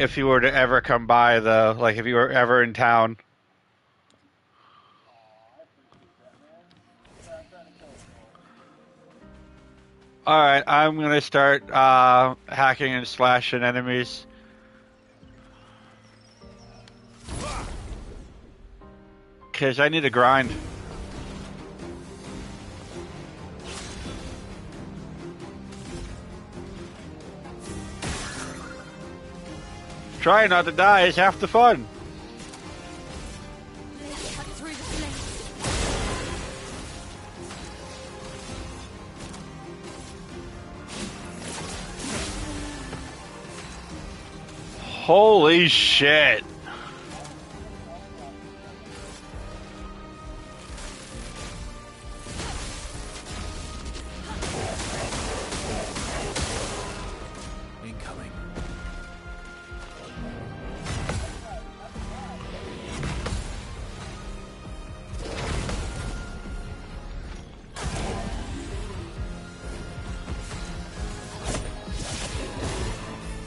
if you were to ever come by, though. Like, if you were ever in town. Alright, I'm gonna start hacking and slashing enemies. Because I need to grind. Trying not to die is half the fun. Cut through the flames. Holy shit. Incoming.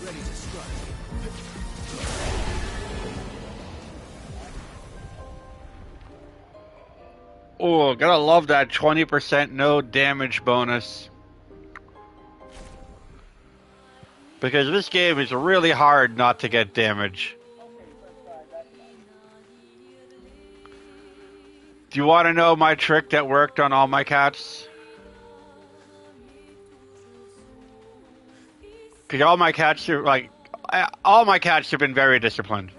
Ready to strike. Oh, gotta love that 20% no damage bonus. Because this game is really hard not to get damage. Do you want to know my trick that worked on all my cats? Because all my cats are like, all my cats have been very disciplined.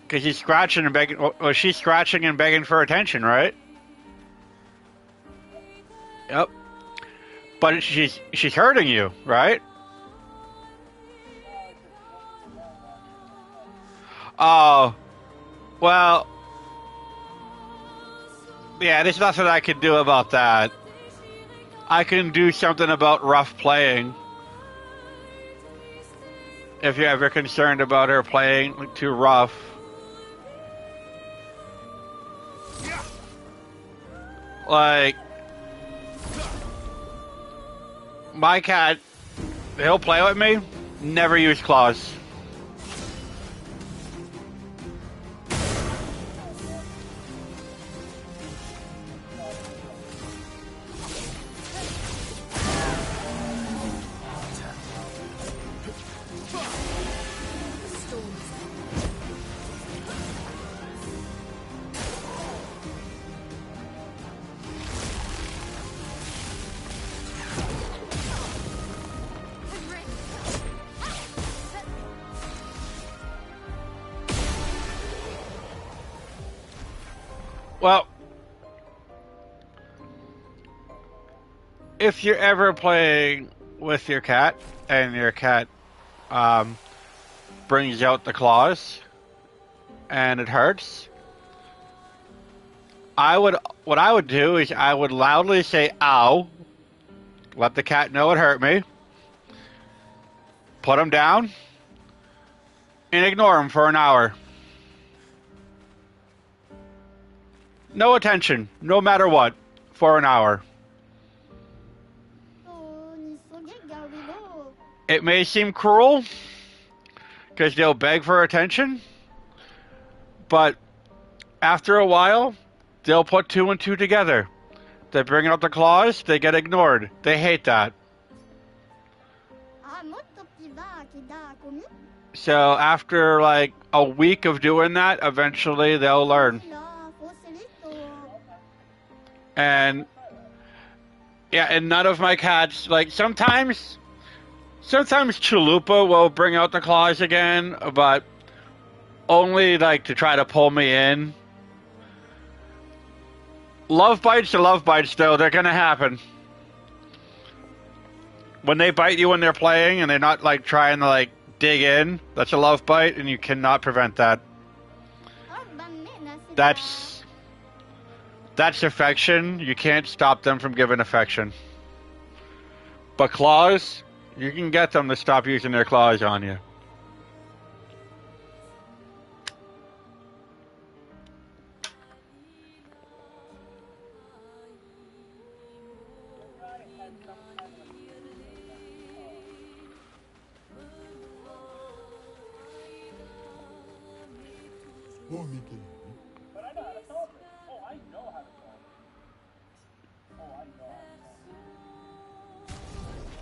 Because he's scratching and begging, well, she's scratching and begging for attention, right? Yep. But she's hurting you, right? Oh, well, yeah, there's nothing I can do about that. I can do something about rough playing. If you're ever concerned about her playing too rough. Like, my cat, he'll play with me, never use claws. Well, if you're ever playing with your cat and your cat brings out the claws and it hurts, what I would do is I would loudly say ow, let the cat know it hurt me, put him down, and ignore him for an hour. No attention, no matter what, for an hour. It may seem cruel, because they'll beg for attention, but after a while, they'll put two and two together. They bring out the claws, they get ignored. They hate that. So after like a week of doing that, eventually they'll learn. And yeah, and none of my cats, like sometimes Chalupa will bring out the claws again, but only like to try to pull me in. Love bites are love bites though, they're gonna happen. When they bite you when they're playing and they're not like trying to like dig in, that's a love bite and you cannot prevent that. That's affection. You can't stop them from giving affection. But claws, you can get them to stop using their claws on you.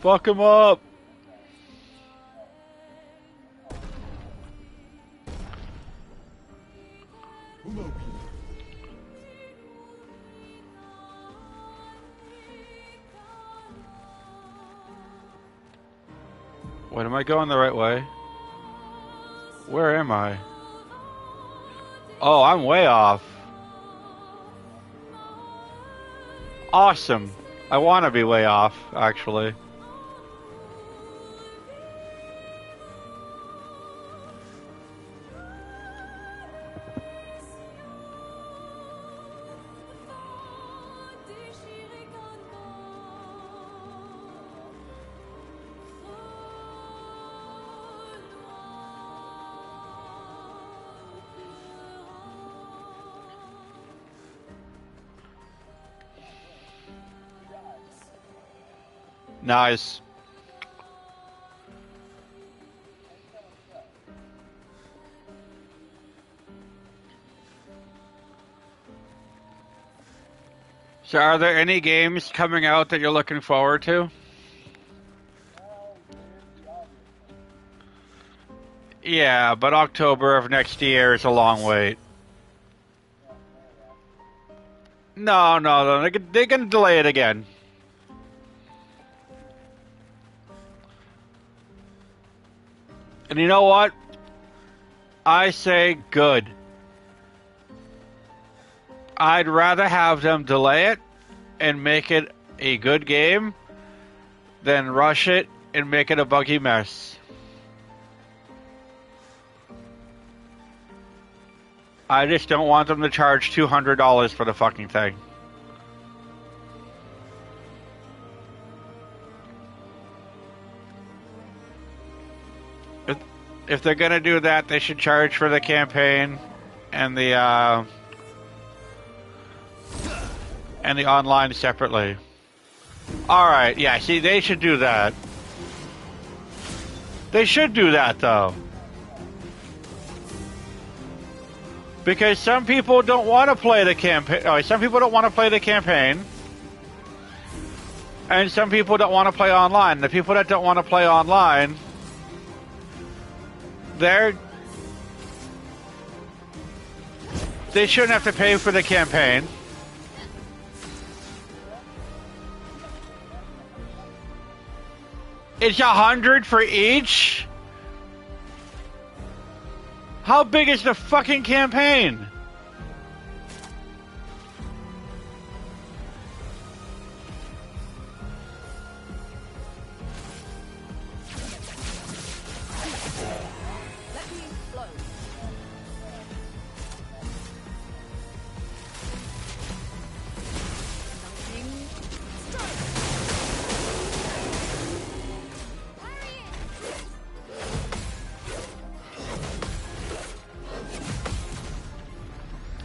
Fuck him up. Wait, am I going the right way? Where am I? Oh, I'm way off. Awesome. I want to be way off, actually. Nice. So are there any games coming out that you're looking forward to? Yeah, but October of next year is a long wait. No, they're gonna delay it again. And you know what? I say good. I'd rather have them delay it and make it a good game than rush it and make it a buggy mess. I just don't want them to charge $200 for the fucking thing. If they're gonna do that, they should charge for the campaign and the online separately. Alright, yeah, see, they should do that. They should do that, though. Because some people don't want to play the campaign. Oh, some people don't want to play the campaign. And some people don't want to play online. The people that don't want to play online, they shouldn't have to pay for the campaign. It's 100 for each? How big is the fucking campaign?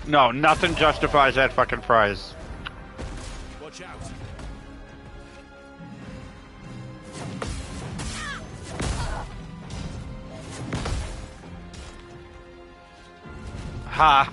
No, nothing justifies that fucking price. Watch out. Ha.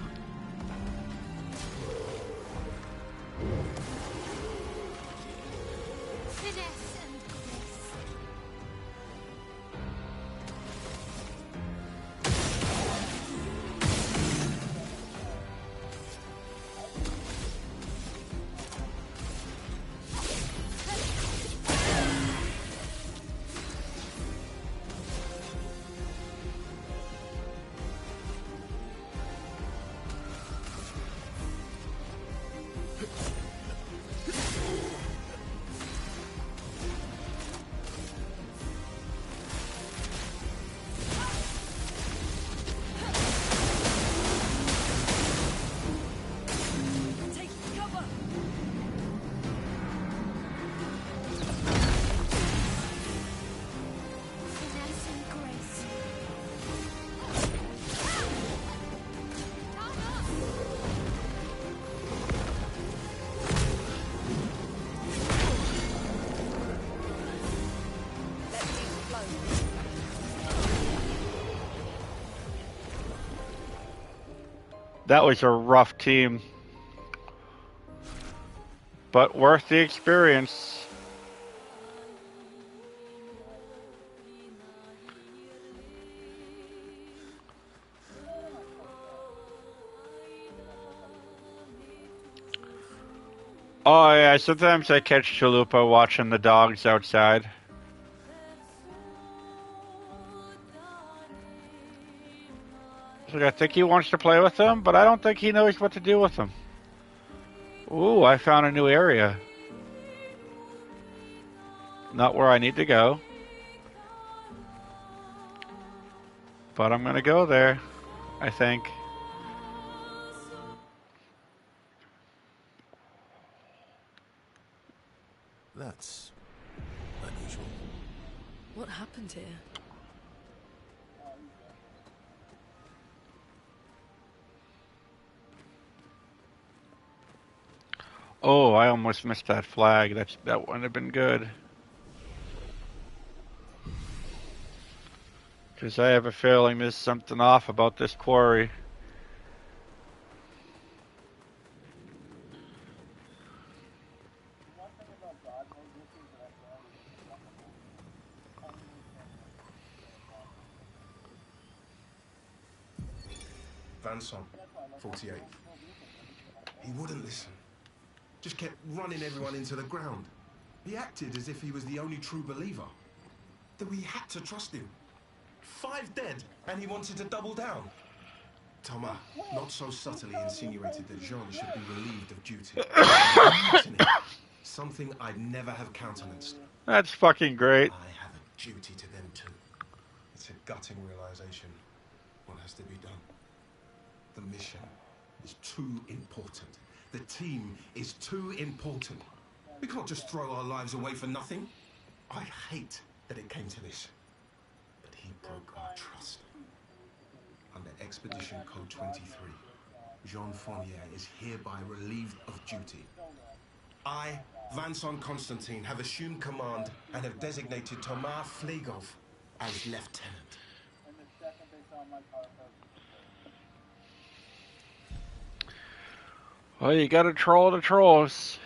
That was a rough team. But worth the experience. Oh yeah, sometimes I catch Chalupa watching the dogs outside. Like, I think he wants to play with them, but I don't think he knows what to do with them. Ooh, I found a new area. Not where I need to go. But I'm gonna go there, I think. That's unusual. What happened here? Oh, I almost missed that flag. That wouldn't have been good. Because I have a feeling there's something off about this quarry. Vanson, 48. He wouldn't listen. Just kept running everyone into the ground. He acted as if he was the only true believer. That we had to trust him. 5 dead, and he wanted to double down. Thomas, not so subtly insinuated that Jean should be relieved of duty. Something I'd never have countenanced. That's fucking great. I have a duty to them too. It's a gutting realization. What has to be done? The mission is too important. The team is too important. We can't just throw our lives away for nothing. I hate that it came to this. But he broke our trust. Under Expedition Code 23, Jean Fournier is hereby relieved of duty. I, Vincent Constantine, have assumed command and have designated Thomas Flegov as lieutenant. Well, you gotta troll the trolls.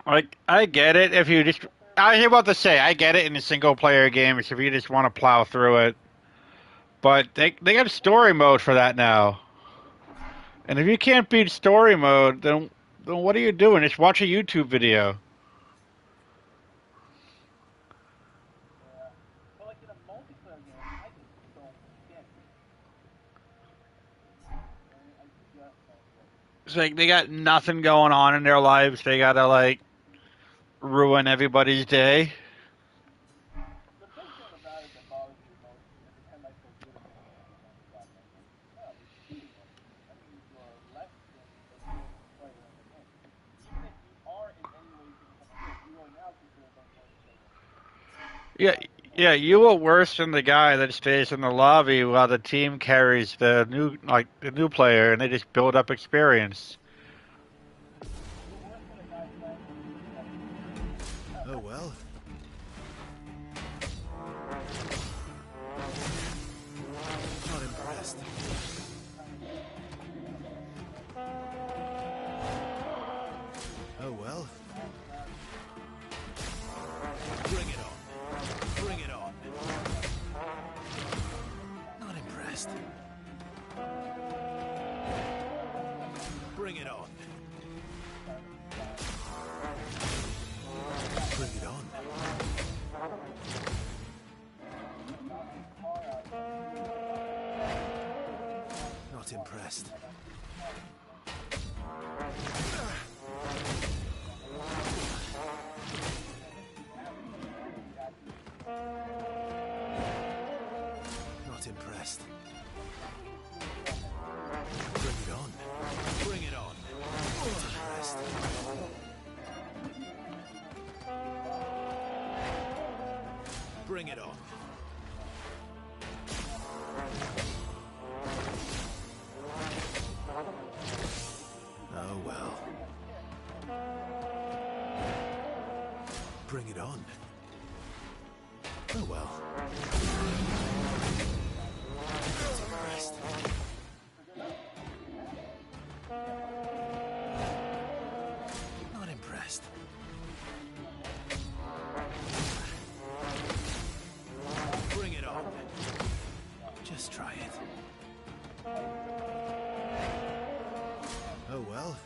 Like, I get it if you just... I was about to say, I get it in a single-player game if you just want to plow through it. But they got story mode for that now. And if you can't beat story mode, then what are you doing? Just watch a YouTube video. It's like they got nothing going on in their lives. They gotta, like, ruin everybody's day. Yeah, you were worse than the guy that stays in the lobby while the team carries the new player, and they just build up experience. Oh well. Not impressed. Oh well. Bring it on. Bring it on. Not impressed. Bring it on. Bring it on. Bring it on. Oh well. Bring it on. Oh well. Not impressed. Not impressed. Bring it on. Just try it. Oh well.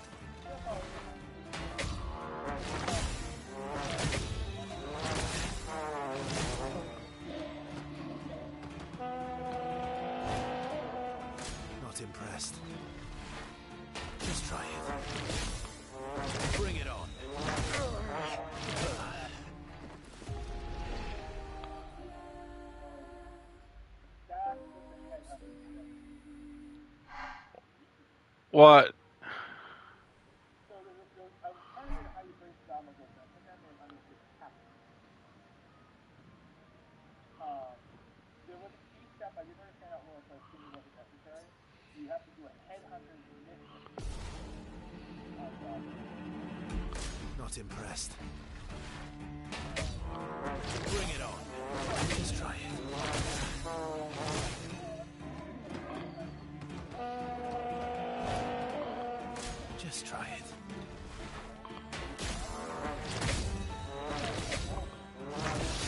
Not impressed. Just try it. Bring it on. What? Not impressed. Bring it on. Just try it. Just try it.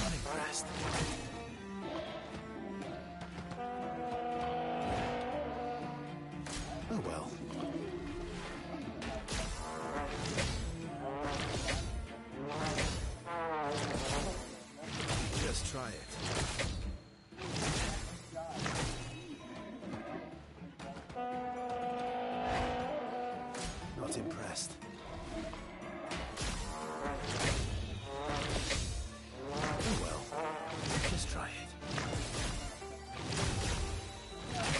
Not impressed. Oh well. Just try it. Not impressed. Oh well. Just try it.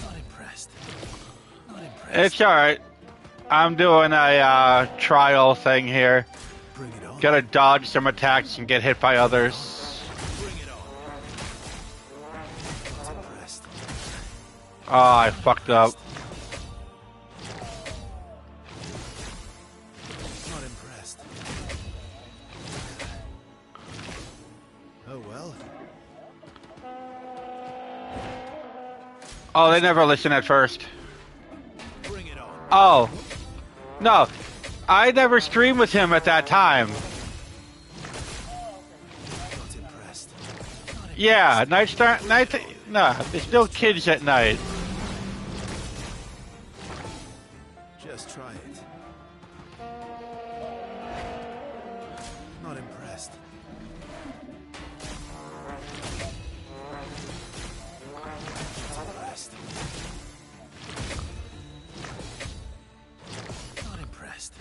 Not impressed. Not impressed. It's alright. I'm doing a trial thing here. Bring it on. Gotta dodge some attacks and get hit by others. Bring it on. Not impressed. Oh, I fucked up. Not impressed. Oh well. Oh, they never listen at first. Bring it on. Oh. No. I never streamed with him at that time. Not impressed. Yeah, night. No, there's no kids at night. Just try it. Not impressed. Not impressed. Not impressed.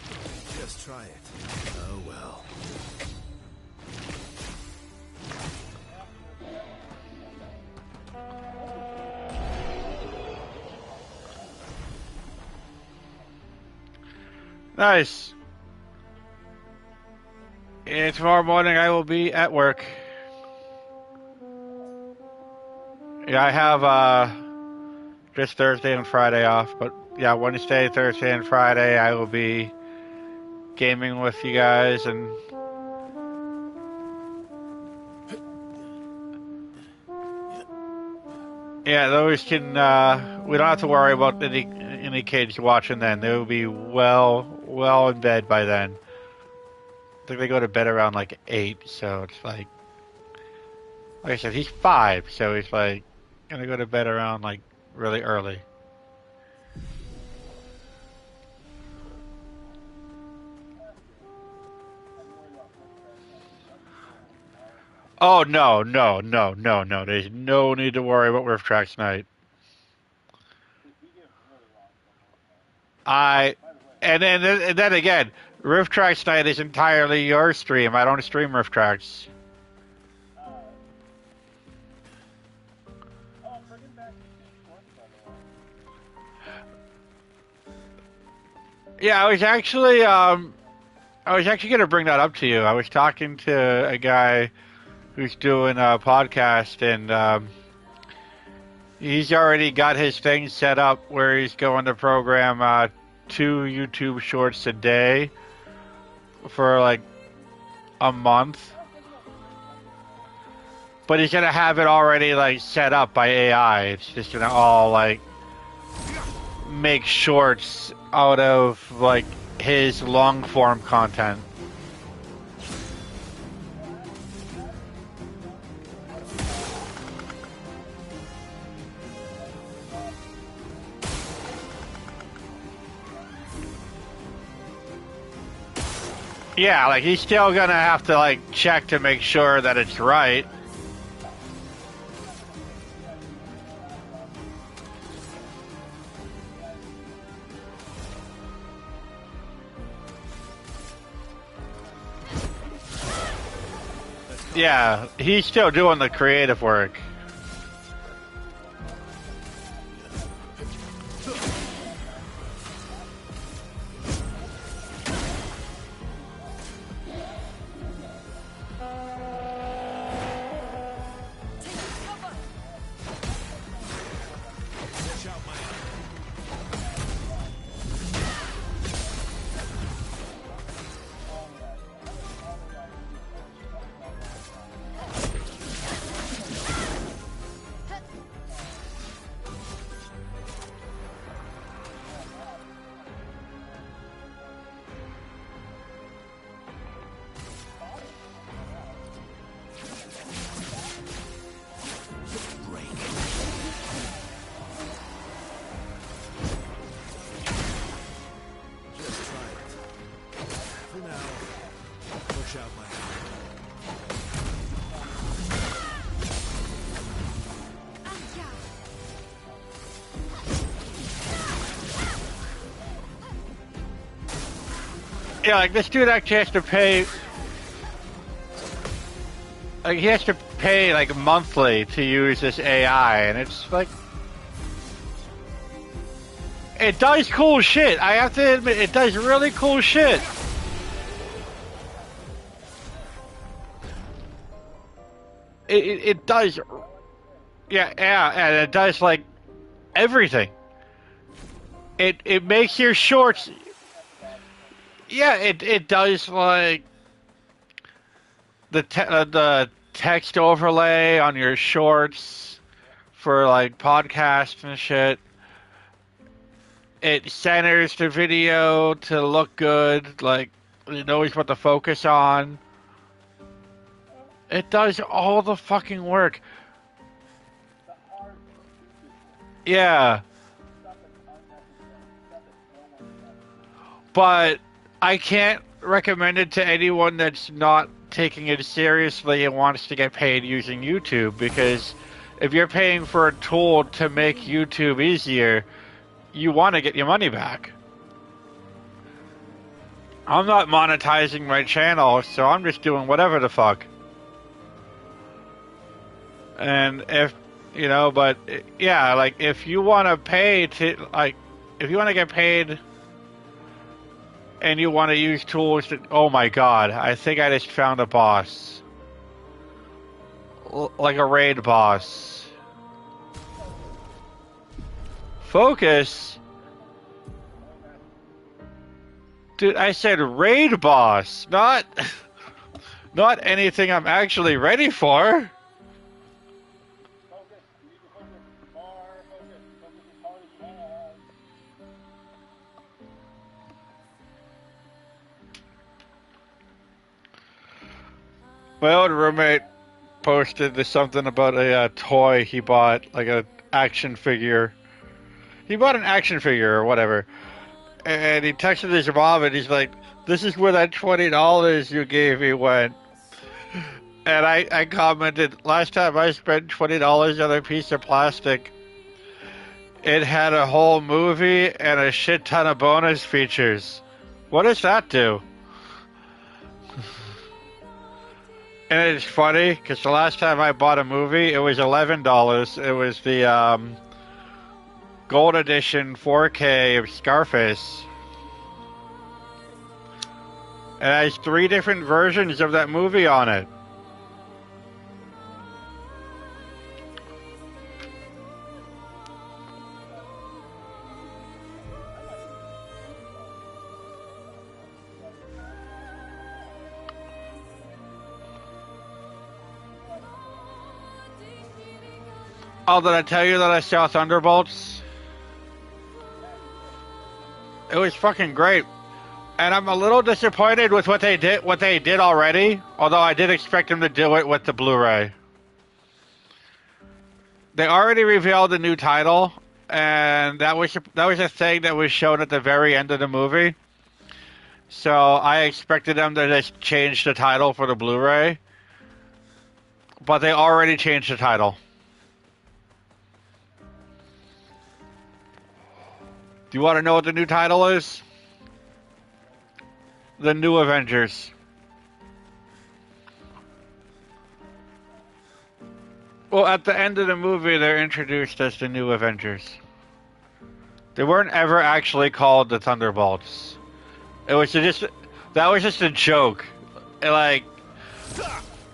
Just try it. Oh well. Nice. And tomorrow morning I will be at work. Yeah, I have just Thursday and Friday off, but yeah, Wednesday, Thursday, and Friday I will be gaming with you guys, and yeah, those can we don't have to worry about any kids watching then. They will be well in bed by then. I think they go to bed around like 8, so it's like I said, he's 5, so he's like gonna go to bed around like really early. Oh no. There's no need to worry about Rift Tracks night. And then again, Rift Tracks night is entirely your stream. I don't stream Rift Tracks. Yeah, I was actually going to bring that up to you. I was talking to a guy who's doing a podcast, and he's already got his thing set up where he's going to program 2 YouTube shorts a day for like a month. But he's gonna have it already like set up by AI. It's just gonna all like make shorts out of like his long form content. Yeah, like he's still gonna have to like check to make sure that it's right. Yeah, he's still doing the creative work. Yeah, like this dude actually has to pay. Like he has to pay like monthly to use this AI, and it's like it does cool shit. I have to admit, it does really cool shit. It does, yeah, and it does like everything. It makes your shorts. Yeah, it does like the text overlay on your shorts for like podcasts and shit. It centers the video to look good, like it knows what to focus on. It does all the fucking work. Yeah. But I can't recommend it to anyone that's not taking it seriously and wants to get paid using YouTube, because if you're paying for a tool to make YouTube easier, you want to get your money back. I'm not monetizing my channel, so I'm just doing whatever the fuck. And if, you know, but yeah, like if you want to pay to, like, if you want to get paid and you want to use tools that, oh my god, I think I just found a boss. Like a raid boss. Focus? Dude, I said raid boss, not not anything I'm actually ready for. My old roommate posted something about a toy he bought, like a action figure. He bought an action figure or whatever, and he texted his mom and he's like, "This is where that $20 you gave me went." And I commented, "Last time I spent $20 on a piece of plastic, it had a whole movie and a shit ton of bonus features. What does that do?" And it's funny, because the last time I bought a movie, it was $11. It was the Gold Edition 4K of Scarface. And it has 3 different versions of that movie on it. Oh, did I tell you that I saw Thunderbolts? It was fucking great. And I'm a little disappointed with what they did already, although I did expect them to do it with the Blu-ray. They already revealed the new title, and that was a thing that was shown at the very end of the movie. So I expected them to just change the title for the Blu-ray, but they already changed the title. Do you want to know what the new title is? The New Avengers. Well, at the end of the movie, they're introduced as the New Avengers. They weren't ever actually called the Thunderbolts. It was just that was just a joke, and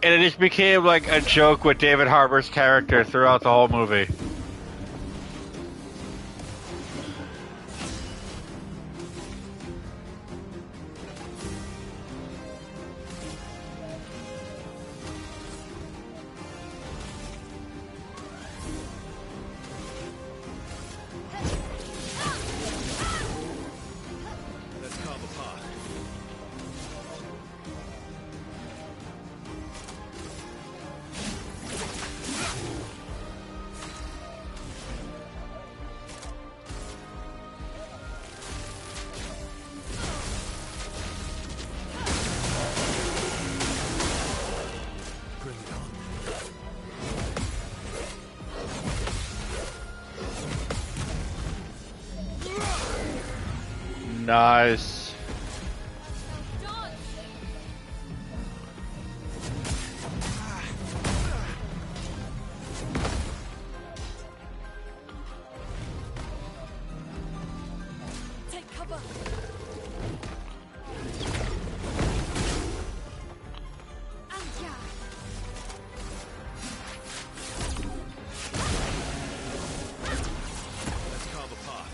it just became like a joke with David Harbour's character throughout the whole movie. Let's carve apart. Bring it on. Nice. Take cover. And yeah. Let's carve apart.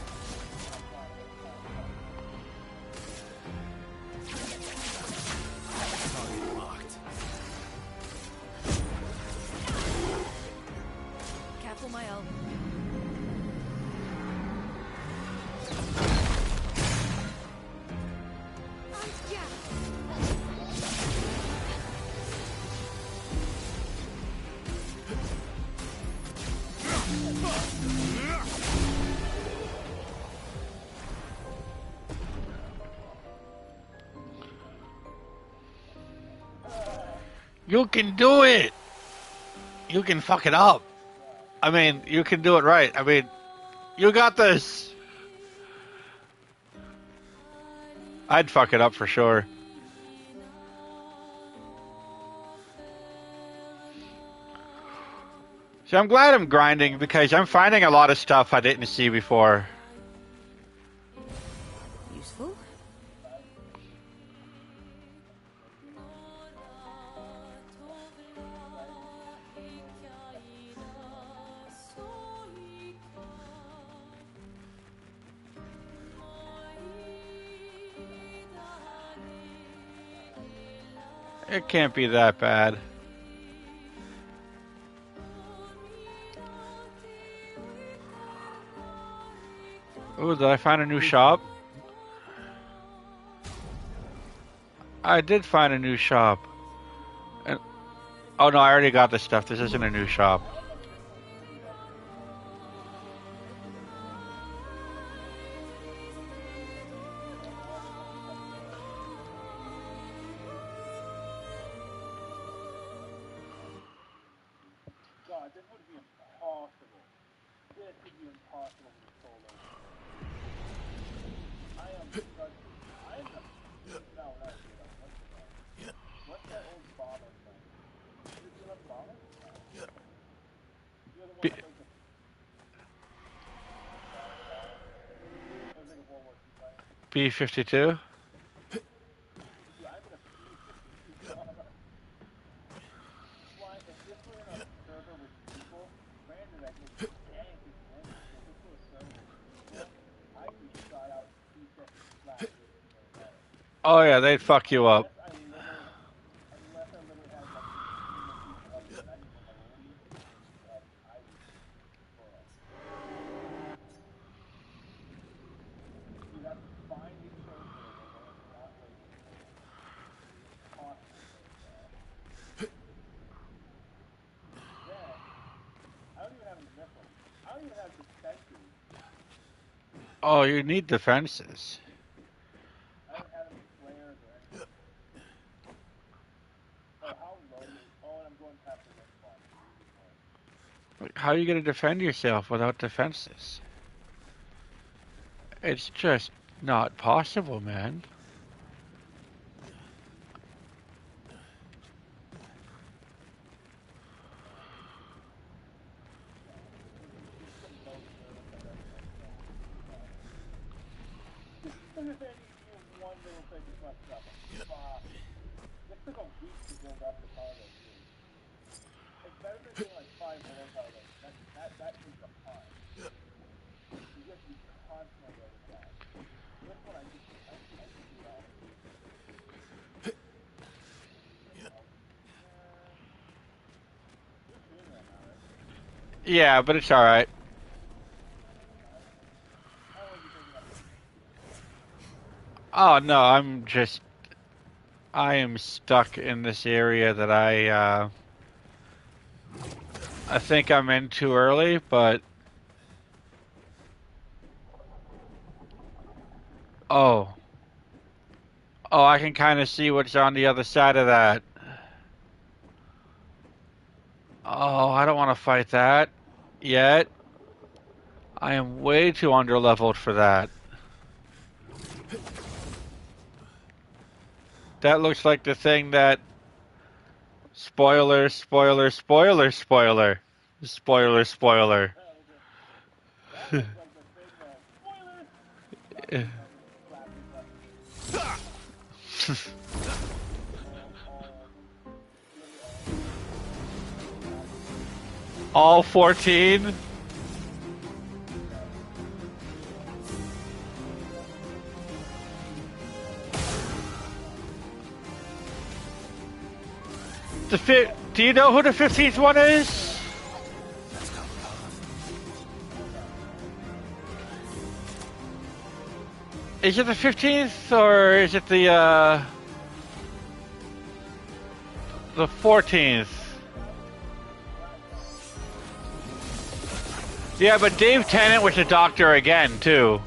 Target locked. Careful, my elbow. And yeah. You can do it! You can fuck it up. I mean, you can do it right. I mean, you got this! I'd fuck it up for sure. So I'm glad I'm grinding because I'm finding a lot of stuff I didn't see before. Useful. It can't be that bad. Ooh, did I find a new shop? I did find a new shop. And, oh no, I already got this stuff. This isn't a new shop. God, this would be impossible. This would be impossible with solo. I am no, what's that old bomber thing? Is it still a bomber? No. You're the one that makes it was like a World War II fighter. B-52? Yeah, I'm gonna why if this were in a server with people, granted I could tank his win, if this was a server, I could shot out 250 flat with Oh yeah, they'd fuck you up. unless I literally had like people up and not even like a lead, and I would Oh, you need defenses. I don't have any flares or anything. Oh, how low is... Oh, and I'm going past the red spot. How are you gonna defend yourself without defenses? It's just not possible, man. Look at that, you one little thing just messed up. Fuck. This took a week to build up the cargo, too. It's better than doing like 5 more cargoes. That takes up time. You have to be constantly overcast. This one I can do it all. You're doing that now, right? Yeah, but it's alright. How long have you taken up? Oh no, I am stuck in this area that I think I'm in too early, but oh. Oh, I can kind of see what's on the other side of that. Oh, I don't want to fight that yet. I am way too underleveled for that. That looks like the thing that... Spoiler, spoiler, spoiler, spoiler. Spoiler, spoiler. That looks like the thing that... Spoilers! All 14? Do you know who the 15th one is? Is it the 15th or is it the 14th? Yeah, but Dave Tennant was a doctor again, too.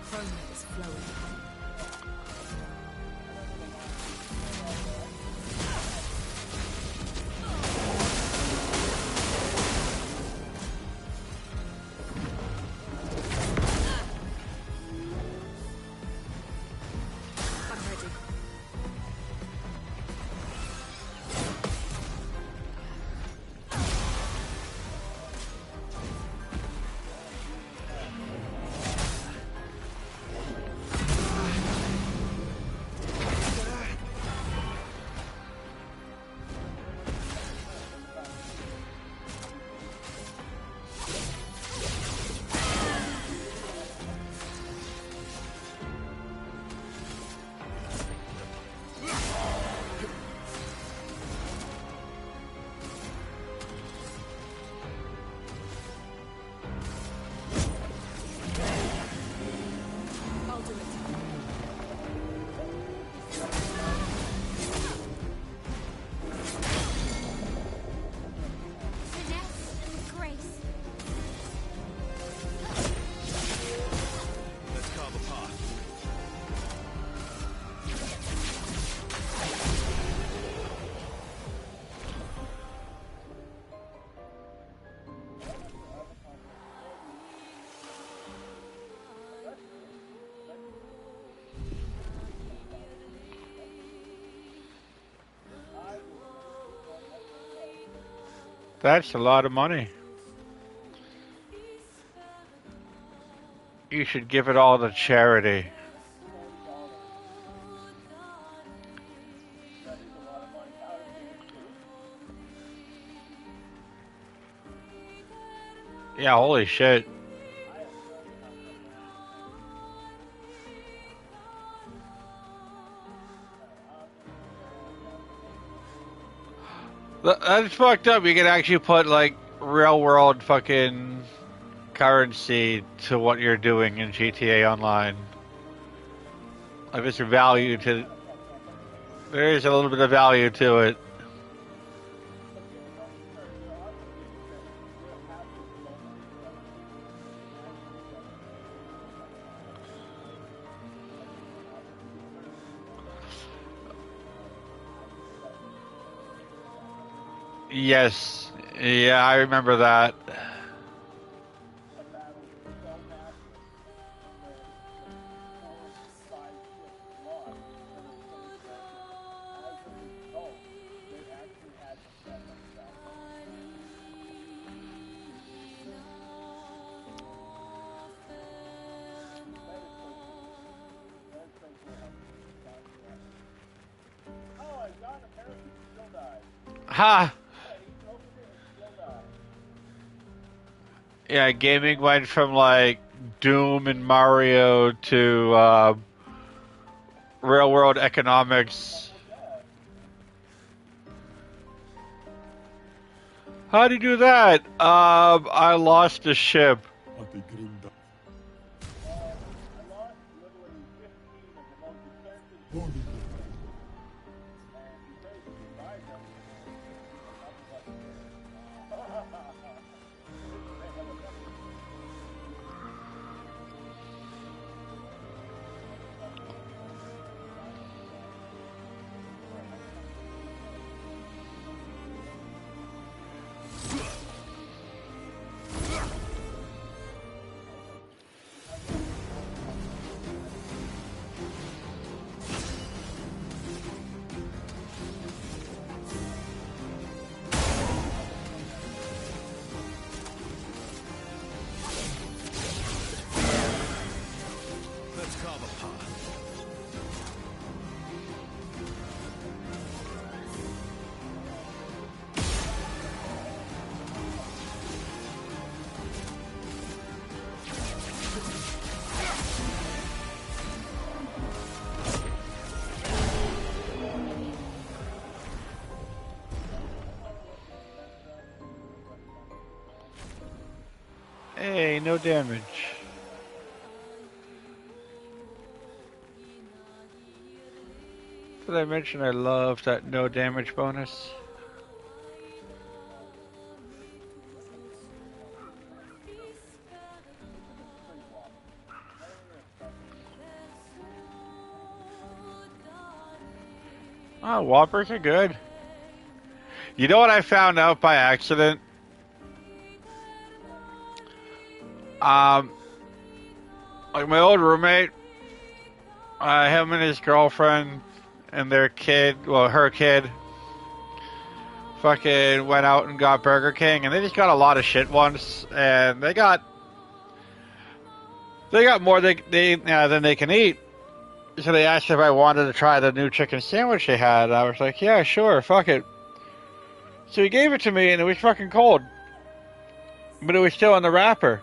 That's a lot of money. You should give it all to charity. Yeah, holy shit. That's fucked up. You can actually put, like, real world fucking currency to what you're doing in GTA Online. Like, there's a value to... There is a little bit of value to it. Yes. Yeah, I remember that. The battle was so massive where like 4 or 5 ships lost instead of coming back. As a result, they actually had to set up battle. That is so cool. That is so cool how they got that. Oh, I got a parachute and still died. Ha! I even opened it and still died. Yeah, gaming went from like Doom and Mario to real world economics. What's that? How'd you do that? I lost a ship. I lost literally 15 of the most expensive ships in the game. And because you can buy them for nothing but because they have a number. Let's carve a path. Hey, no damage. Did I mention I love that no damage bonus? Oh, Whoppers are good. You know what I found out by accident? Um, like my old roommate, him and his girlfriend and their kid, well, her kid, fucking went out and got Burger King, and they just got a lot of shit once, and they got more than they can eat. So they asked if I wanted to try the new chicken sandwich they had. I was like, yeah, sure, fuck it. So he gave it to me, and it was fucking cold, but it was still in the wrapper.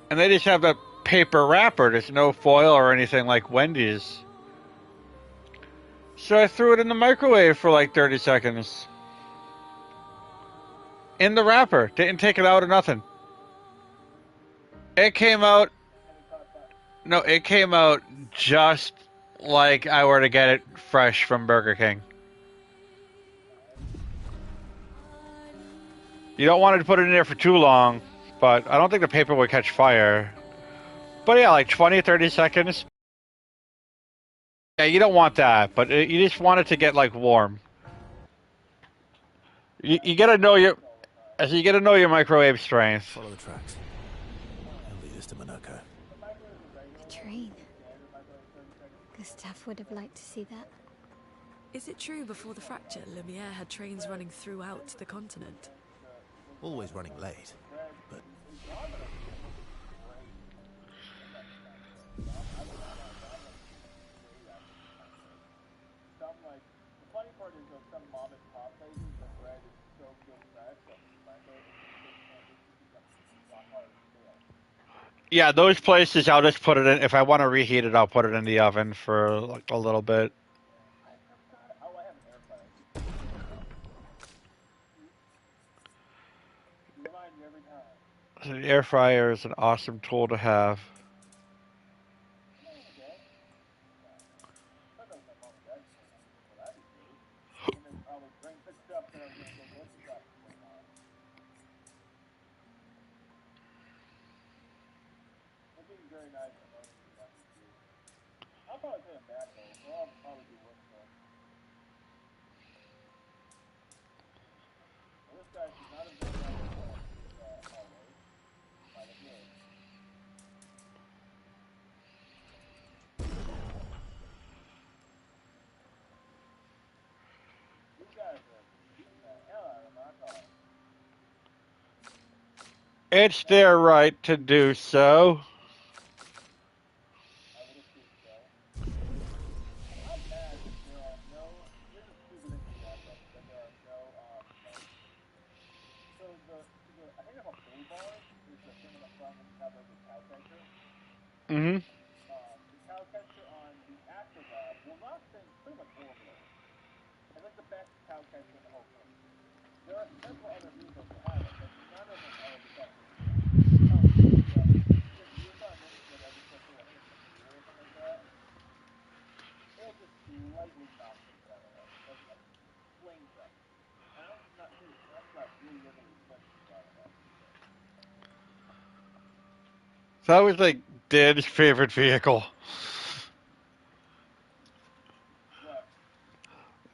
And they just have that paper wrapper. There's no foil or anything like Wendy's. So I threw it in the microwave for like 30 seconds. In the wrapper. Didn't take it out or nothing. It came out. No, it came out just like I were to get it fresh from Burger King. You don't want to put it in there for too long, but I don't think the paper would catch fire. But yeah, like 20, 30 seconds. Yeah, you don't want that, but you just want it to get like warm. You gotta know your microwave strength. Follow the tracks. They'll lead us to Monaco. A train. Gustav would have liked to see that. Is it true before the fracture, Lumiere had trains running throughout the continent? Always running late, but Some like the funny part is though some mom and pop places the bread is so good fresh that Monaco is a lot harder to scale. Yeah, those places I'll just put it in. If I want to reheat it, I'll put it in the oven for like a little bit. Oh, I have an air fryer. You remind me every time. The air fryer is an awesome tool to have. And then I would bring the stuff that I was gonna go grocery shopping for tomorrow. It'd be very nice to know that you have to do. I'll probably pay him back though, so I'll probably do work for him. It's their right to do so. I would assume so. I'm mad that there are no. This is stupid thing to bring up, that there are no like. So I think it's a bull bars is the thing in the front when you have like the cow catcher. Mm-hmm. The cow catcher on the Astrolab will not send pretty much orbital. It's like the best cow catcher in the whole game. There are several other vehicles that have it, but none of them are the best that do that. Oh, if you saw a mission that every so I think it's a year or something like that, it'll just slightly knock things out of the way. Like flames them. And I'm not serious. The Astrolab really doesn't flame things out of the way. So that was like Dan's favorite vehicle. What?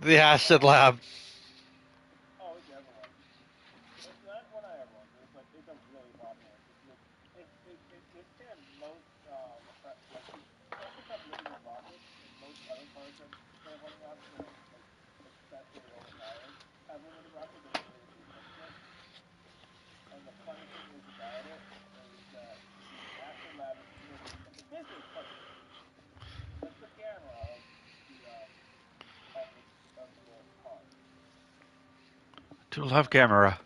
The acid lab. Oh, it's everyone. It's not one of everyone's. It's a really popular one. It's in most like especially if I'm living in rockets and most other cars that are running off like especially overpowered have limited rockets and really do instant. And the funny thing is about it is that the Astro Lab is it's basically a cartoon. That's the camera the of the of the car. To love camera.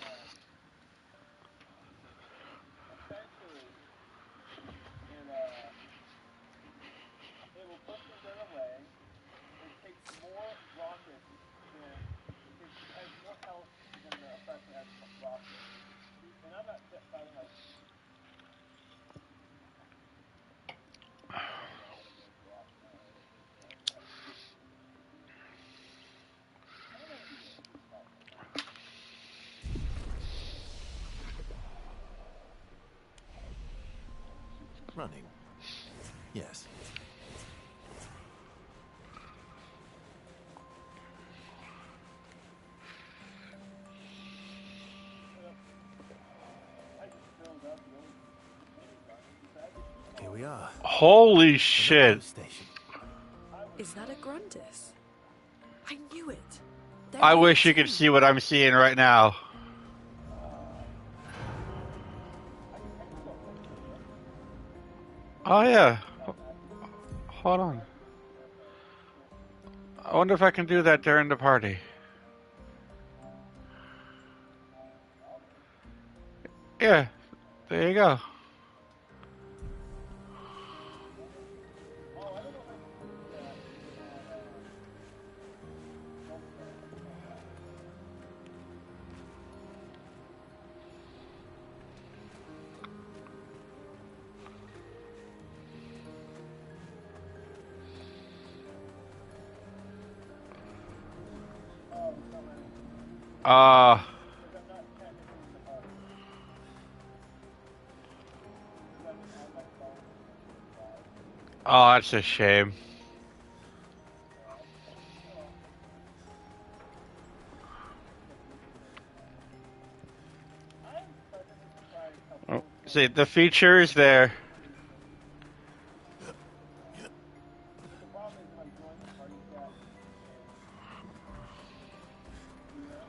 And essentially it it will push things out of the way. It takes more rockets than it has more health than the oppressor has rockets. And I'm not fighting like I don't know what it is rock now. How many years is talking about? Running. Yes. I just filled up the old minigun and decided to keep Here going. we are. Holy The shit. metro station. Is that a Grundis? I knew it. They're I here wish you too. could see what I'm seeing right now. I can still play this game. Oh yeah. Hold on. I wonder if I can do that during the party. Yeah. There you go. Oh, I don't know if I can do that on Rockstar. Oh, so many. Uh Because I'm not technically in the party. Because I've been on my phone since live. oh, that's a shame. I'm pleasantly surprised how Oh, close I see, am. the feature is there. But the problem is when I join the party chat and here,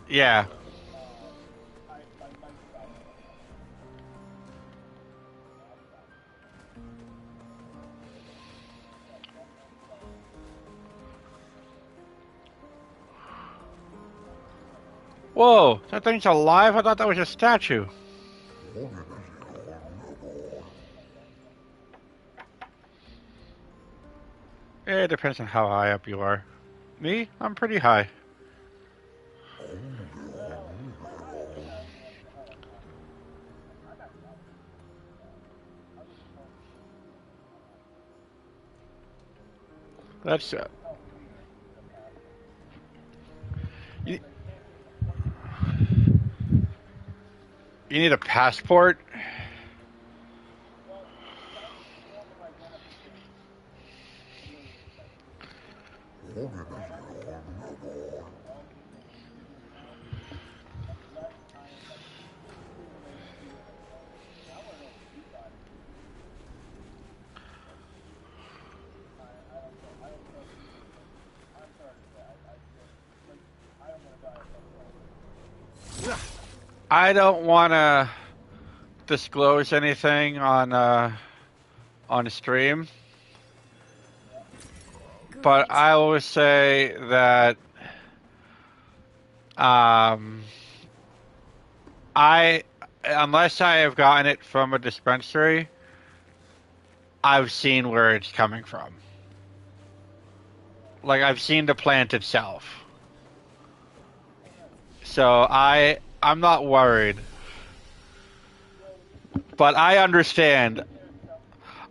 Yeah. my mic stops working. Now it stops. Yeah, definitely stops. Whoa, that thing's alive? I thought that was a statue. It depends on how high up you are. Me? I'm pretty high. Well, how high are you at and what the hell are you on? I'm at the opposite. I'm just supposed to That's help clear the pathway. you, Because I can't get the fucking mission. you need a passport? Well, the signed form of identification is really expensive. And I don't have the wealthy account unless I am like physically related to an opponent. And I want to know what you guys do. I don't trust you. I'm sorry to say, I just like I don't want to die at some point. I don't want to disclose anything on stream, but Great. I always say that um, I unless I have gotten it from a dispensary, I've seen where it's coming from. Like I've seen the plant itself. So I'm not worried. But I understand.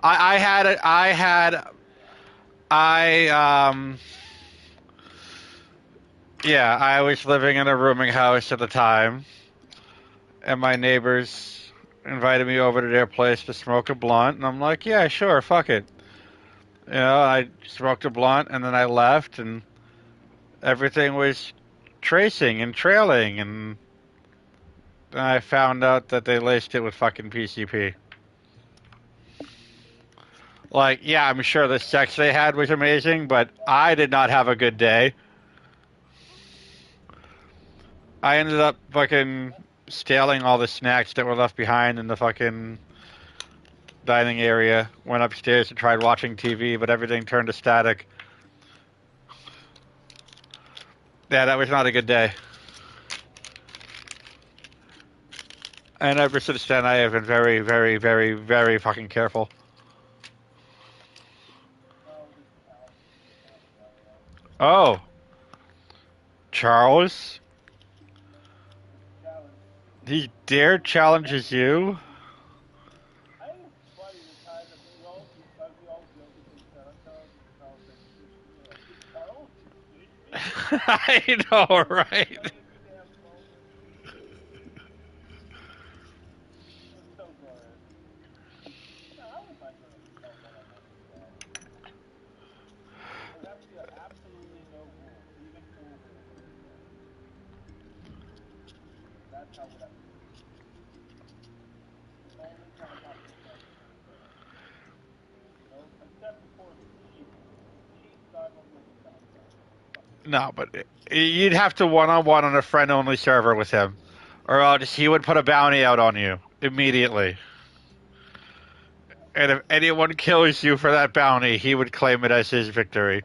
I had it I yeah, I was living in a rooming house at the time, and my neighbors invited me over to their place to smoke a blunt, and I'm like, yeah, sure, fuck it. You know, I smoked a blunt, and then I left, and everything was tracing and trailing, and then I found out that they laced it with fucking PCP. Like, yeah, I'm sure the sex they had was amazing, but I did not have a good day. I ended up fucking stealing all the snacks that were left behind in the fucking dining area. Went upstairs and tried watching TV, but everything turned to static. Yeah, that was not a good day. And ever since then, I have been very, very, very, very fucking careful. Oh, Charles? He dare challenges you? I think it's funny the time that we all joke and say Charles says, "Did Charles, I know, right? damn phone." It's so glorious. No, I wouldn't mind going to one on one with Charles. There has to be absolutely no rules, even over the That's how would have to be. The only kind of confrontation. No, except of course cheat. Cheat, God won't let you down. No, but you'd have to one-on-one on a friend-only server with him. Or else he would put a bounty out on you immediately. And if anyone kills you for that bounty, he would claim it as his victory.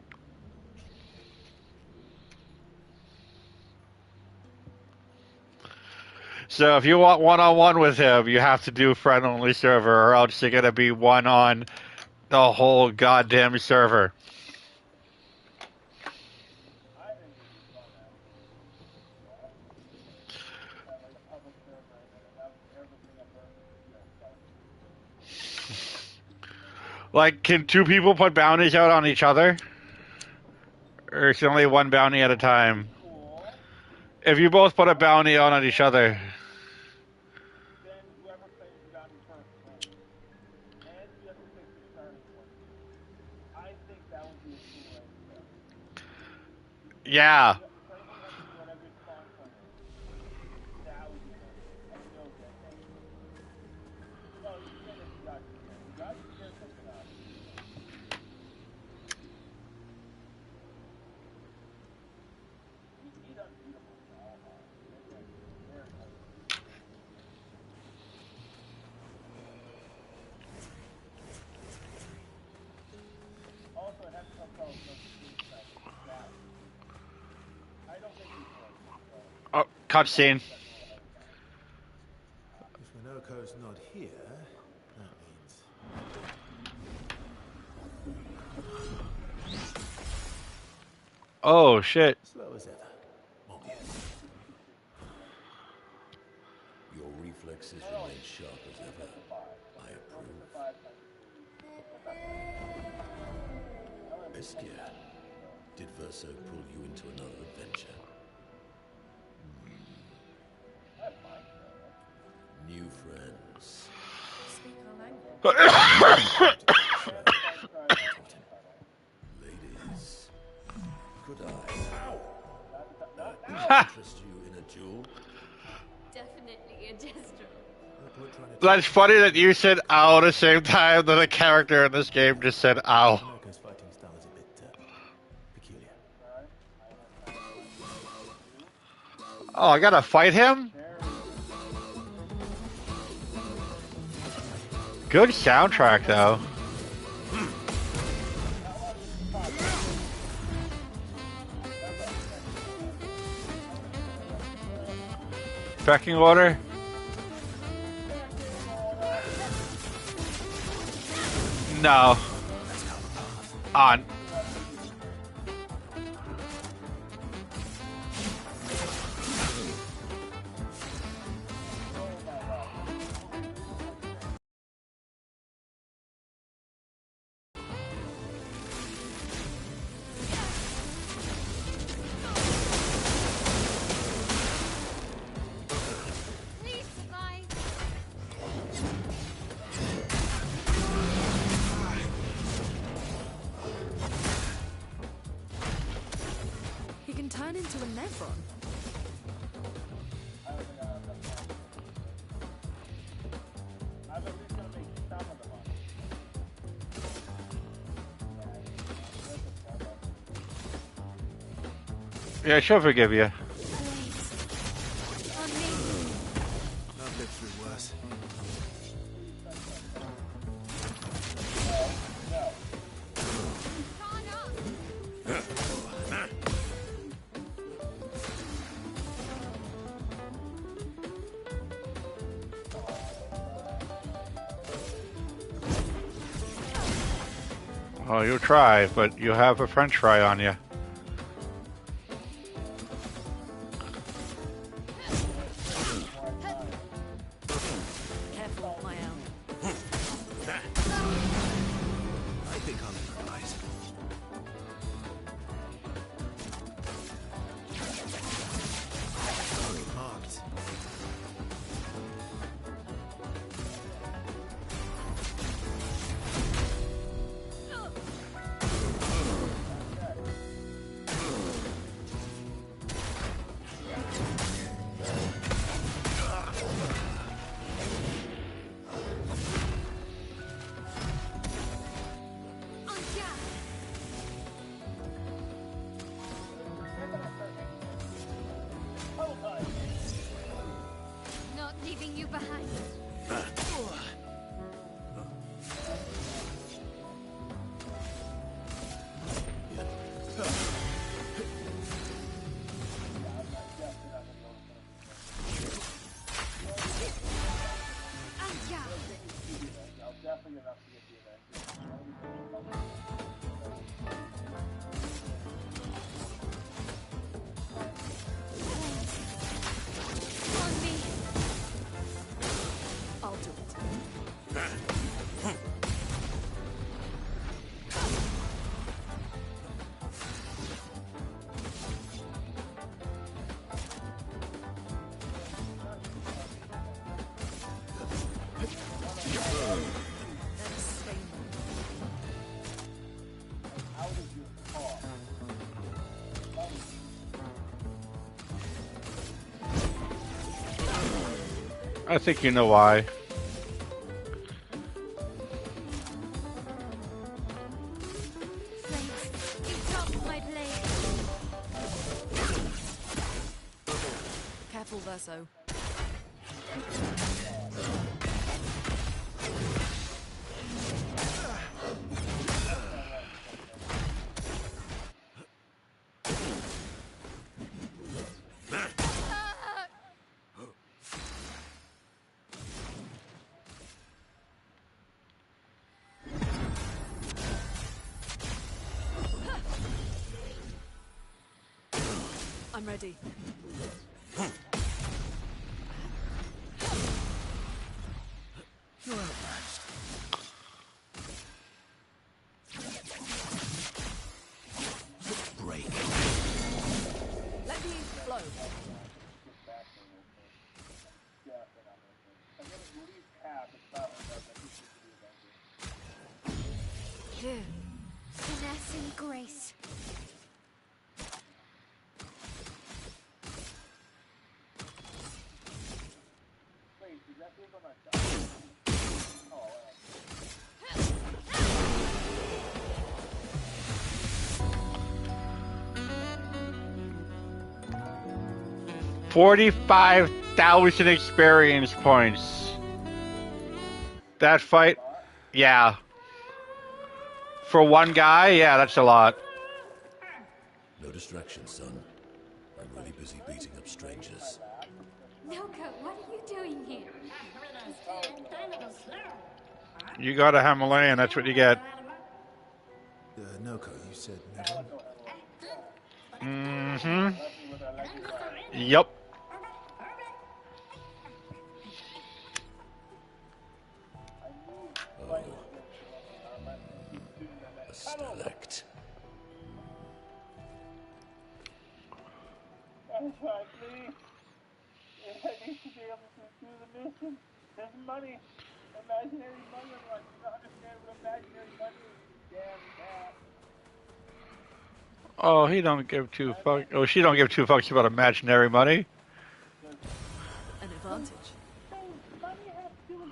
So if you want one-on-one with him, you have to do friend-only server, or else you're gonna be one on the whole goddamn server. I think it'd be fun actually. Have like a public server and then announce everything I've learned Like, can two people put bounties out on each other? Or is it only one bounty at a time? Cool. If you both put a bounty out on each other, Then whoever claims the bounty first wins. And you have to pick the starting point. I think that would be a cool idea. yeah. So everyone has to do whatever his spawn point is. That would be nice. I know that. Well, you can if you got your share. You got your share, pick it up. He's unbeatable in all odds. Very hard. Also, it has some fellow notification that. I don't think he would. So. Oh, cutscene. If Minoko's not here, that means... Oh, shit. Slow as ever. Obvious. Your reflexes remain sharp as ever. I approve. Obscur, did Verso pull you into another adventure? New friends. Speak our language. Ladies, could I interest you in a duel? Definitely a jester. That's funny that you said ow at the same time that a character in this game just said ow. Minoko's fighting style is a bit peculiar. Oh, I gotta fight him? Good soundtrack, though. Pecking order? No. On. Please survive. He can turn into a Nevron. I'm at least gonna make some of the money. Yeah, she'll forgive you. Please. On me. I've lived through worse. Turn up. Oh, you'll try, but you have a French fry on you. Careful, my own. I think I'm improvised. Marked. On ya. Not leaving you behind. On ya. Definitely enough to get the event. On me. I'll do it. Let's stay. How did you fall? I think you know why. Flames. You dropped my blade. Careful, Verso. I'm ready. You're outmatched. Break. Let me flow. Here. Finesse and grace. Oh, 45,000 experience points. That fight, yeah. For one guy, yeah, that's a lot. No distraction, son. I'm really busy beating up strangers. Noko, what are you doing here? You got a Himalayan, that's what you get. Noko, you said never? Mm-hmm. Yep. A stalakt. Exactly. I need to be able to do the mission. There's money. Imaginary money. I'm like, you don't understand what imaginary money is, you damn cat. Oh, he don't give two fucks. Oh, she don't give two fucks about imaginary money. An advantage. Money has to do with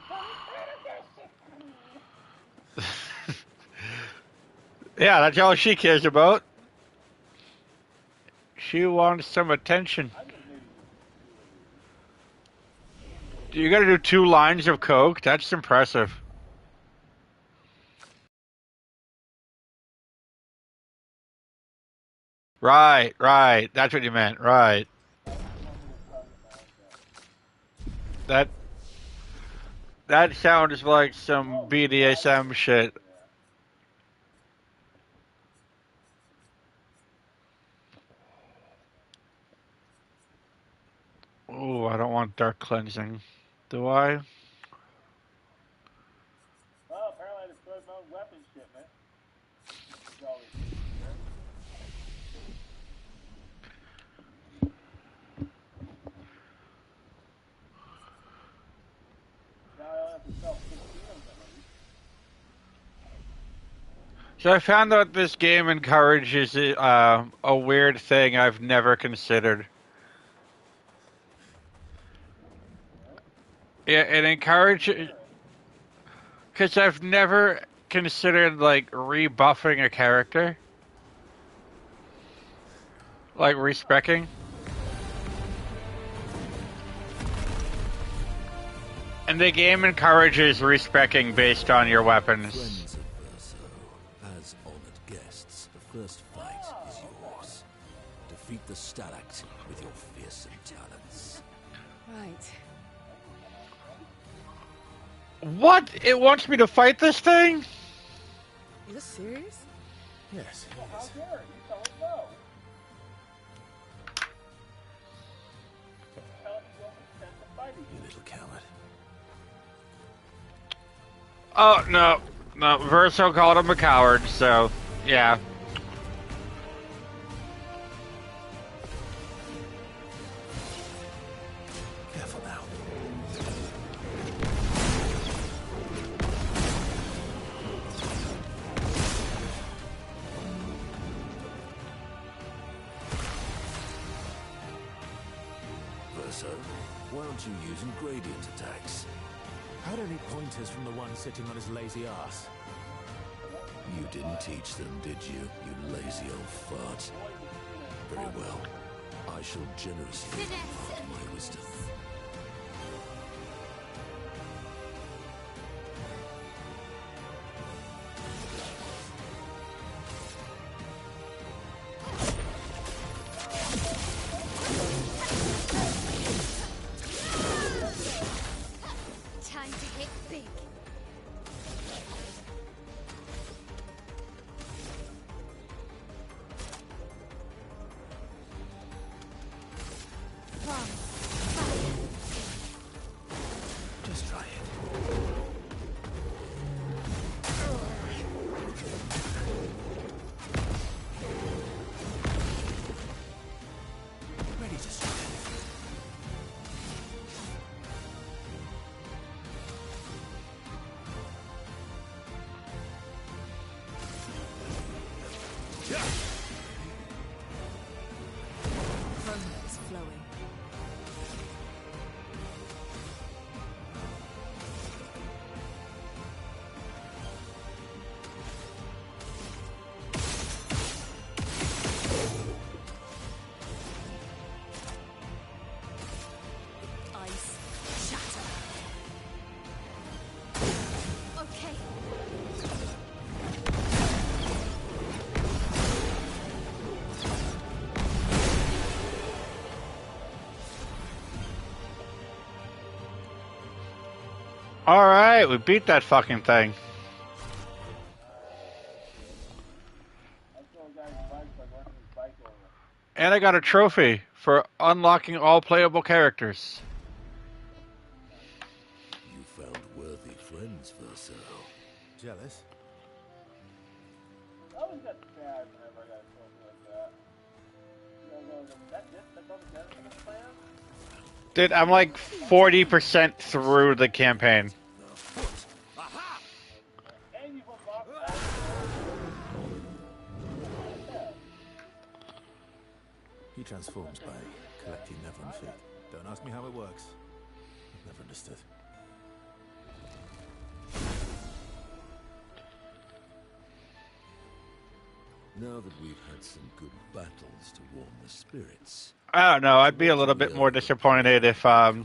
Yeah, that's all she cares about. She wants some attention. You gotta do 2 lines of coke? That's impressive. Right, right. That's what you meant. Right. That that sounds like some BDSM shit. Oh, I don't want dark cleansing. Do I? Well, apparently I destroyed my own weapon shipment. Now I only have to sell 15 of them at least. So I found out this game encourages a weird thing I've never considered. It encourages because I've never considered like rebuffing a character, like respecking. And the game encourages respecking based on your weapons. Friends of Verso, as honored guests, the first fight is yours. Defeat the Stalakt with your fearsome talents. Right. What? It wants me to fight this thing? Are you serious? Yes, How yes. dare you tell us no? Tell us you don't consent to fighting. You little coward. Oh, no. No, Verso called him a coward, so, yeah. Careful now. Verso, why aren't you using gradient attacks? How do any pointers from the one sitting on his lazy ass? You didn't teach them, did you, you lazy old fart? Very well. I shall generously impart my wisdom. Time to hit big. One, fight. Alright, we beat that fucking thing. I saw a guy's bike, like running his bike over. And I got a trophy for unlocking all playable characters. You found worthy friends, Verso. Jealous? I always got sad whenever I got a trophy like that. You know, that's all the characters in the plan? Dude, I'm like 40% through the campaign. And you've unlocked all He transforms by collecting Nevron feet. Don't ask me how it works. I've never understood. Now that we've had some good battles to warm the spirits, I don't know, I'd be a little bit more disappointed if We're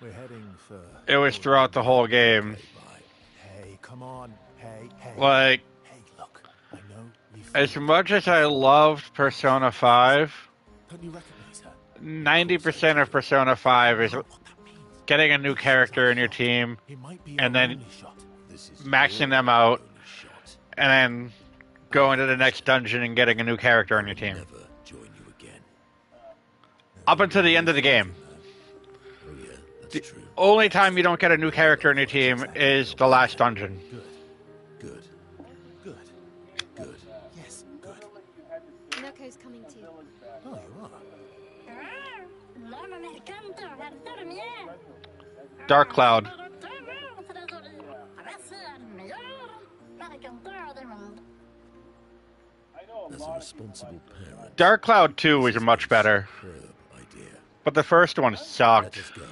heading for... it was throughout the whole game. Hey, come on. Hey. Like, Hey, look. I know we... as much as I loved Persona 5, Don't you recognize her? 90% of Persona 5 is getting a new character in your team, It might be and our then only shot. this is maxing them out, and then going to the next dungeon and getting a new character on your team. never join you again. Up until the end of the game. Oh yeah, that's true. Only time you don't get a new character on your team is the last dungeon. Good. Yes, good. Noko's coming too. Oh, you are. Dark Cloud. I know a As a lot of responsible parent, Dark Cloud 2 was much better, superb idea. but the first one Let sucked. us go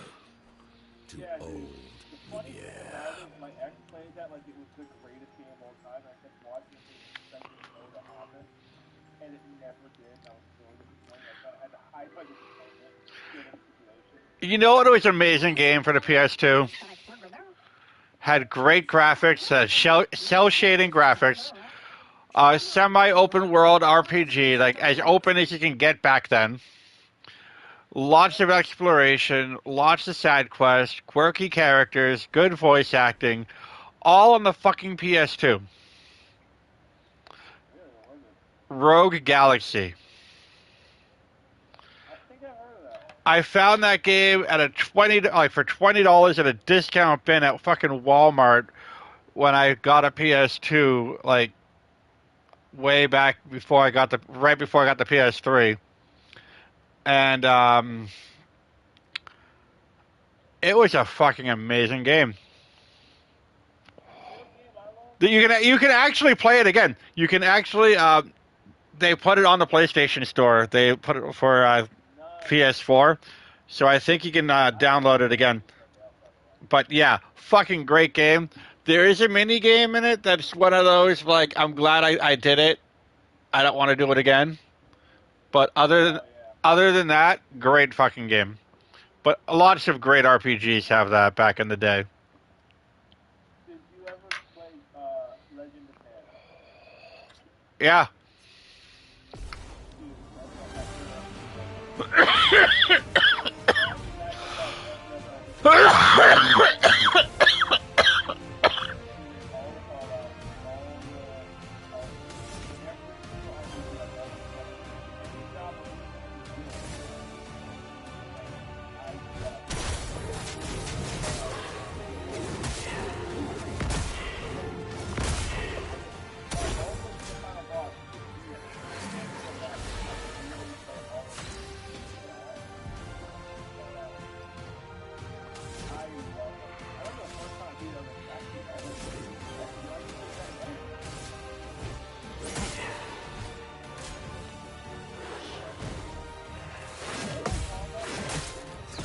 to old Lumiere. my ex played that like it was the greatest game of all time. I kept watching it expecting it to happen, and it never did. And I was so disappointed. I had to hide my disappointment in a situation. You know what was an amazing game for the PS2? Had great graphics, cell shading graphics, semi-open world RPG, like as open as you can get back then. Lots of exploration, lots of side quests, quirky characters, good voice acting, all on the fucking PS2. Rogue Galaxy. I think I heard of that. I found that game at for $20 at a discount bin at fucking Walmart when I got a PS2, like way back before I got the PS3, and it was a fucking amazing game. You can actually play it again. You can actually they put it on the PlayStation Store. They put it for PS4, so I think you can download it again. But yeah, fucking great game. There is a mini game in it that's one of those like I'm glad I did it. I don't want to do it again. But other than that, great fucking game. But lots of great RPGs have that back in the day. Did you ever play Legend of Mana? Yeah.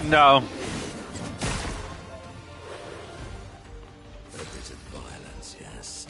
No. A bit of violence, yes.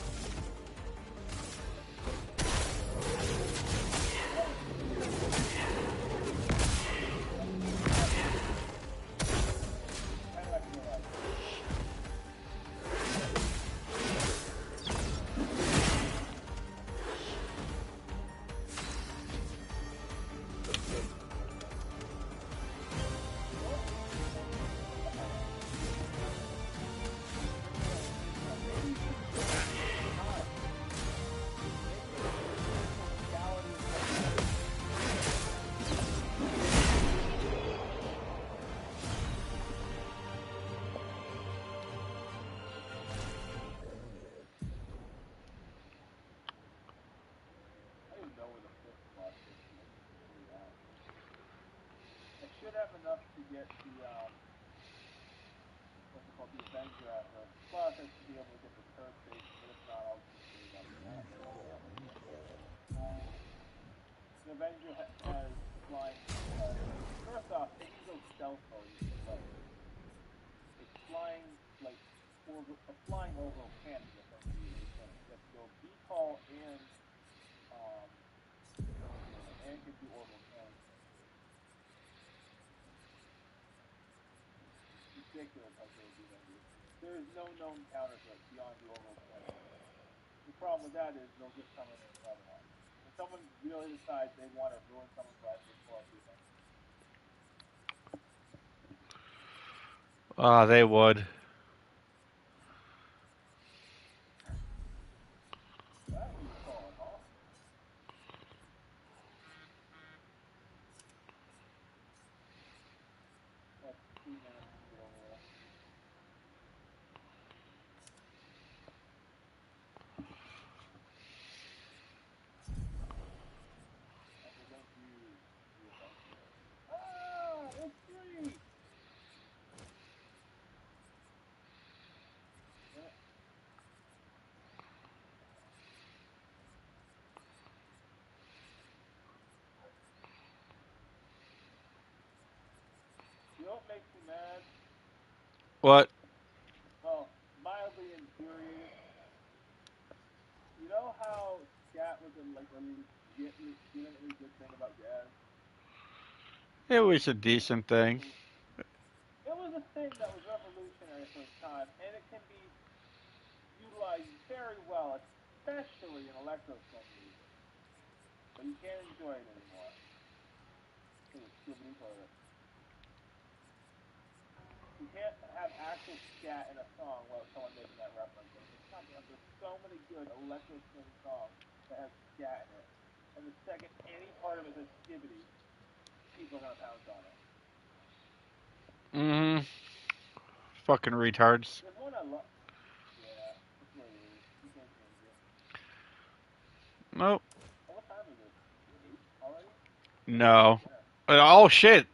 should have enough to get the what's it called, the Avenger after. Plus, I should be able to get the third station, but if not, I'll just leave it after that. The Avenger has flying. First off, it can go stealth mode. It's flying like a flying orbital cannon. Essentially, it has to go VTOL and can do orbital cannon. Ridiculous how good the Avenger is. There is no known counter to it beyond the orbital cannon. The problem with that is they'll just come in and another one. If someone really decides they want to ruin someone's life, they pull out the Avenger. They would. That was solid, huh? That's 2 minutes to get over there. And we're going to use the Avenger. Ah! It's free! Yeah. You know what makes me mad? What? Well, mildly infuriated. You know how Scat was like a legitimately good thing about jazz? It was a decent thing. It was a thing that was revolutionary for its time, and it can be utilized very well, especially in electro-swing music. But you can't enjoy it anymore. It's skibbity toilet. You can't have actual scat in a song without someone making that reference. And it's not, there's so many good electro-swing songs that have scat in it. And the second any part of it is skibbity, people are going to pounce on it. Mm-hmm. Fucking retards. There's one I love. Yeah, that's what it is. You can't change it. Nope. Oh, what time is it? 8 already? No. Oh, shit.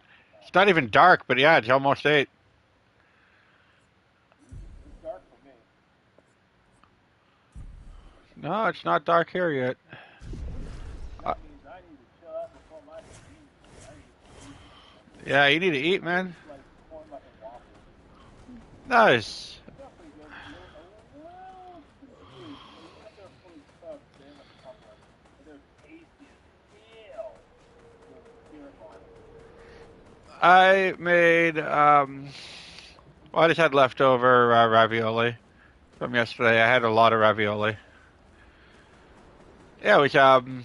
It's not even dark, but yeah, it's almost 8. It's dark for me. No, it's not dark here yet. That means I need to chill out before my eat. I need to eat. Yeah, you need to eat, man. Like corn muffin waffles. Nice. They're pretty good. A little too sweet. But even if they're fully cooked, they're in a tumbler. But they're tasty as hell. With syrup on it. I made, well, I just had leftover ravioli from yesterday. I had a lot of ravioli. Yeah, it was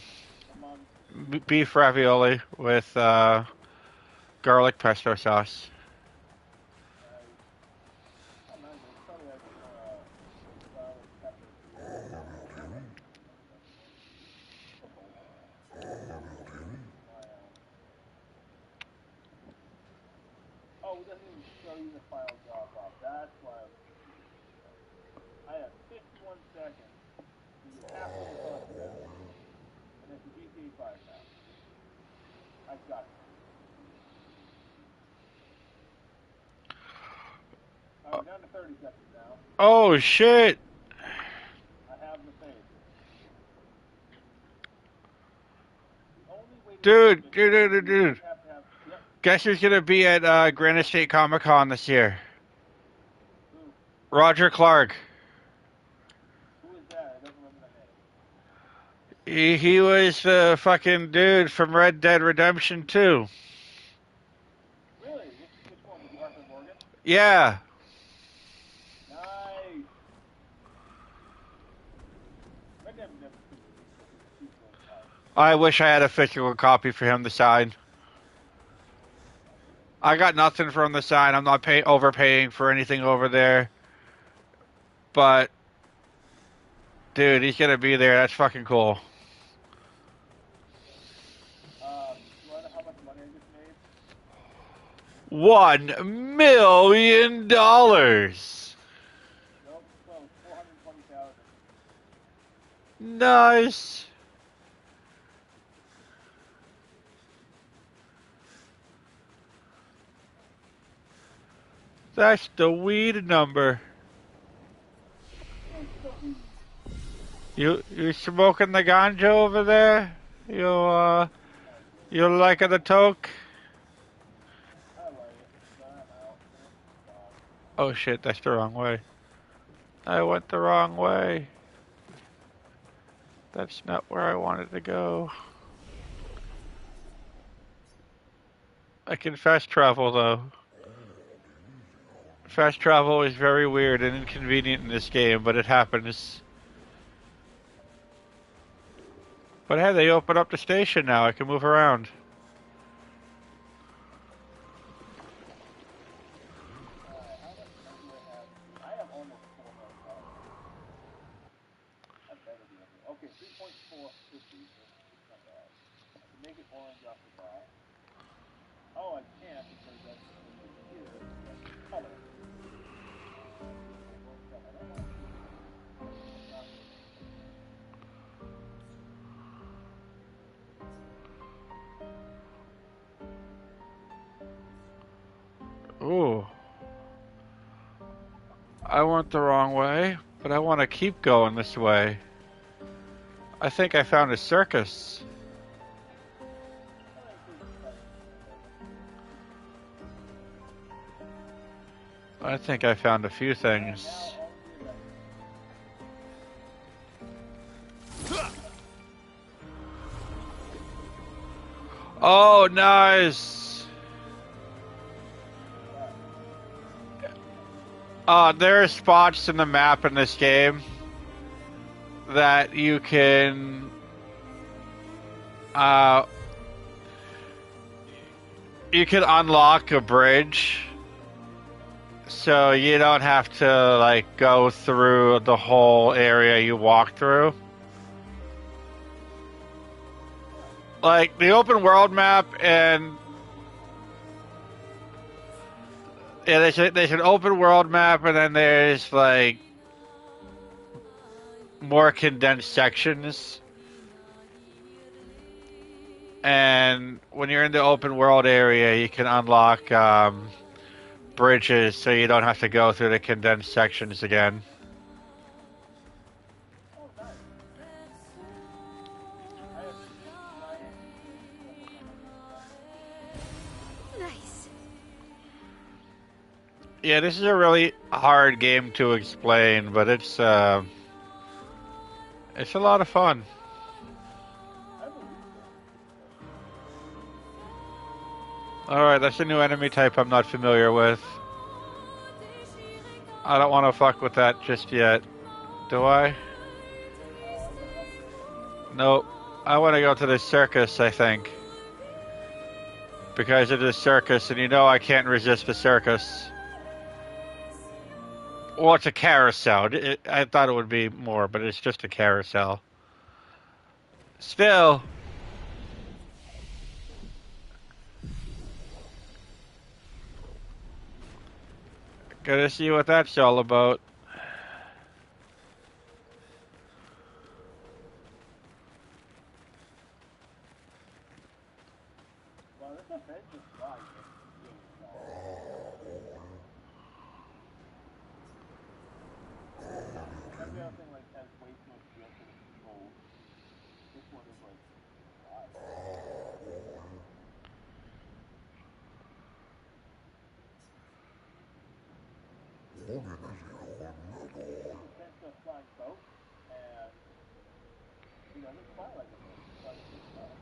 beef ravioli with garlic pesto sauce. Oh, it doesn't even show you the final drop off. That's why I have 51 seconds to get half of the content, and it's a GTA 5 now. I've got it. I'm down to 30 seconds now. Oh, shit. I have the faith. The only way to Dude. Yep. Guess who's going to be at Granite State Comic Con this year? Who? Roger Clark. Who is that? I don't remember the name. He was the fucking dude from Red Dead Redemption 2. Really? Which one? Was Arthur Morgan? Yeah. Nice. Red Dead Redemption 2 is I wish I had a physical copy for him to sign. I got nothing from the sign. I'm not overpaying for anything over there. But, dude, he's going to be there. That's fucking cool. You want to know how much money I just made? $1 million. Nope, so 420,000. Nice. That's the weed number. You smoking the ganja over there? You liking the toke? I like it, but I'm out. Stop. Oh shit, that's the wrong way. I went the wrong way. That's not where I wanted to go. I can fast travel though. Fast travel is very weird and inconvenient in this game, but it happens. But hey, they open up the station now. I can move around. How much money do I have? I have almost $4 million. I better be able. Okay, 3.450. It's not bad. I can make it orange off the bat. Oh, I can't because that's here. That's color. I don't want to. Ooh. I went the wrong way, but I want to keep going this way. I think I found a circus. I think I found a few things. Oh, nice! There are spots in the map in this game that you can unlock a bridge, so you don't have to like go through the whole area you walk through. Like the open world map, and yeah, there's an open world map, and then there's like more condensed sections. And when you're in the open world area, you can unlock bridges, so you don't have to go through the condensed sections again. Nice. Yeah, this is a really hard game to explain, but it's a lot of fun. Alright, that's a new enemy type I'm not familiar with. I don't want to fuck with that just yet. Do I? Nope. I want to go to the circus, I think. Because it is circus, and you know I can't resist the circus. Well, it's a carousel. I thought it would be more, but it's just a carousel. Still. Gotta see what that's all about. Well, this offensive fly is really solid. Every other thing like has way too much feel to the controls. This one is like offensive flying boat, and he doesn't fly like a boat. He flies like a boat.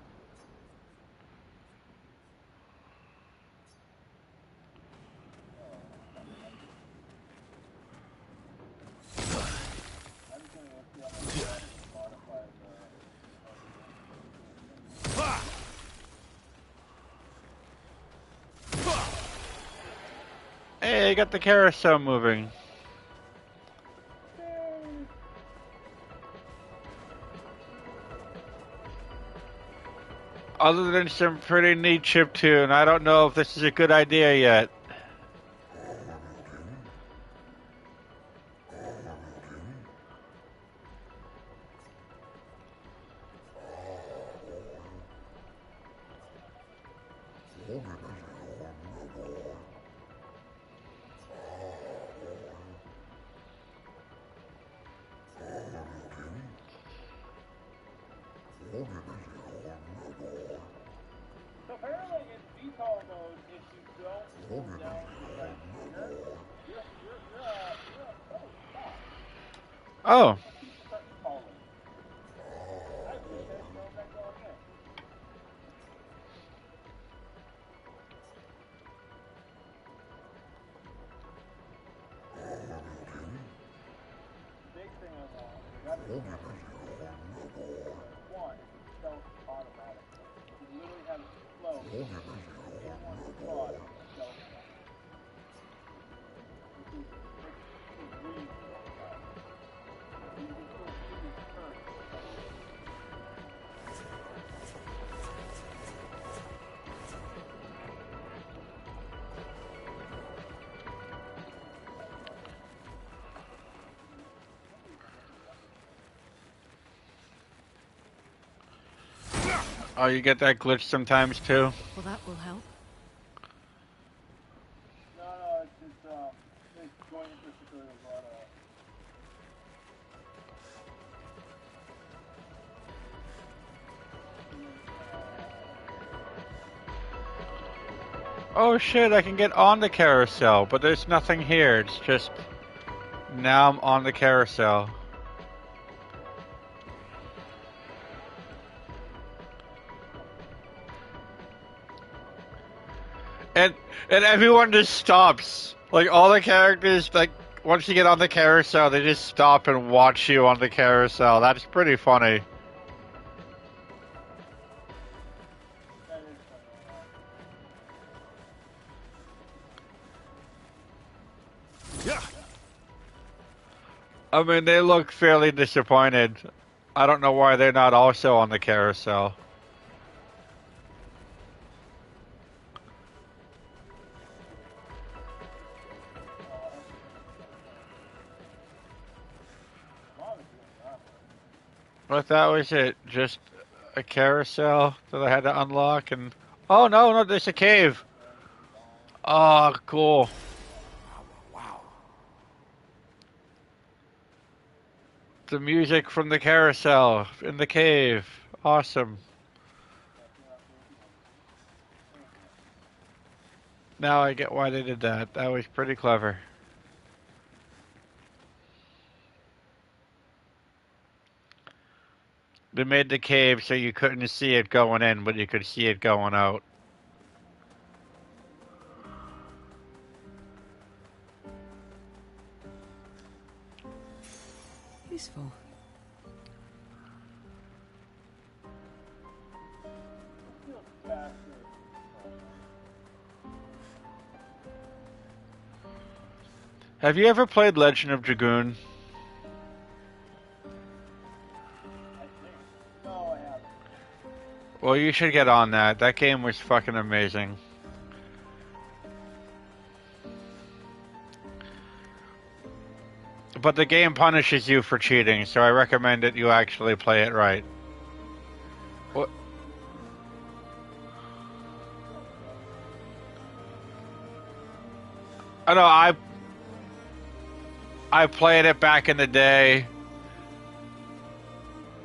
I'm just gonna go see how much I can modify Hey, I got the carousel moving. Other than some pretty neat chiptune, I don't know if this is a good idea yet. VTOL mode, if you don't hold down the right trigger, you're a stop. Oh. People start calling. I did that, so I'm going in. Big thing I want, one, stealth automatically. You literally have it float in one spot, stealth down. Which is really cool. You can still see his turn. Oh, you get that glitch sometimes too? Well, that will help. No, it's going into tutorial a lot of. Oh shit, I can get on the carousel, but there's nothing here. It's just... Now I'm on the carousel. And everyone just stops. Like, all the characters, like, once you get on the carousel, they just stop and watch you on the carousel. That's pretty funny. That is funny. Yeah. I mean, they look fairly disappointed. I don't know why they're not also on the carousel. But that was it. Just a carousel that I had to unlock and... Oh, no, there's a cave. Oh, cool. Wow. The music from the carousel in the cave. Awesome. Now I get why they did that. That was pretty clever. They made the cave so you couldn't see it going in, but you could see it going out. Useful. Have you ever played Legend of Dragoon? No, I haven't. Well, you should get on that. That game was fucking amazing. But the game punishes you for cheating, so I recommend that you actually play it right. What? I know, I played it back in the day,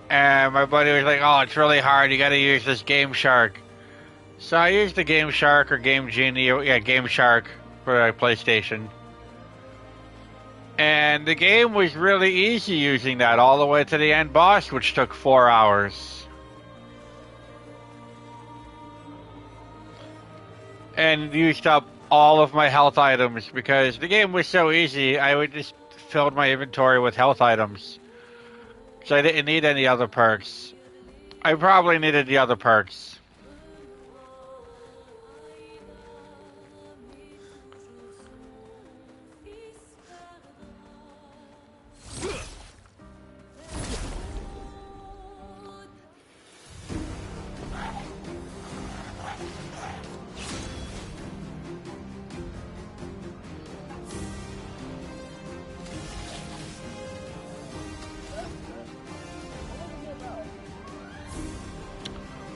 and my buddy was like, "Oh, it's really hard. You got to use this Game Shark." So I used the Game Shark or Game Genie, or yeah, Game Shark for a PlayStation. And the game was really easy using that all the way to the end boss, which took 4 hours. And used up all of my health items because the game was so easy, I would just filled my inventory with health items. So I didn't need any other perks. I probably needed the other perks.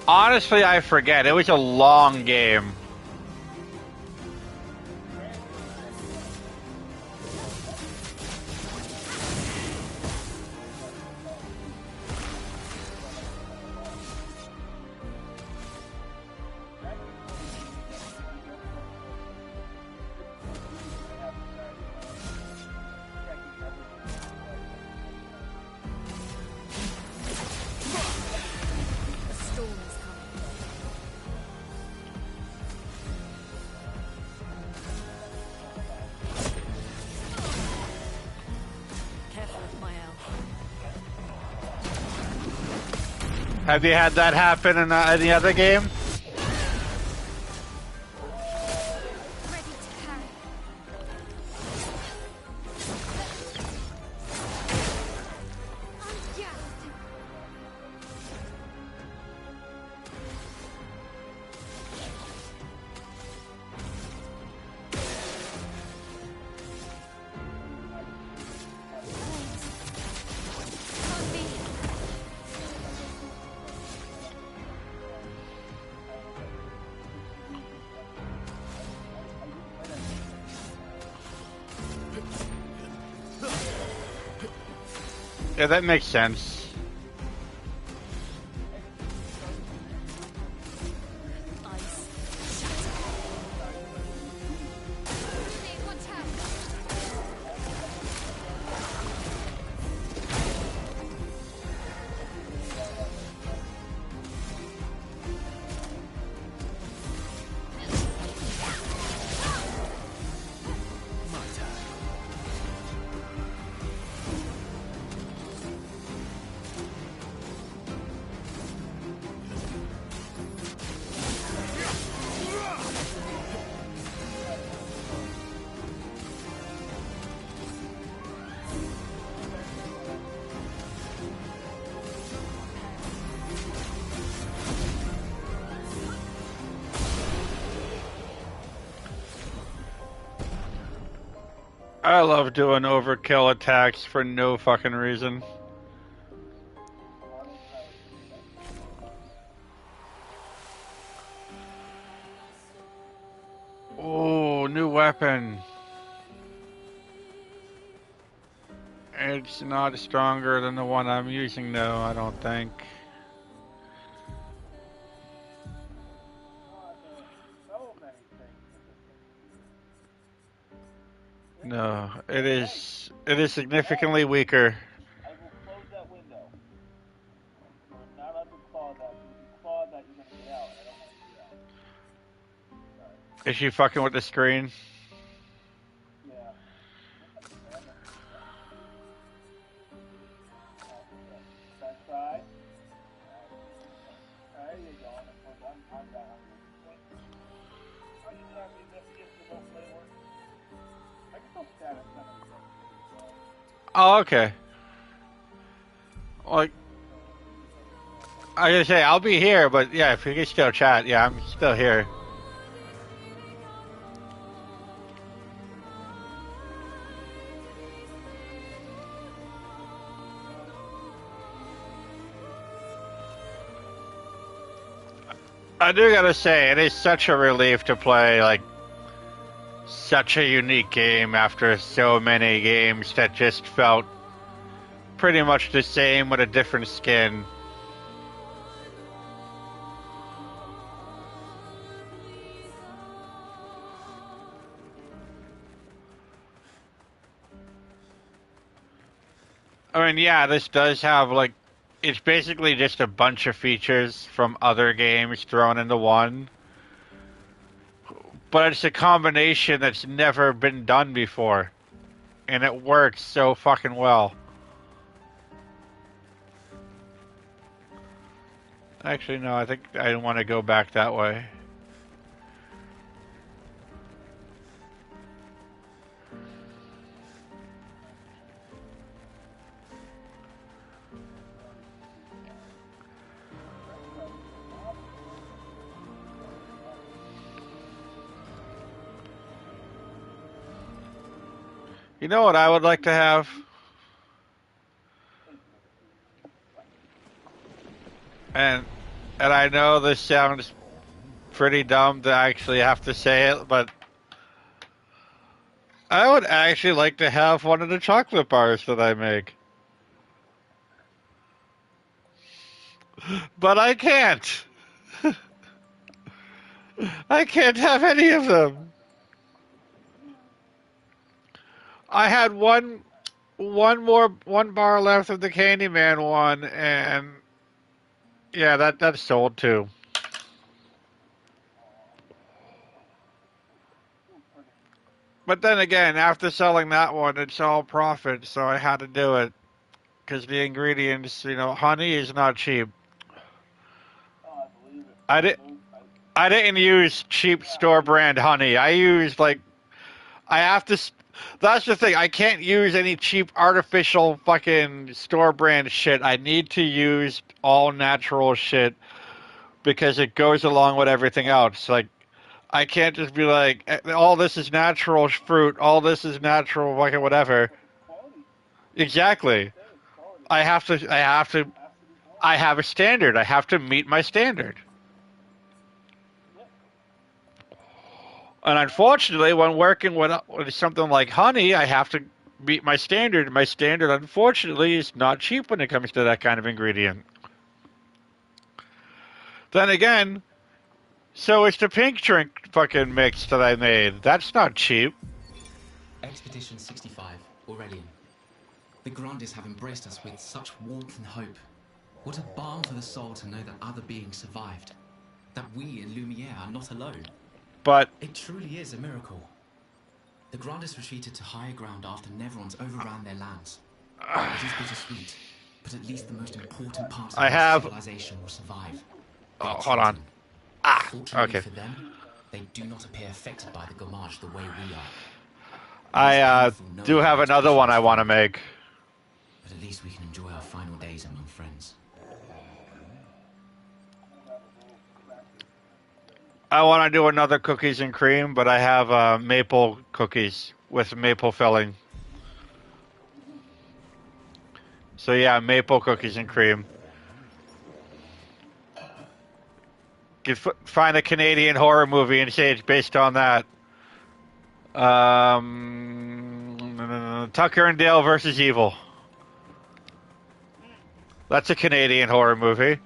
Honestly, I forget. It was a long game. Have you had that happen in any other game? Ready to carry. Unjust. On me. Yeah, that makes sense. Ice. Shatter. Grenade, watch out. I love doing overkill attacks for no fucking reason. Oh, new weapon. It's not stronger than the one I'm using though, I don't think. So many things. No, it is significantly weaker. I will close that window. You are not allowed to claw that. If you claw that, you're gonna get out. I don't want to do that. Is she fucking with the screen? Yeah. That side. There you go. I'm down. Are you happy that if the remote play works? I can still status some of these. Oh, okay. Like, I gotta say, I'll be here, but yeah, if you can still chat, yeah, I'm still here. I do gotta say, it is such a relief to play, like, such a unique game after so many games that just felt pretty much the same with a different skin. I mean, yeah, this does have, like, it's basically just a bunch of features from other games thrown into one. But it's a combination that's never been done before. And it works so fucking well. Actually, no, I think I want to go back that way. You know what I would like to have? And I know this sounds pretty dumb to actually have to say it, but I would actually like to have one of the chocolate bars that I make. But I can't. I can't have any of them. I had one bar left of the Candyman one, and yeah, that's sold too. But then again, after selling that one, it's all profit, so I had to do it. Because the ingredients, you know, honey is not cheap. I did. I didn't use cheap store brand honey. I used like I have to. That's the thing. I can't use any cheap artificial fucking store brand shit. I need to use all natural shit because it goes along with everything else. Like I can't just be like, all this is natural fruit, all this is natural fucking whatever. Exactly. I have to. I have to. I have a standard. I have to meet my standard. And unfortunately, when working with something like honey, I have to meet my standard. My standard, unfortunately, is not cheap when it comes to that kind of ingredient. Then again, so is the pink drink fucking mix that I made. That's not cheap. Expedition 65, Aurelian. The Grandes have embraced us with such warmth and hope. What a balm for the soul to know that other beings survived. That we in Lumiere are not alone. But it truly is a miracle. The Grandes retreated to higher ground after Neverons overran their lands. It is bittersweet, but at least the most important parts of our civilization will survive. Oh, hold on. Fortunately Okay. for them, they do not appear affected by the Gommage the way we are. I do have another one I want to make. But at least we can enjoy our final days among friends. I want to do another cookies and cream, but I have maple cookies with maple filling. So yeah, maple cookies and cream. You could find a Canadian horror movie and say it's based on that. Tucker and Dale versus Evil. That's a Canadian horror movie.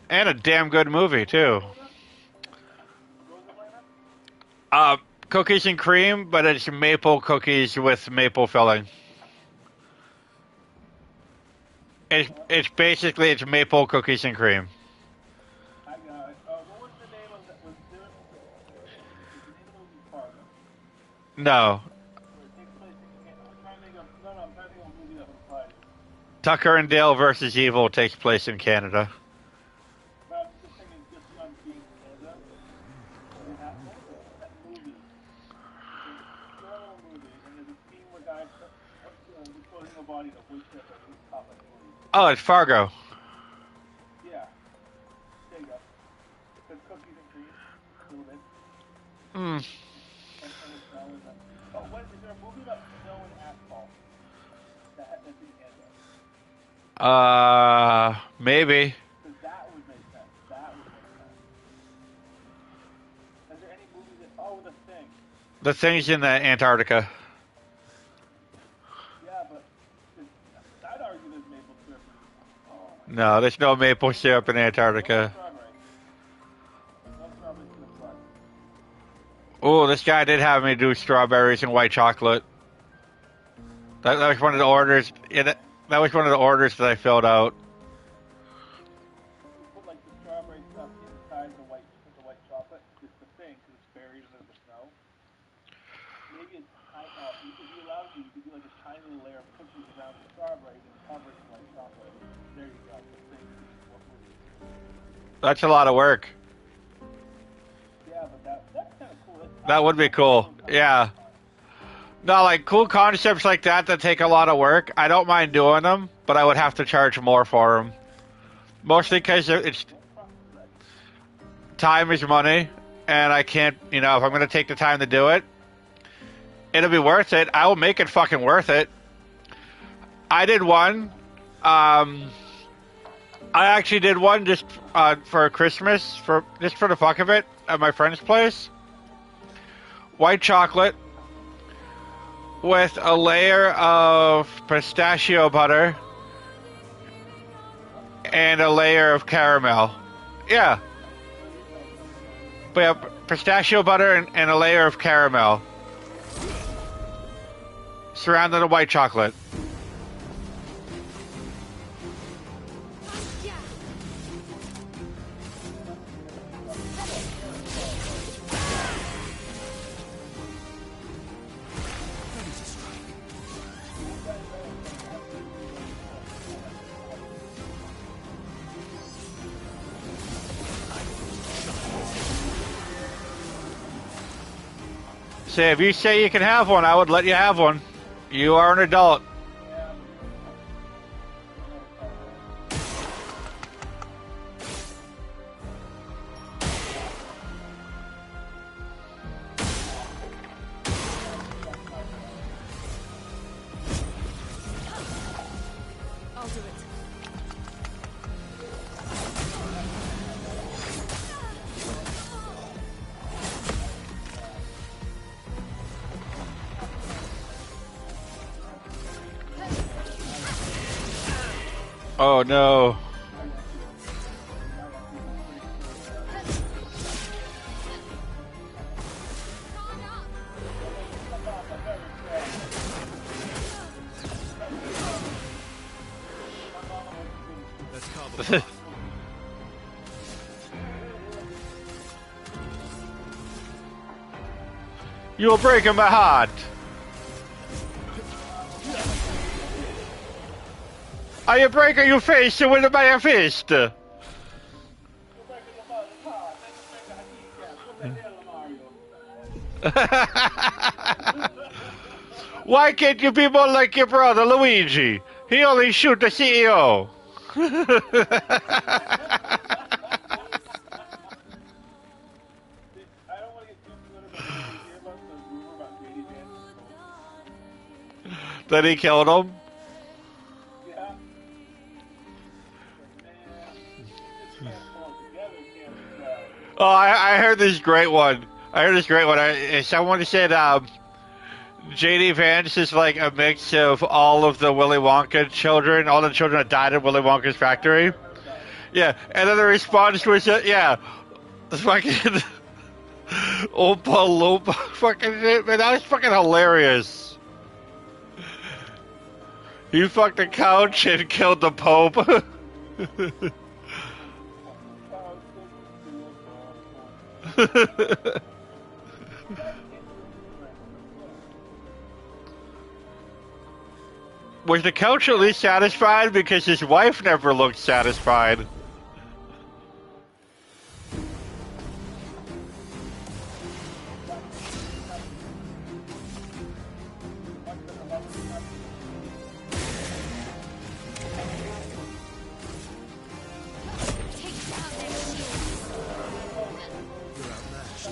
And a damn good movie, too. Cookies and cream, but it's maple cookies with maple filling. It's basically it's maple cookies and cream. I got it. What was the name of that? Was there? Was the name of the movie Fargo? No. Where it takes place in Canada. I'm trying to think of. No, I'm trying to think of a movie that was applied. Tucker and Dale versus Evil takes place in Canada. But I'm just thinking, just on being Canada. What was that movie? It's a little movie, and there's a scene where guys disclosing a body to wood chip at the top of the movie. Oh, it's Fargo. Yeah. There you go. There's cookies and cream, a little bit. Hmm. Oh, what is there a movie about snow and asphalt? That's in Canada. Maybe. Because that would make sense. That would make sense. Is there any movie that? Oh, The Thing. The Thing's in the Antarctica. Yeah, but I'd argue there's maple syrup. Oh, No, there's no maple syrup in Antarctica. no strawberries in the front. Oh, this guy did have me do strawberries and white chocolate. That was one of the orders. Yeah, that was one of the orders that I filled out. Put like the strawberry stuff inside the white chocolate. It's the thing because it's buried under the snow. Maybe it's if you allowed you could do like a tiny little layer of cookies around the strawberries and cover it in white chocolate. There you go. The thing. That's a lot of work. Yeah, but that's kind of cool. That would be cool. Yeah. No, like cool concepts like that take a lot of work. I don't mind doing them, but I would have to charge more for them. Mostly because it's time is money, and I can't. If I'm going to take the time to do it, it'll be worth it. I will make it fucking worth it. I did one. I actually did one just for Christmas, just for the fuck of it, at my friend's place. White chocolate with a layer of pistachio butter and a layer of caramel. Yeah. But yeah, pistachio butter and a layer of caramel. Surrounded in white chocolate. Say, if you say you can have one, I would let you have one. You are an adult. I'll do it. Oh no. Let's carve a path. You will break my heart. Are you breaking your face with my fist? Why can't you be more like your brother Luigi? He only shoot the CEO. I don't want to get too good about the here about the rumor about JD Vance. Then he killed him. Yeah. Man, this can't fall together, can't it? Oh, I heard this great one. Someone said J.D. Vance is like a mix of all of the Willy Wonka children, all the children that died in Willy Wonka's factory. Yeah, and then the response was, yeah, the fucking Oompa Loompa fucking shit, man. That was fucking hilarious. He fucked the couch and killed the Pope. Was the couch at least satisfied? Because his wife never looked satisfied. Take down their shields. You're outmatched.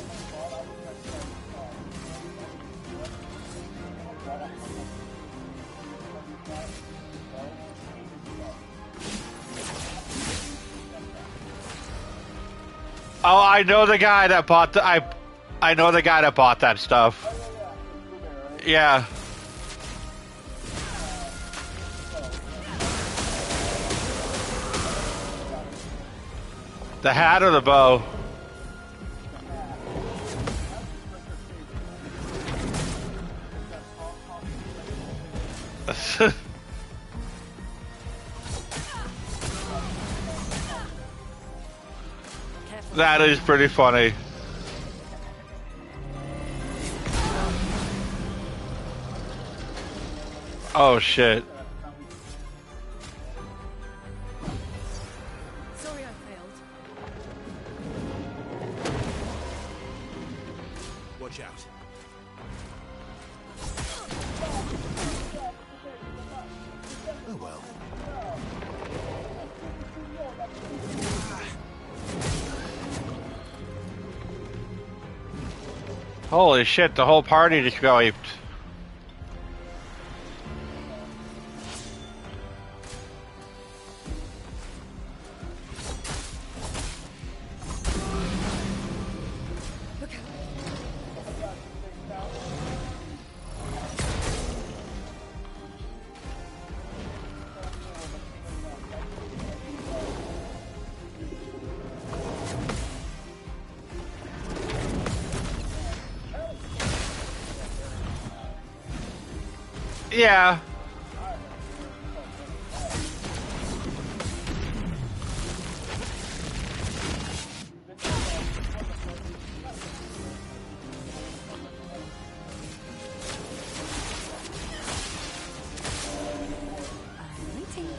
Oh, I know the guy that bought the I know the guy that bought that stuff. Yeah. The hat or the bow? That is pretty funny. Oh shit. Sorry I failed. Watch out. Oh well. Holy shit, the whole party just got wiped. Look out. Yeah. I'm waiting.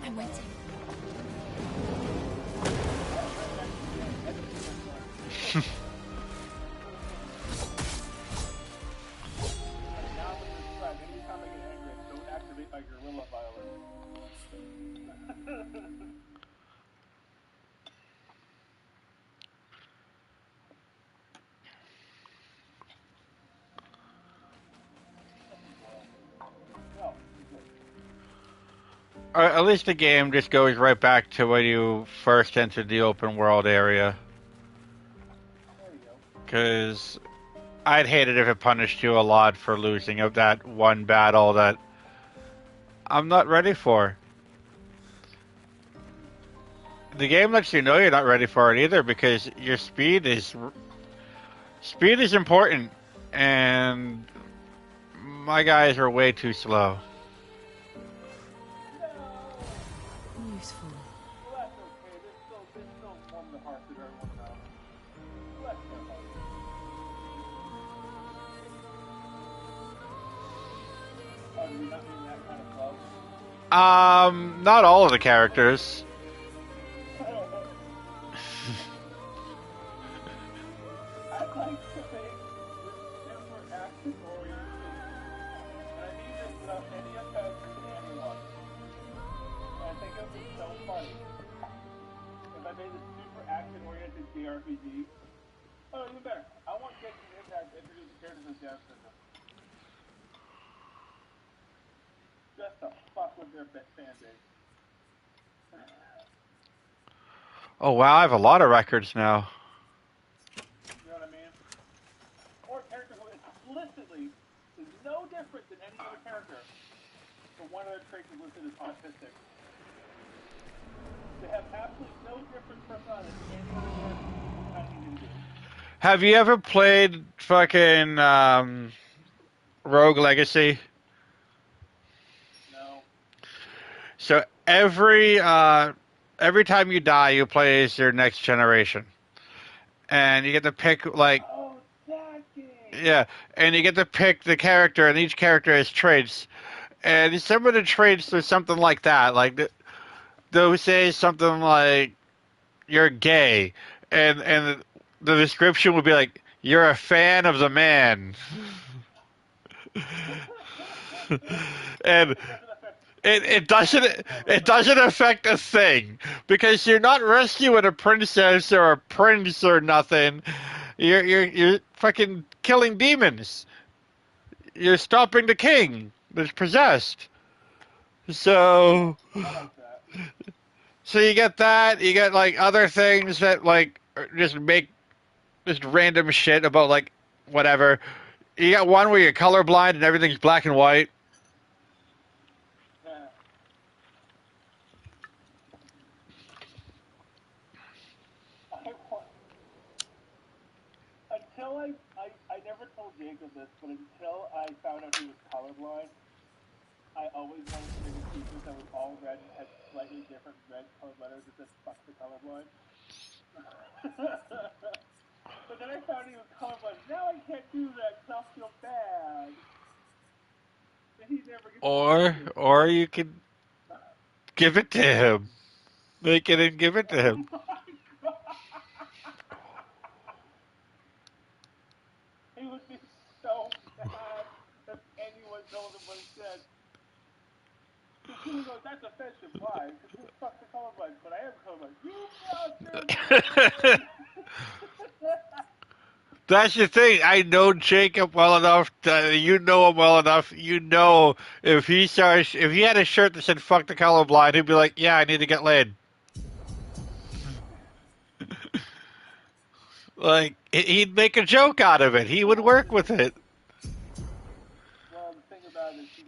I'm waiting. at least the game just goes right back to when you first entered the open world area. There you go. Because I'd hate it if it punished you a lot for losing of that one battle that I'm not ready for. The game lets you know you're not ready for it either because your speed is important, and my guys are way too slow. Useful. Well, that's okay. This still warmed the hearts of everyone around. Bless their hearts. Oh, do you not mean that kind of love? Not all of the characters. I'd like to make this super action oriented, and I mean this without any offense to anyone. And I think it would be so funny if I made this super action oriented JRPG. Oh, even better. I want Genshin Impact to introduce characters with Down syndrome. Just to fuck with their fan base. Oh wow, I have a lot of records now. You know what I mean? Or characters who explicitly is no different than any other character, but one of their traits is listed as autistic. They have absolutely no different personality than any other character. I need to do. Have you ever played fucking Rogue Legacy? No. So every time you die, you play as your next generation, and you get to pick like Oh, that game. yeah, and you get to pick the character, and each character has traits, and some of the traits are something like that, like they'll say something like you're gay, and the description would be like you're a fan of the man, and it doesn't affect a thing because you're not rescuing a princess or a prince or nothing. You're fucking killing demons. You're stopping the king that's possessed. So I like that. so you get that. You get like other things that like just make just random shit about like whatever. You got one where you're colorblind and everything's black and white. Yeah. Until I never told Jacob this, but until I found out he was colorblind, I always wanted to make a t-shirt that was all red and had slightly different red colored letters that said "fuck the colorblind." But then I found he was colorblind. Now I can't do that because I'll feel bad. And he never gets Or you could give it to him. Make it and give it to him. He would be so mad if anyone told him what he said. Because he goes, that's offensive. Why? Because who fuck the colorblind? But I am colorblind. You bastard! That's the thing. I know Jacob well enough. You know him well enough. You know if he had a shirt that said "fuck the colorblind," he'd be like, "Yeah, I need to get laid." Like he'd make a joke out of it. He would work with it. Well, the thing about it is he's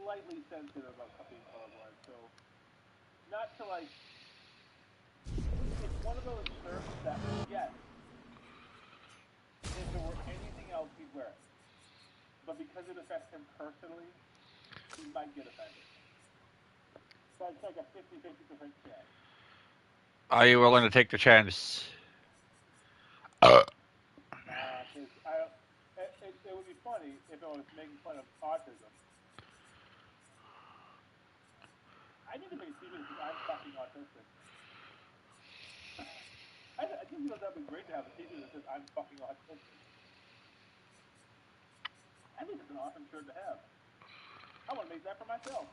slightly sensitive about being colorblind, so not to like. It's one of those shirts that, yes, if there were anything else, he'd wear it. But because it affects him personally, he might get offended. So it's like a 50-50% chance. Are you willing to take the chance? Because it would be funny if it was making fun of autism. I need to make Steven because I'm fucking autistic. I think that would be great to have a Steven that says I'm fucking autistic. I think it's an awesome shirt to have. I want to make that for myself.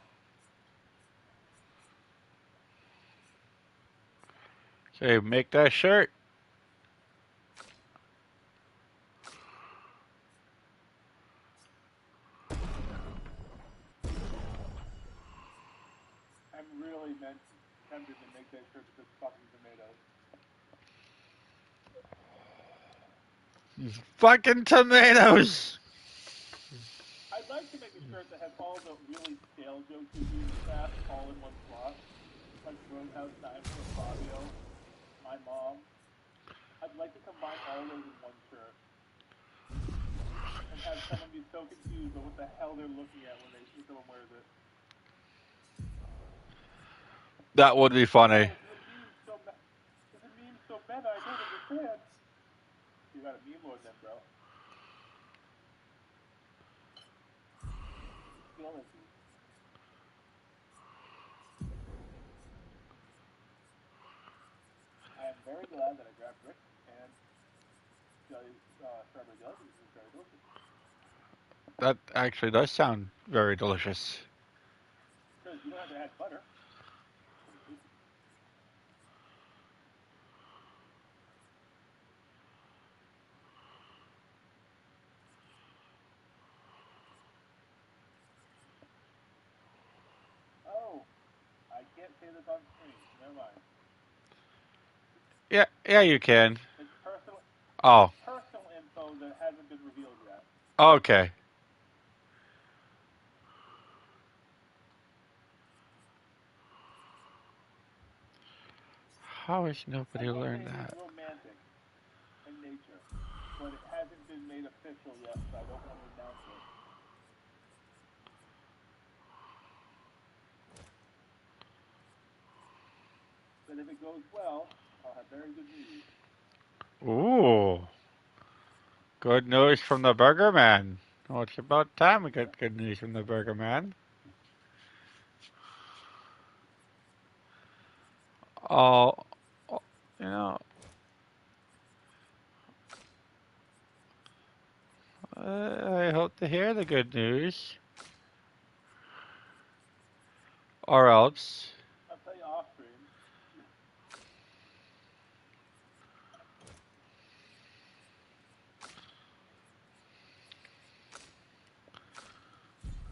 So make that shirt. really tempted to make that shirt with fucking tomatoes. Fucking tomatoes! I'd like to make a shirt that has all the really stale jokes we do in the past all in one slot. Like Roadhouse Time for Fabio, my mom. I'd like to combine all those in one shirt. And have someone be so confused about what the hell they're looking at when someone wears it. That would be funny. Is the meme so meta? I don't understand. You got a meme lord then, bro. I am very glad that I grabbed Rick and strawberry jelly because it's very delicious. That actually does sound very delicious. Because you don't have to add butter. Oh, I can't say this on screen. Never mind. Yeah, you can. It's personal. Oh. Personal info that hasn't been revealed yet. Okay. How has nobody learned that? It's romantic in nature, but it hasn't been made official yet, so I don't want to announce it. But if it goes well, I'll have very good news. Ooh. Good news from the Burger Man. Well, it's about time we got good news from the Burger Man. Oh, you know, I hope to hear the good news. Or else. I'll tell you off stream.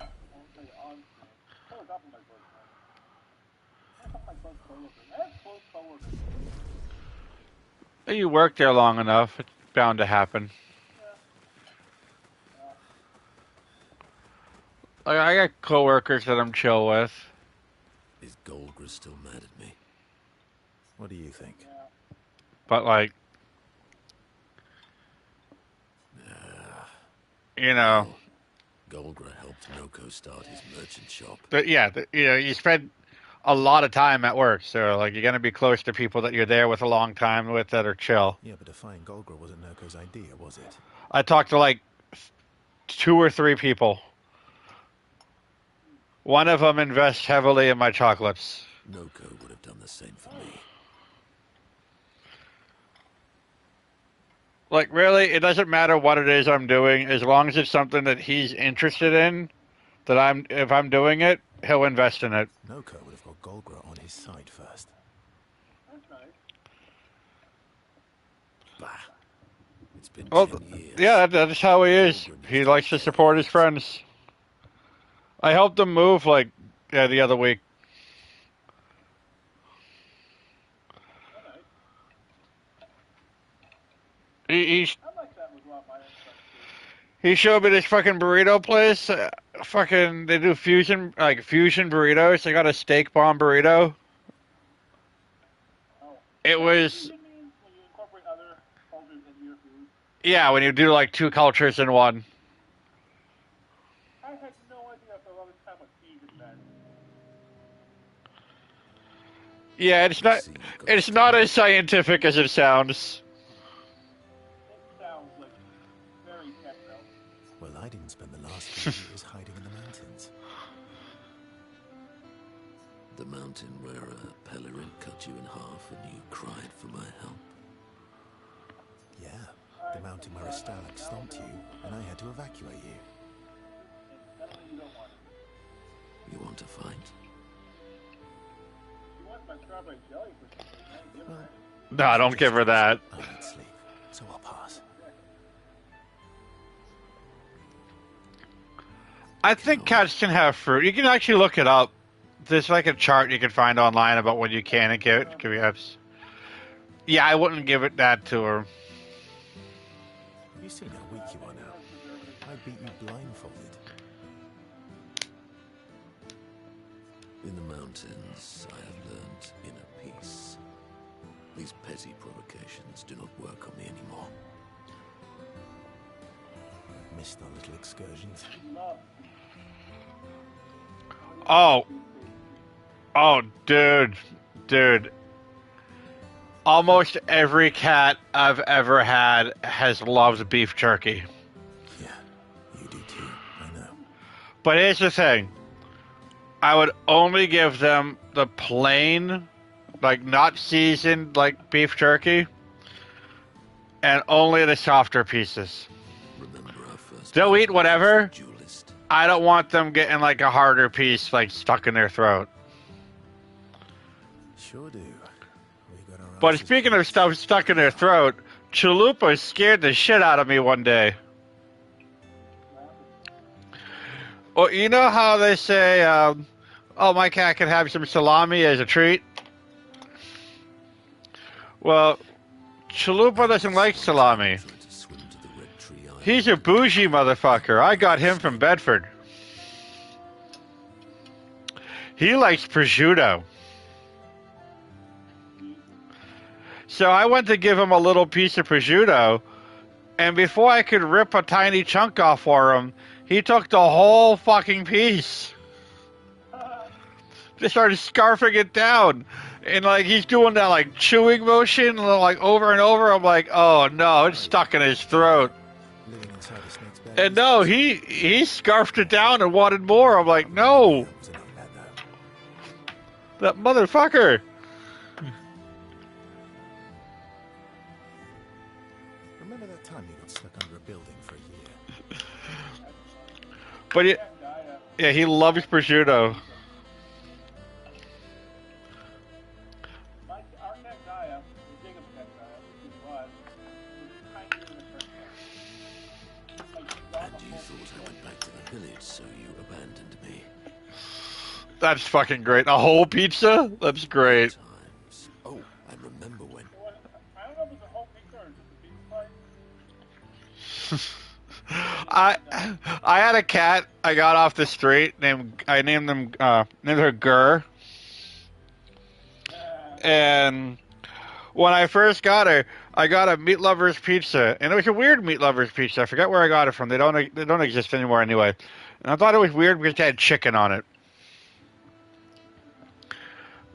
I won't tell you on stream. Tell a couple of my close friends. I have my close coworkers. I have close coworkers. You work there long enough, it's bound to happen. I got coworkers that I'm chill with. Is Goldgra still mad at me? What do you think? Yeah. But like, you know, Goldgra helped Noko start his merchant shop. You spend a lot of time at work, so like you're gonna be close to people that you're there with a long time with that are chill. Yeah, but defying Goldgra wasn't Noko's idea, was it? I talked to like 2 or 3 people. One of them invests heavily in my chocolates. Noko would have done the same for me. Like, really, it doesn't matter what it is I'm doing, as long as it's something that he's interested in, if I'm doing it, he'll invest in it. Noko would have got Goldgra on his side first. That's nice. Bah. It's been 10 years. Yeah, that's how he is. He likes to support his friends. I helped him move, the other week. He I like that with a lot of my own stuff too. he showed me this fucking burrito place. They do fusion burritos. They got a steak bomb burrito. Oh. It was... When you incorporate other cultures into your food? Yeah, when you do like 2 cultures in one. I had no idea for a long time what vegan meant. Yeah, it's not as scientific as it sounds. It sounds like very techno. Well, I didn't spend the last few years hiding in the mountains. The mountain where Pellerin cut you in half and you cried for my help. Yeah, the mountain where a Stalak stomped you, and I had to evacuate you. You don't want it. You want to fight? You want my strawberry jelly for some reason. I ain't giving her any. No, don't give her that. I need sleep, so I'll pass. I think cats can have fruit. You can actually look it up. There's like a chart you can find online about what you can and can't give gifts. Yeah, I wouldn't give it that to her. Have you seen how weak you are now? I beat you blindfolded. In the mountains, I have learned inner peace. These petty provocations do not work on me anymore. Missed our little excursions. Oh, dude. Almost every cat I've ever had has loved beef jerky. Yeah, you do too, I know. But here's the thing. I would only give them the plain, like not seasoned, like beef jerky, and only the softer pieces. Remember our first They'll eat whatever. duelist. I don't want them getting like a harder piece, like stuck in their throat. Sure do. We got our But asses speaking of kicked. stuff stuck in their throat, Chalupa scared the shit out of me one day. Well, you know how they say, oh, my cat can have some salami as a treat? Well, Chalupa doesn't like salami. Tried to swim to the Red Tree Island. He's a bougie motherfucker. I got him from Bedford. He likes prosciutto. So I went to give him a little piece of prosciutto, and before I could rip a tiny chunk off for him, he took the whole fucking piece. Just started scarfing it down. And like he's doing that like chewing motion like over and over. I'm like, oh no, it's stuck in his throat. Living inside a snake's belly. And no, he scarfed it down and wanted more. I'm like, no, That was enough of that, though. that motherfucker. Remember that time you got stuck under a building for a year? But yeah, he loves prosciutto. Our cat Gaia, the Jacob's cat Gaia, which is was tinier than her cat. And you thought I went back to the village, so you abandoned me. That's fucking great. A whole pizza? That's great. Times. Oh, I remember when. I don't know if it's a whole pizza or just a pizza slice. I had a cat I got off the street named named her Gurr. And when I first got her, I got a Meat Lover's pizza, and it was a weird Meat Lover's pizza. I forget where I got it from. They don't exist anymore anyway. And I thought it was weird because it had chicken on it.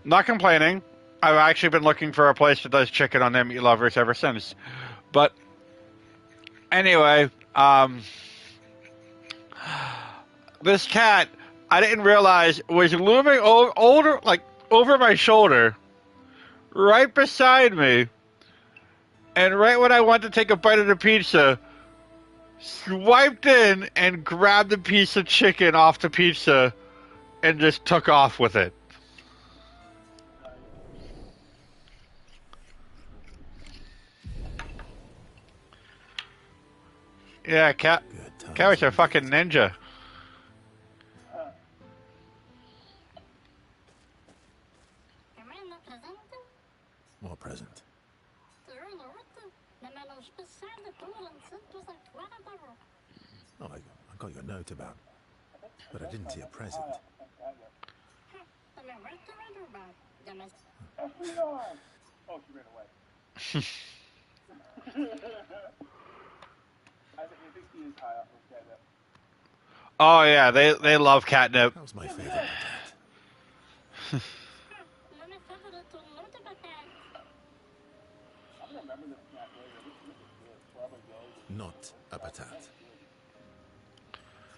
Not complaining. I've actually been looking for a place that does chicken on their Meat Lovers ever since. But anyway, this cat I didn't realize was looming over my shoulder, right beside me, and right when I went to take a bite of the pizza, swiped in and grabbed a piece of chicken off the pizza and just took off with it. Yeah, cat was a fucking ninja. What present? Oh, I got your note about, but I didn't see a present. Oh, she ran away. I think he is high up with catnip. Oh yeah, they love catnip. That was my favorite cat. I'm gonna remember this cat later. This is good. Probably goes. Not a patat.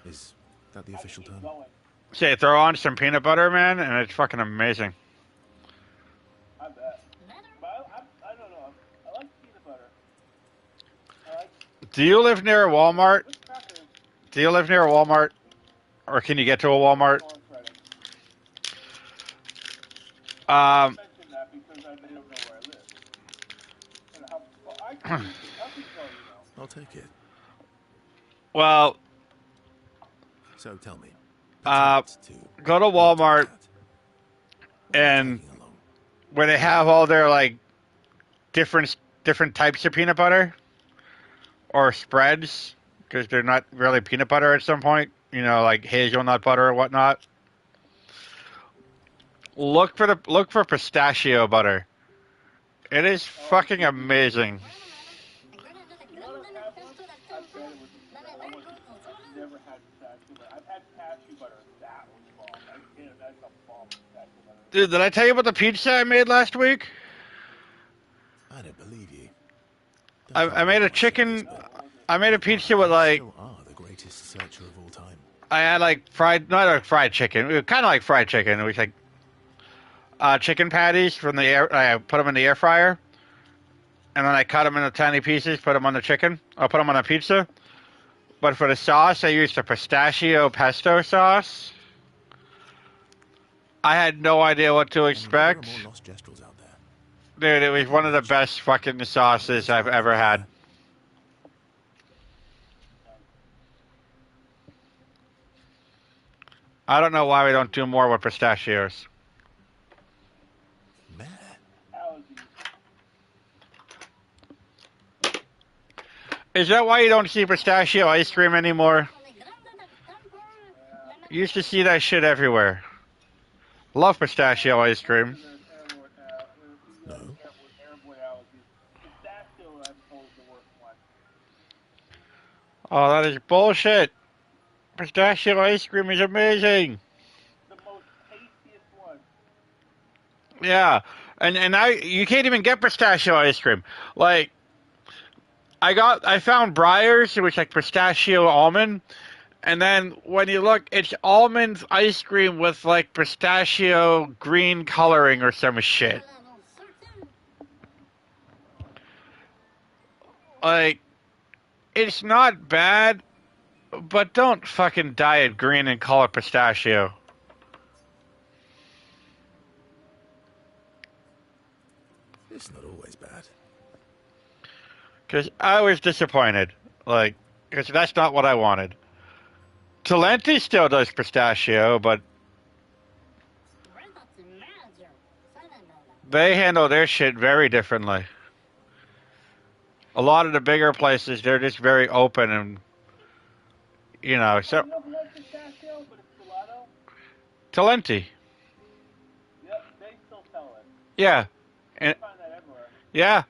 Is that the official term? Going. Say, throw on some peanut butter, man, and it's fucking amazing. I bet. But I don't know. I like peanut butter. I like Do you live near a Walmart? this cracker Do you live near a Walmart? Or can you get to a Walmart? corn credit. Um, I mention that because they don't know where I live. And how, well, I can tell you know. I'll take it. well, So tell me. Uh, patat to go to not a Walmart. patat. And Tagging along. where they have all their like different types of peanut butter or spreads, because they're not really peanut butter at some point. You know, like hazelnut butter or whatnot. Look for pistachio butter. It is fucking amazing. You know what I've had once? I bet it was I've never had pistachio butter. I've had cashew butter. That was bomb. That's a bomb pistachio butter. Dude, did I tell you about the pizza I made last week? I don't believe you. I made a chicken. I made a pizza with You like still are the greatest searcher of all time. I had like not like fried chicken. It was kind of like fried chicken. It was like chicken patties from the air. I put them in the air fryer, and then I cut them into tiny pieces. Put them on the chicken. I'll put them on a pizza. But for the sauce, I used a pistachio pesto sauce. I had no idea what to expect. There are more lost Jestrels out there. Dude, it was one of the best fucking sauces I've ever had. I don't know why we don't do more with pistachios. Man, Allergies. Is that why you don't see pistachio ice cream anymore? You used to see that shit everywhere. Love pistachio ice cream. no. Airborne allergies. Pistachio, I'm told, is the worst one. Oh, that is bullshit. Pistachio ice cream is amazing. The most tastiest one. Yeah, and now you can't even get pistachio ice cream. Like, I found Breyers, which like pistachio almond, and then when you look, it's almond ice cream with like pistachio green coloring or some shit. Like, it's not bad, but don't fucking dye it green and call it pistachio. It's not always bad. Because I was disappointed. Like, because that's not what I wanted. Talenti still does pistachio, but they handle their shit very differently. A lot of the bigger places, they're just very open and, you know, so... You know who has pistachio, but it's gelato? Talenti. Yep, they still sell it. Yeah. You And, find that everywhere. yeah.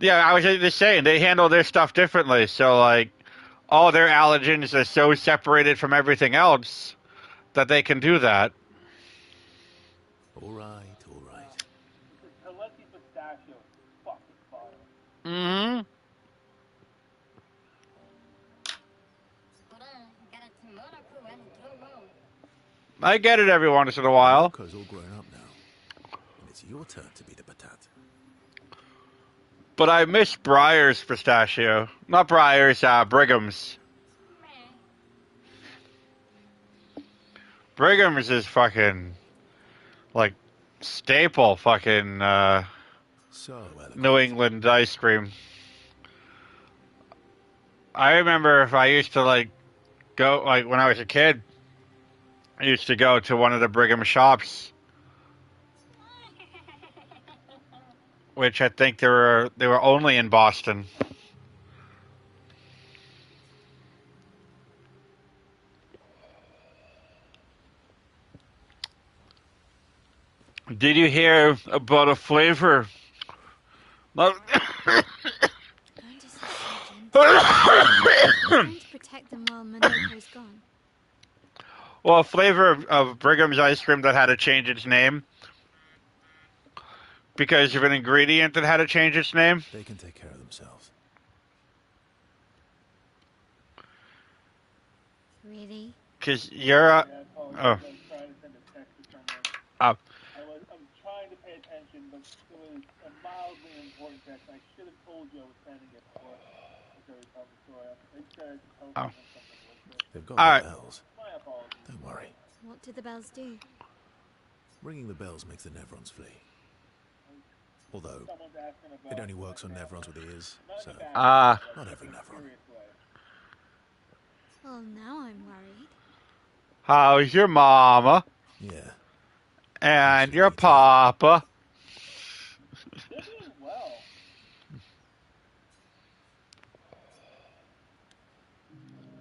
Yeah, I was just saying, they handle their stuff differently. So, like, all their allergens are so separated from everything else that they can do that. All right, all right. Talenti pistachio is fucking fire. Mm-hmm. I get it every once in a while. Yurko's all grown up now, and it's your turn to be the patat. But I miss Breyer's pistachio. Not Breyer's, Brigham's. Brigham's is fucking, like, staple fucking, So eloquent. New England ice cream. I remember if I used to, like, go, like, when I was a kid, I used to go to one of the Brigham shops, which I think they were only in Boston. Did you hear about a flavor? Going to see Sergeant. Trying to protect them while Minoko's gone. Well, a flavor of Brigham's ice cream that had to change its name because of an ingredient that had to change its name. They can take care of themselves. Really? Because you're Yeah, I apologize. I was trying to send a text to someone. oh, I was trying to pay attention, but it was a mildly important text. I should have told you I was sending it before I started telling the story. They said to tell someone something was good. They've got All the right. bells. My apologies. Don't worry. What did the bells do? Ringing the bells makes the Nevrons flee. Although, Someone's asking about it only works on Nevrons with ears, so ah, not every Nevron. serious way. Well, now I'm worried. how's your mama? Yeah, And your papa. They're doing well.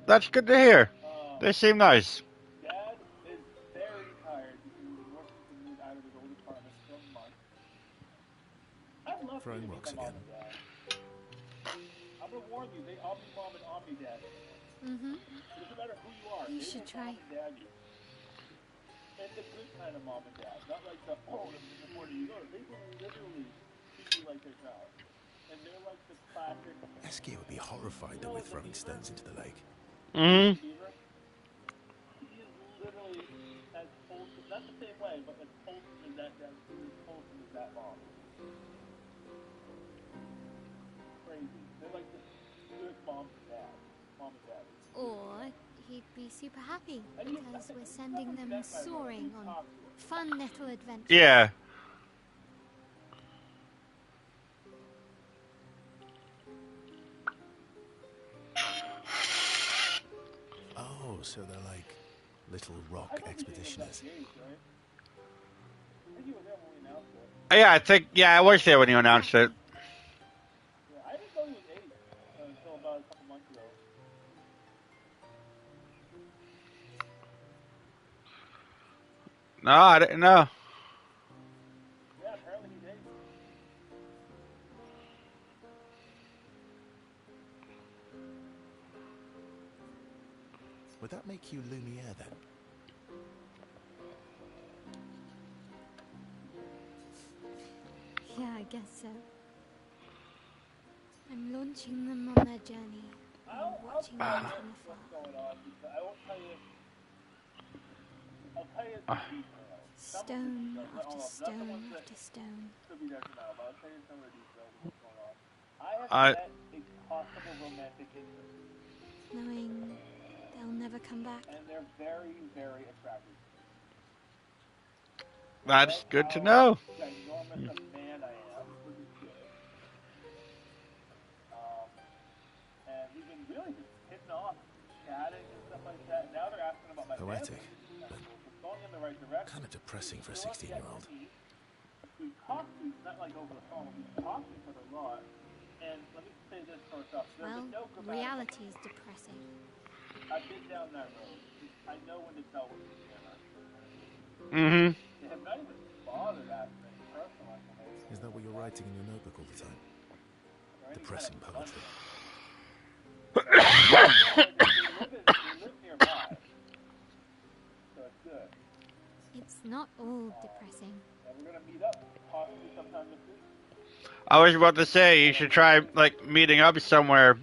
That's good to hear. Um, They seem nice. Dad is very tired because he's been working to move out of his old apartment for months. I'd love for you Throwing to meet rocks my mom again. and dad. I'm gonna warn you, they Omni Mom and Omni Dad. Mm-hmm. It doesn't matter who you are, You they should will try. mom and dad you. And the good kind of mom and dad, not like the where do you go? They will literally treat you like their child. And they're like the classic. Esky would be horrified that we're throwing stones into the lake. Mm-hmm. Beaver. He is literally as wholesome, not the same way, but as wholesome as that dad, as wholesome as that mom. Crazy. They're like the good mom and dad. Mom and dad. Or he'd be super happy because we're sending them soaring on fun little adventures. Yeah. Oh, so they're like little rock expeditioners. Yeah, I think, I was there when you announced it. Yeah, I didn't know he was 8 until about a couple months ago. No, I didn't know. Yeah, apparently he's 8. Would that make you Lumiere then? Yeah, I guess so. I'm launching them on their journey. I'm watching them from afar. What's going on? Because I won't tell you. I'll tell you the details. Stone after stone after stone. Could be detrimental, but I'll tell you some of the details of what's going on. I have I- met a possible romantic interest, Knowing they'll never come back. and they're very, very attractive. That's good to know. Ginormous a man I am, which is good. And we've been really just hitting off, chatting and stuff like that. Now they're asking about my Poetic, family. but It's going in the right direction. kind of depressing for a 16-year-old. We've talked to, not like over the phone, we've talked to each other a lot. And let me say this first off. There's Well, a joke about reality is depressing. I've been down that road. I know when to tell when it's dinner. Mm-hmm. They have not even bothered asking any personal information. Is that what you're writing in your notebook all the time? Depressing poetry. They live nearby. So it's good. It's not all depressing. And we're going to meet up possibly sometime this week. I was about to say, you should try, like, meeting up somewhere.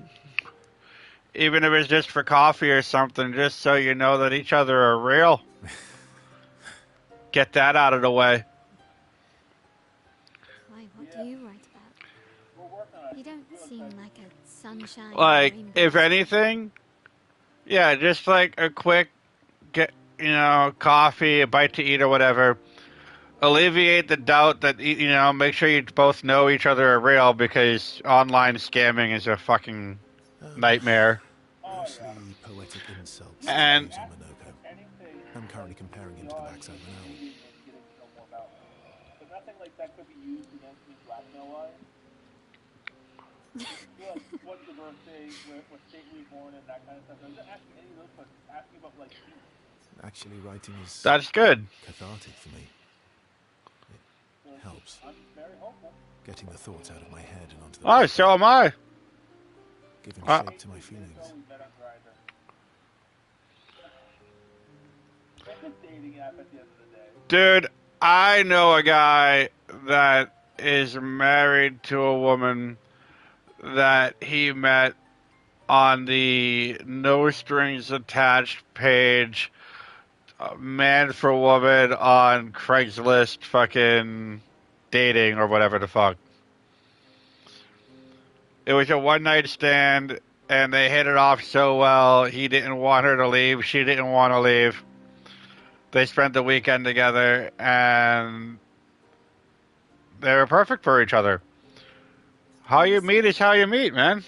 Even if it's just for coffee or something, just so you know that each other are real. Get that out of the way. Why, what do you write about? We're working on it. You don't seem like a sunshine Like, rainbow. if anything, yeah, just like a quick, coffee, a bite to eat or whatever. Alleviate the doubt that, make sure you both know each other are real, because online scamming is a fucking nightmare. Mostly poetic insults. And- using Monoko. I'm currently comparing him to the backside of an owl. Getting to know more about me. But nothing like that could be used against me blackmail-wise. What's your birthday, what state were you born in, that kind of stuff. I'm not asking any of those questions. Asking about, like, you. Actually, writing is That's good. cathartic for me. It helps. I'm very hopeful. Getting the thoughts out of my head and onto the Oh, paper, so am I. giving Uh, shape to my feelings. We met on Grindr. It's a dating app at the end of the day. Dude, I know a guy that is married to a woman that he met on the no strings attached page, man for woman on Craigslist fucking dating or whatever the fuck. It was a one night stand and they hit it off so well. He didn't want her to leave. She didn't want to leave. They spent the weekend together and they were perfect for each other. How you meet is how you meet, man.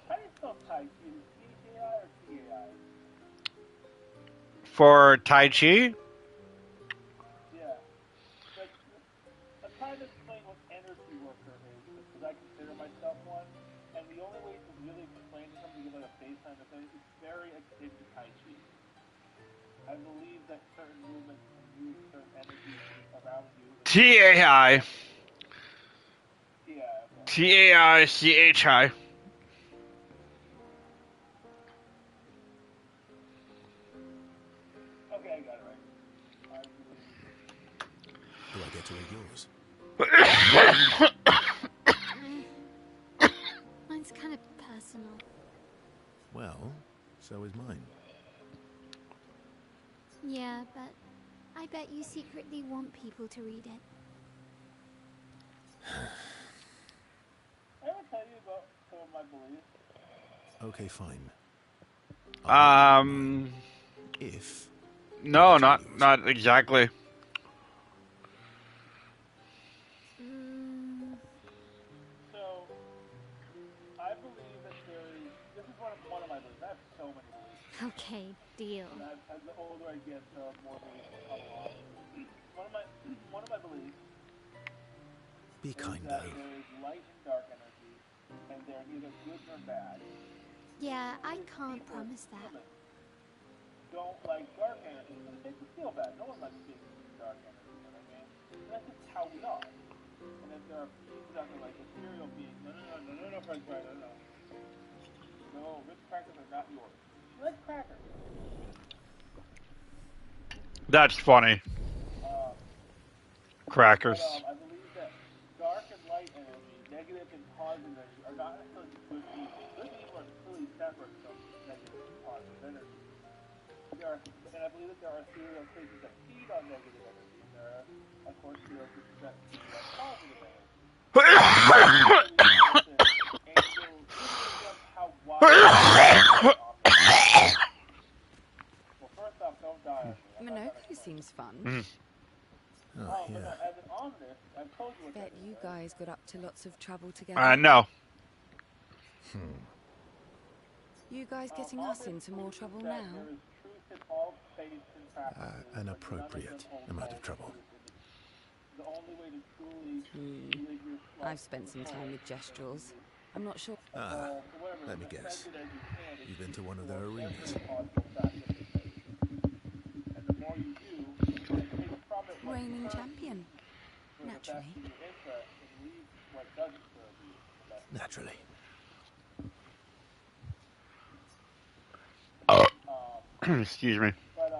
How do you spell Kai? C-A-I or C-A-I? For Tai Chi? Yeah. Like, I'm trying to explain what energy worker is, because I consider myself one, and the only way to really explain it, to give like a baseline of it, it's very akin to Tai Chi. I believe that certain movements can move certain energies around you. TAI. Yeah. TAICHI. Okay, I got it right. I believe. Do I get to read yours? Mine's kind of personal. Well, so is mine. Yeah, but I bet you secretly want people to read it. I ever tell you about some of my beliefs? Okay, fine. If No, not exactly. So, I believe that there is. This is one of my beliefs. I have so many beliefs. Okay, deal. And as the older I get, the more beliefs will come along. One of my beliefs be kind is that though. there is light and dark energy, and they're neither good nor bad. Yeah, I can't promise that. Don't like dark energy because it makes you feel bad. No one likes being dark energy, you know what I mean? And that's just how we are. And if there are beings out there like material beings, no, Frank, no. No, Ritz crackers are not yours. You like crackers. That's funny. Crackers. But I believe that dark and light energy, negative and positive energy, are not necessarily good evil. Good and evil are completely separate from negative and positive energy. And I believe that there are serial cases that feed on negative energy, and there are, of course, serial cases that feed on positive energy. Well, first off, don't die on me. Monopoly seems fun. Oh, yeah. As an omnist, I've told you what Bet that is, you right? guys got up to lots of trouble together. No. You guys getting us into more trouble now? There is truth in all faiths and practices, An but none of appropriate them hold amount all of trouble. the only way to truly live your life I've spent some time with gestrals. I'm not sure. Let me guess. You've been to one of their arenas. And the more you do, take from it what you Reigning serves champion. for the best Naturally. in your interest and leave what doesn't serve you for the best. Naturally. Excuse me. But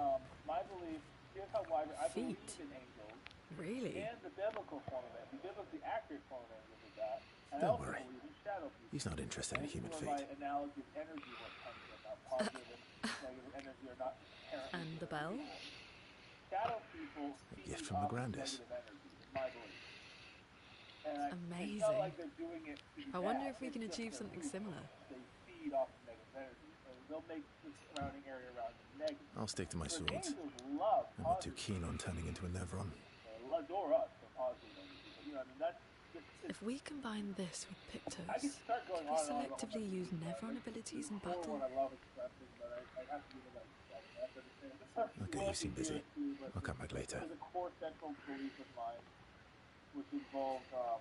my belief, here's how wide I believe Feet. in angels. Really? And the biblical form of it, the biblically accurate form of angels is that. And Don't I also worry. believe in shadow people. He's not interested in human feet. My analogy of energy when it comes to how positive and negative energy are not inherently. And the bell? Shadow people A gift feed from the off Grandis. negative energy, in my belief. And Amazing. it's not like they're doing it to be I wonder bad. if we can It's just achieve that something similar. They feed off negative energy, so they'll make the surrounding area around you negative. I'll stick to my But swords. angels love I'm not too positive keen on turning into a Nevron. They adore us for positive energy. But, you know, I mean, that's just, If we combine this with I Pictos, can start could going we on and on about selectively use Nevron abilities in more battle? what I love expressing, but I have to give it like I have to understand. This stuff Okay, you seem busy. I'll come back later. There's a core central belief of mine, which involves I've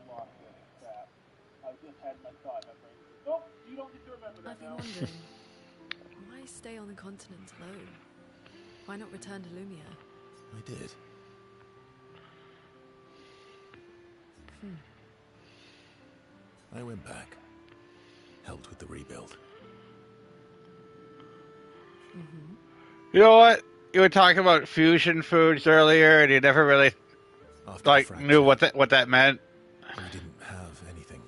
lost it. Crap. I just had my thought. My brain was nope. You don't get to remember that I've been now. wondering, why stay on the continent alone? Why not return to Lumia? I did. I went back. Helped with the rebuild. You know what? You were talking about fusion foods earlier, and you never really After the fracture, knew what that meant. we didn't have anything.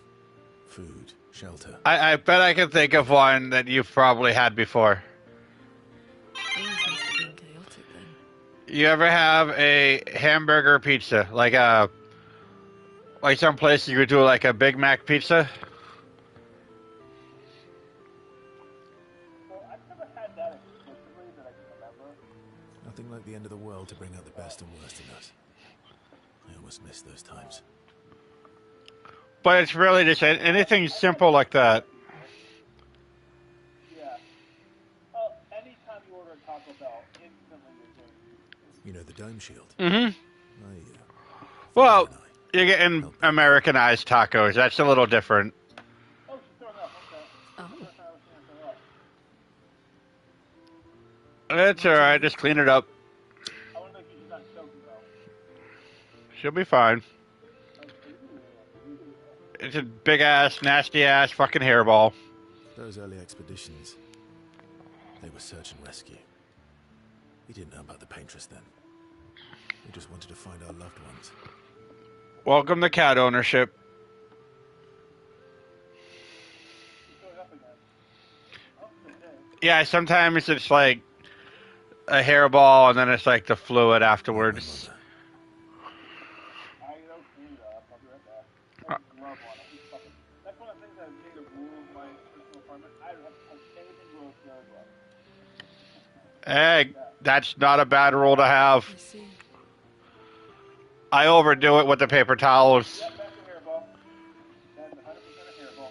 Food, shelter. I bet I can think of one that you've probably had before. Things must have been chaotic then. You ever have a hamburger pizza, like some place you could do like a Big Mac pizza? Well, I've never had that explicitly that I can remember. Nothing like the end of the world to bring out the best and worst in us. I almost miss those times. But it's really just anything simple like that. shield. Mm-hmm. Well, Well, you're getting Americanized tacos. That's a little different. Oh, she's throwing up. Okay. Oh. First time I've seen her throw up. It's alright. Just clean it up. I want to make sure she's not choking though. She'll be fine. Ooh. It's a big-ass, nasty-ass fucking hairball. Those early expeditions, they were search and rescue. We didn't know about the Paintress then. We just wanted to find our loved ones. Welcome to cat ownership. She's throwing up again. Oh, it's okay. Yeah, sometimes it's like a hairball, and then it's like the fluid afterwards. I don't clean it up. I'll be right back. I have a glove on. That's one of the things I've made a rule in my personal apartment. I don't have to touch anything gross with a glove. Hey, that's not a bad rule to have. I see. I overdo it with the paper towels. Yep, that's a hairball. That's 100% a hairball.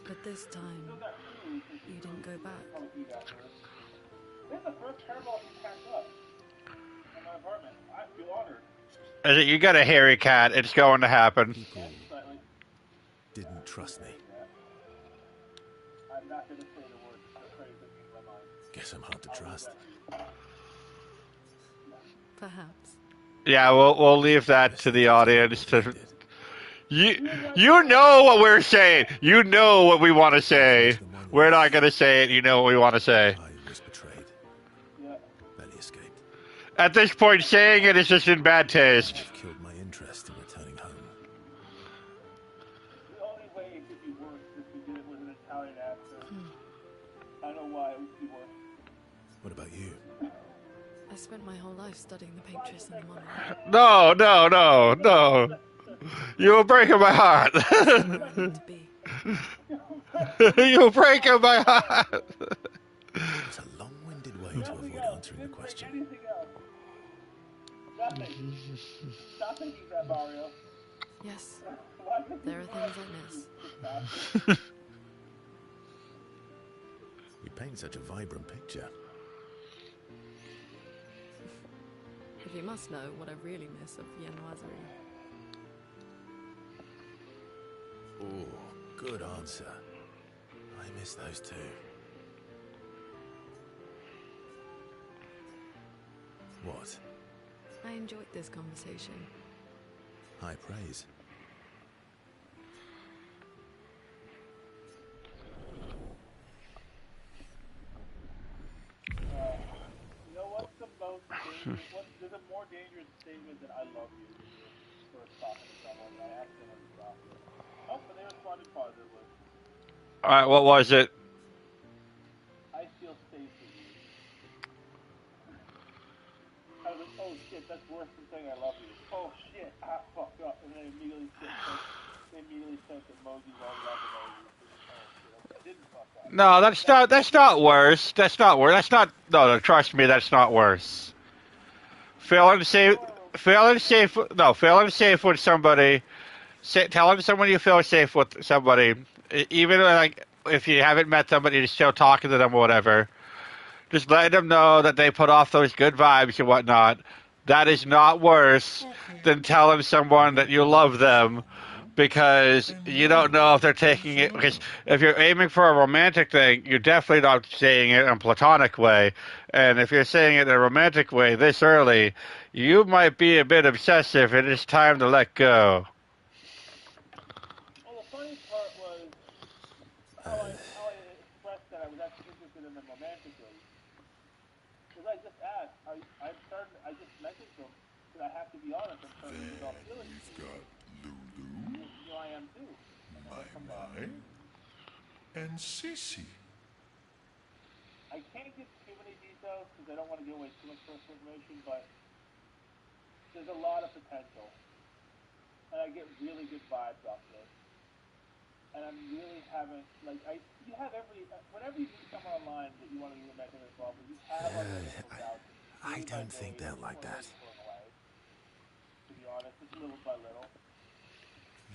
But this time, Still got food. you didn't go back. Probably eat afterwards. This is the first hairball she packed up in my apartment. I feel honored. You got a hairy cat. It's going to happen. People Slightly. didn't trust me. I'm not going to say the word phrase that came to my mind. Guess I'm hard to trust. Perhaps. Yeah, we'll leave that to the audience. You know what we're saying. You know what we want to say. We're not going to say it. You know what we want to say. I was betrayed. Yeah. Barely escaped. At this point, saying it is just in bad taste. I've killed my interest in returning home. The only way it could be worse is if you did it with an Italian accent. I know why it would be worse. What about you? I spent my whole life studying the Paintress and the Monarch. No. You were breaking my heart. To be. You were breaking my heart. It's a long-winded way to avoid answering the question. Anything else? Nothing. Stop thinking that, Mario. Yes, Why did there are things I miss. You paint such a vibrant picture. If you must know what I really miss of Viennoiserie. Oh, good answer. I miss those too. What? I enjoyed this conversation. High praise. You know what's the most dangerous? There's a more dangerous statement than I love you for stopping someone. I accidentally stopped it. Oh, but they responded positively. All right, what was it? I feel safe with you. I was like, oh shit, that's worse than saying I love you. Oh shit, I fucked up. And then they immediately sent emojis on love emojis. Oh shit, I didn't fuck up. No, that's not worse. That's not worse. No, trust me, that's not worse. Feeling safe with somebody. Telling someone you feel safe with somebody, even like if you haven't met them, but you're still talking to them or whatever. Just letting them know that they put off those good vibes and whatnot. That is not worse than telling someone that you love them, because you don't know if they're taking it. Because if you're aiming for a romantic thing, you're definitely not saying it in a platonic way. And if you're saying it in a romantic way this early, you might be a bit obsessive, and it's time to let go. Well, the funny part was how I expressed that I was actually interested in them romantically. Because I just asked, I just messaged them that I have to be honest, I'm starting to develop feelings. Lulu, You know, I am too. my, and Sissy. I can't give too many details because I don't want to give away too much personal information, but there's a lot of potential. And I get really good vibes off this. And I'm really having, you have whenever you meet someone online that you want to be romantically involved with, you have initial doubts. I don't think they're like that. To be honest, it's little by little.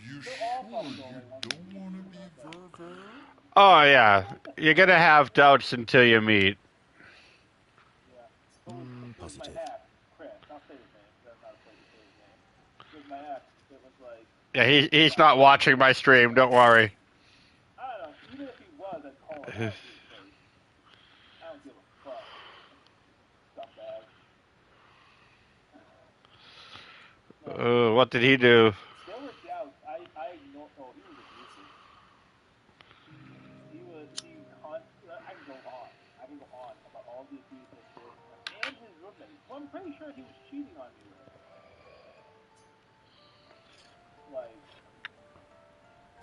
You They're sure all you possible. don't want to be Virgo? Oh yeah, you're gonna have doubts until you meet. Yeah. Who's Positive. my half? Chris. I'll say his name. my ex, it was like, Yeah, he's not watching my stream. Don't worry. I don't know, even if he was, I'd call him out to his face. I don't give a fuck. Scumbag. What did he do? There were doubts. I ignored. Oh, he was abusive. I can go on. I can go on about all the abuse that did, and his roommate, who I'm pretty sure he was cheating on me with. Like,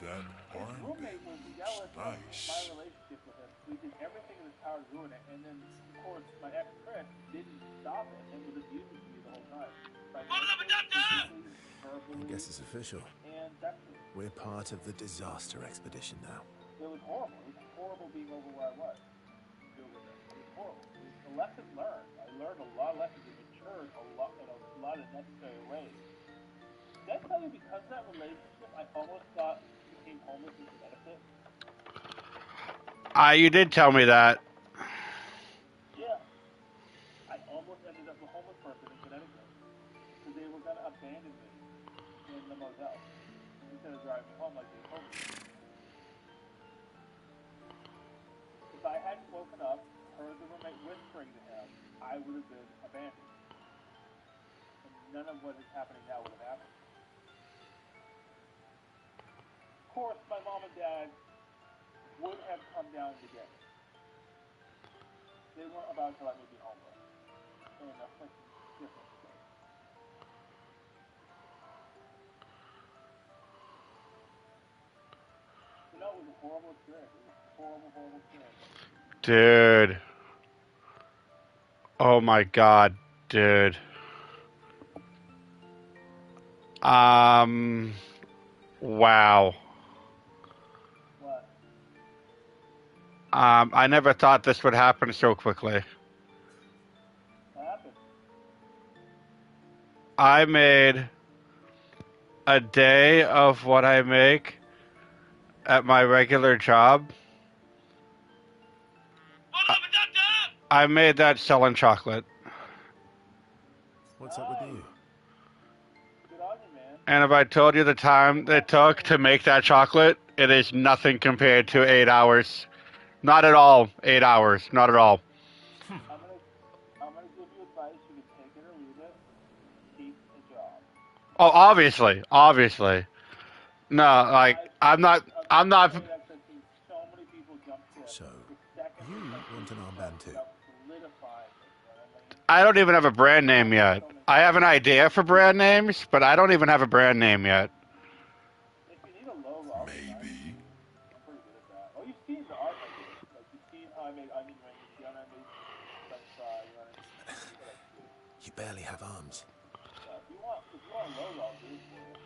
That his roommate was jealous of my nice. relationship with him, so he did everything in his power to ruin it. And then, of course, my ex Chris didn't stop it and was abusing me the whole time. Physically, I verbally, guess it's official. and sexually. We're part of the disaster expedition now. It was horrible. It was horrible being over where I was. It was horrible. It was a lesson learned. I learned a lot of lessons and matured a lot in a lot of necessary ways. Did I tell you because of that relationship, I almost became homeless in Connecticut? You did tell me that. Yeah. I almost ended up a homeless person in Connecticut because they were going to abandon me in the motel instead of driving me home like they told me. If I hadn't woken up, heard the roommate whispering to him, I would have been abandoned. And none of what is happening now would have happened. Of course, my mom and dad would have come down to get me. They weren't about to let me be homeless in a freaking different state. You know, it was a horrible experience. It was a horrible, horrible experience. Dude. Oh my god, dude. Wow. What? I never thought this would happen so quickly. What happened? I made a day of what I make at my regular job. I made that selling chocolate. What's up with you? Good on you, man. And if I told you the time it took to make that chocolate, it is nothing compared to 8 hours. Not at all 8 hours. Not at all. I'm gonna give you advice. You can take it or leave it. Keep the job. Oh, obviously. No, like I'm not. So many people jump ship. So, The second you want an armband too? solidifying it, you know what I mean? I don't even have a brand name yet. I have an idea for brand names, but I don't even have a brand name yet. If you need a logo, I'll be nice. Maybe. I'm pretty good at that. Oh, you've seen the art I did. Like, you've seen how I made onion rings. You've seen how I made French fry. You know what I mean? You barely have arms. Yeah, if you want a logo, I'll do it for you.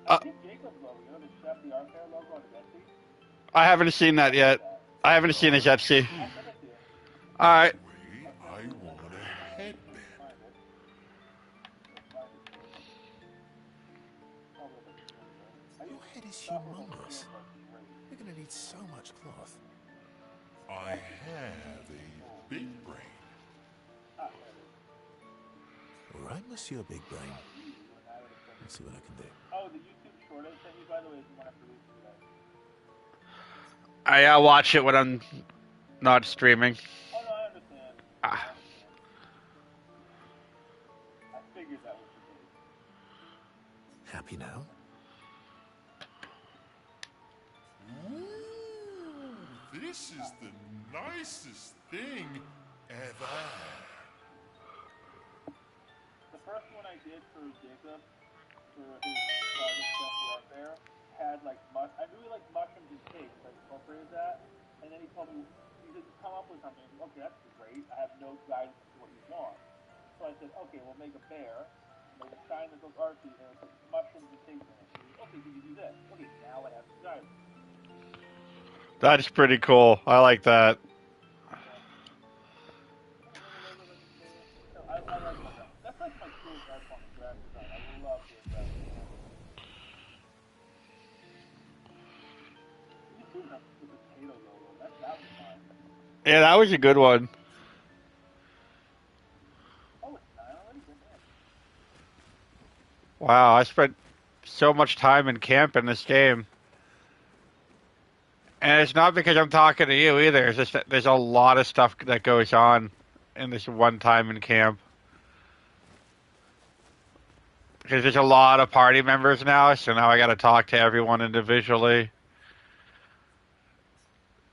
I think Jacob's logo, you know, the Chef the Art Fair logo on the Etsy? I haven't seen that yet. I haven't seen his Etsy. I'll send it to you. All right. Wait, I want a headband. Find it. Find it. I'll look at it for you. Your head is humongous. You're gonna need so much cloth. I have a big brain. All right, Monsieur Big Brain. Let's see what I can do. Oh, the YouTube short I sent you, by the way, if you want to produce today. I watch it when I'm not streaming. Oh, no, I understand. Ah. I figured that was the case. Happy now? Ooh, this is the nicest thing ever. The first one I did for Jacob, for his project Chef the Art Fair, had like I knew he liked mushrooms and cake, so I incorporated that. And then he told me, he said, come up with something. Okay, that's great. I have no guidance to what you want. So I said, okay, we'll make a bear, make a sign that goes artsy, and put mushrooms and cake in it. He said, okay, can you do this? Okay, now I have some guidance. That's pretty cool. I like that. I like that. That's like my coolest art form, graphic design. I love doing graphic design. You see the potato logo. That was fine. Yeah, that was a good one. Oh, it's 9 already? Good man. Wow, I spent so much time in camp in this game. And it's not because I'm talking to you either. It's just that there's a lot of stuff that goes on in this one time in camp. Because there's a lot of party members now, so now I gotta talk to everyone individually.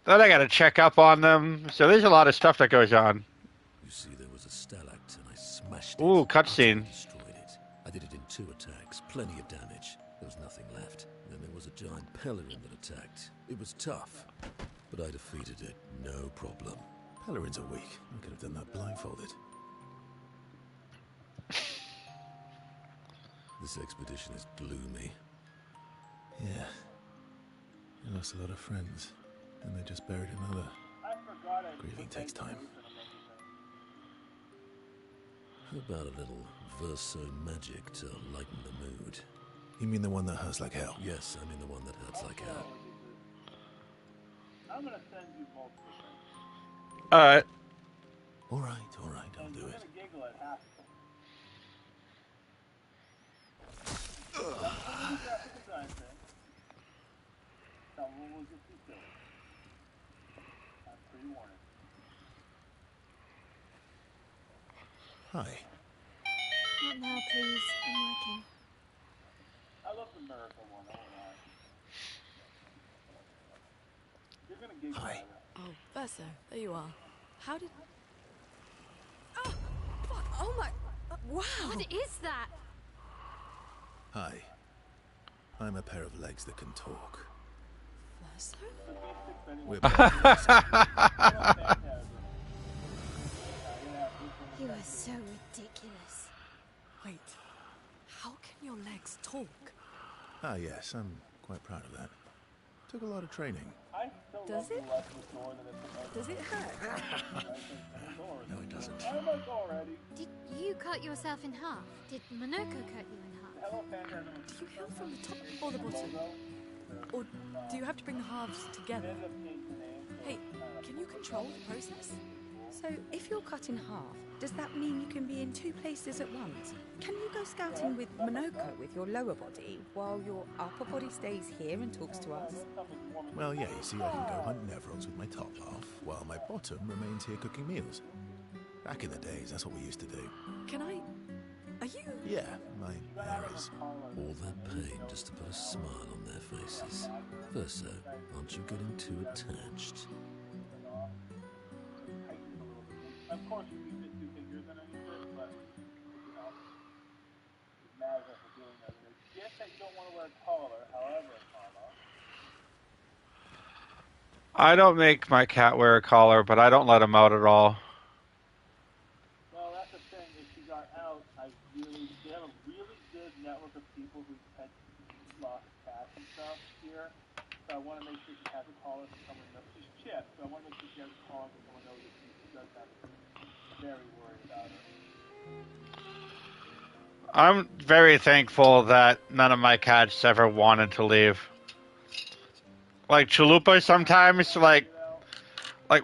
Then I gotta check up on them. So there's a lot of stuff that goes on. You see, there was a stalactite and I smashed it. Ooh, Utterly cutscene. destroyed it. I did it in 2 attacks, plenty of damage. There was nothing left. Then there was a giant pelican that attacked. It was tough, but I defeated it, no problem. Pelerins are weak. I could have done that blindfolded. This expedition is gloomy. Yeah. I lost a lot of friends, and they just buried another. Grieving takes time. How about a little verso magic to lighten the mood? You mean the one that hurts like hell? Yes, I mean the one that hurts like hell. I'm gonna send you multiple things. Alright. Alright, I'll do You're it. gonna giggle at half of them. That's the graphic design thing. Someone will get too silly. I'm pre-warning. Hi. Not now, please. I'm working. I love the miracle one, I won't lie. You're gonna giggle Hi. at it. Oh, Verso, there you are. How did... Oh, fuck, oh my... wow! What is that? Hi. I'm a pair of legs that can talk. Verso? We're You are so ridiculous. Wait, how can your legs talk? Ah, yes, I'm quite proud of that. Took a lot of training. I still Does love it? the less the door than it's Does it hurt? No, it doesn't. I'm like already. Did you cut yourself in half? Did Monoko cut you in half? Hello, Phantasm. Do you heal from the top or the bottom? Or do you have to bring the halves together? Hey, can you control the process? So, if you're cut in half, does that mean you can be in 2 places at once? Can you go scouting with Monoko with your lower body, while your upper body stays here and talks to us? Well, yeah, you see, I can go hunt Nevrons with my top half, while my bottom remains here cooking meals. Back in the days, that's what we used to do. Can I... Are you... Yeah, my hair is... All that pain just to put a smile on their faces. Verso, aren't you getting too attached? Of course, you can fit 2 fingers in anything, but you know, it's mad at us for doing that. Yes, that you don't want to wear a collar, however, comma. I don't make my cat wear a collar, but I don't let him out at all. Well, that's the thing. If she got out, they have a really good network of people who had lost cats and stuff here. So I want to make sure she has a collar so someone knows. She's chipped, so I want to make sure she has a collar so someone knows that she does have it. Very worried about her. I'm very thankful that none of my cats ever wanted to leave. Like Chalupa sometimes, like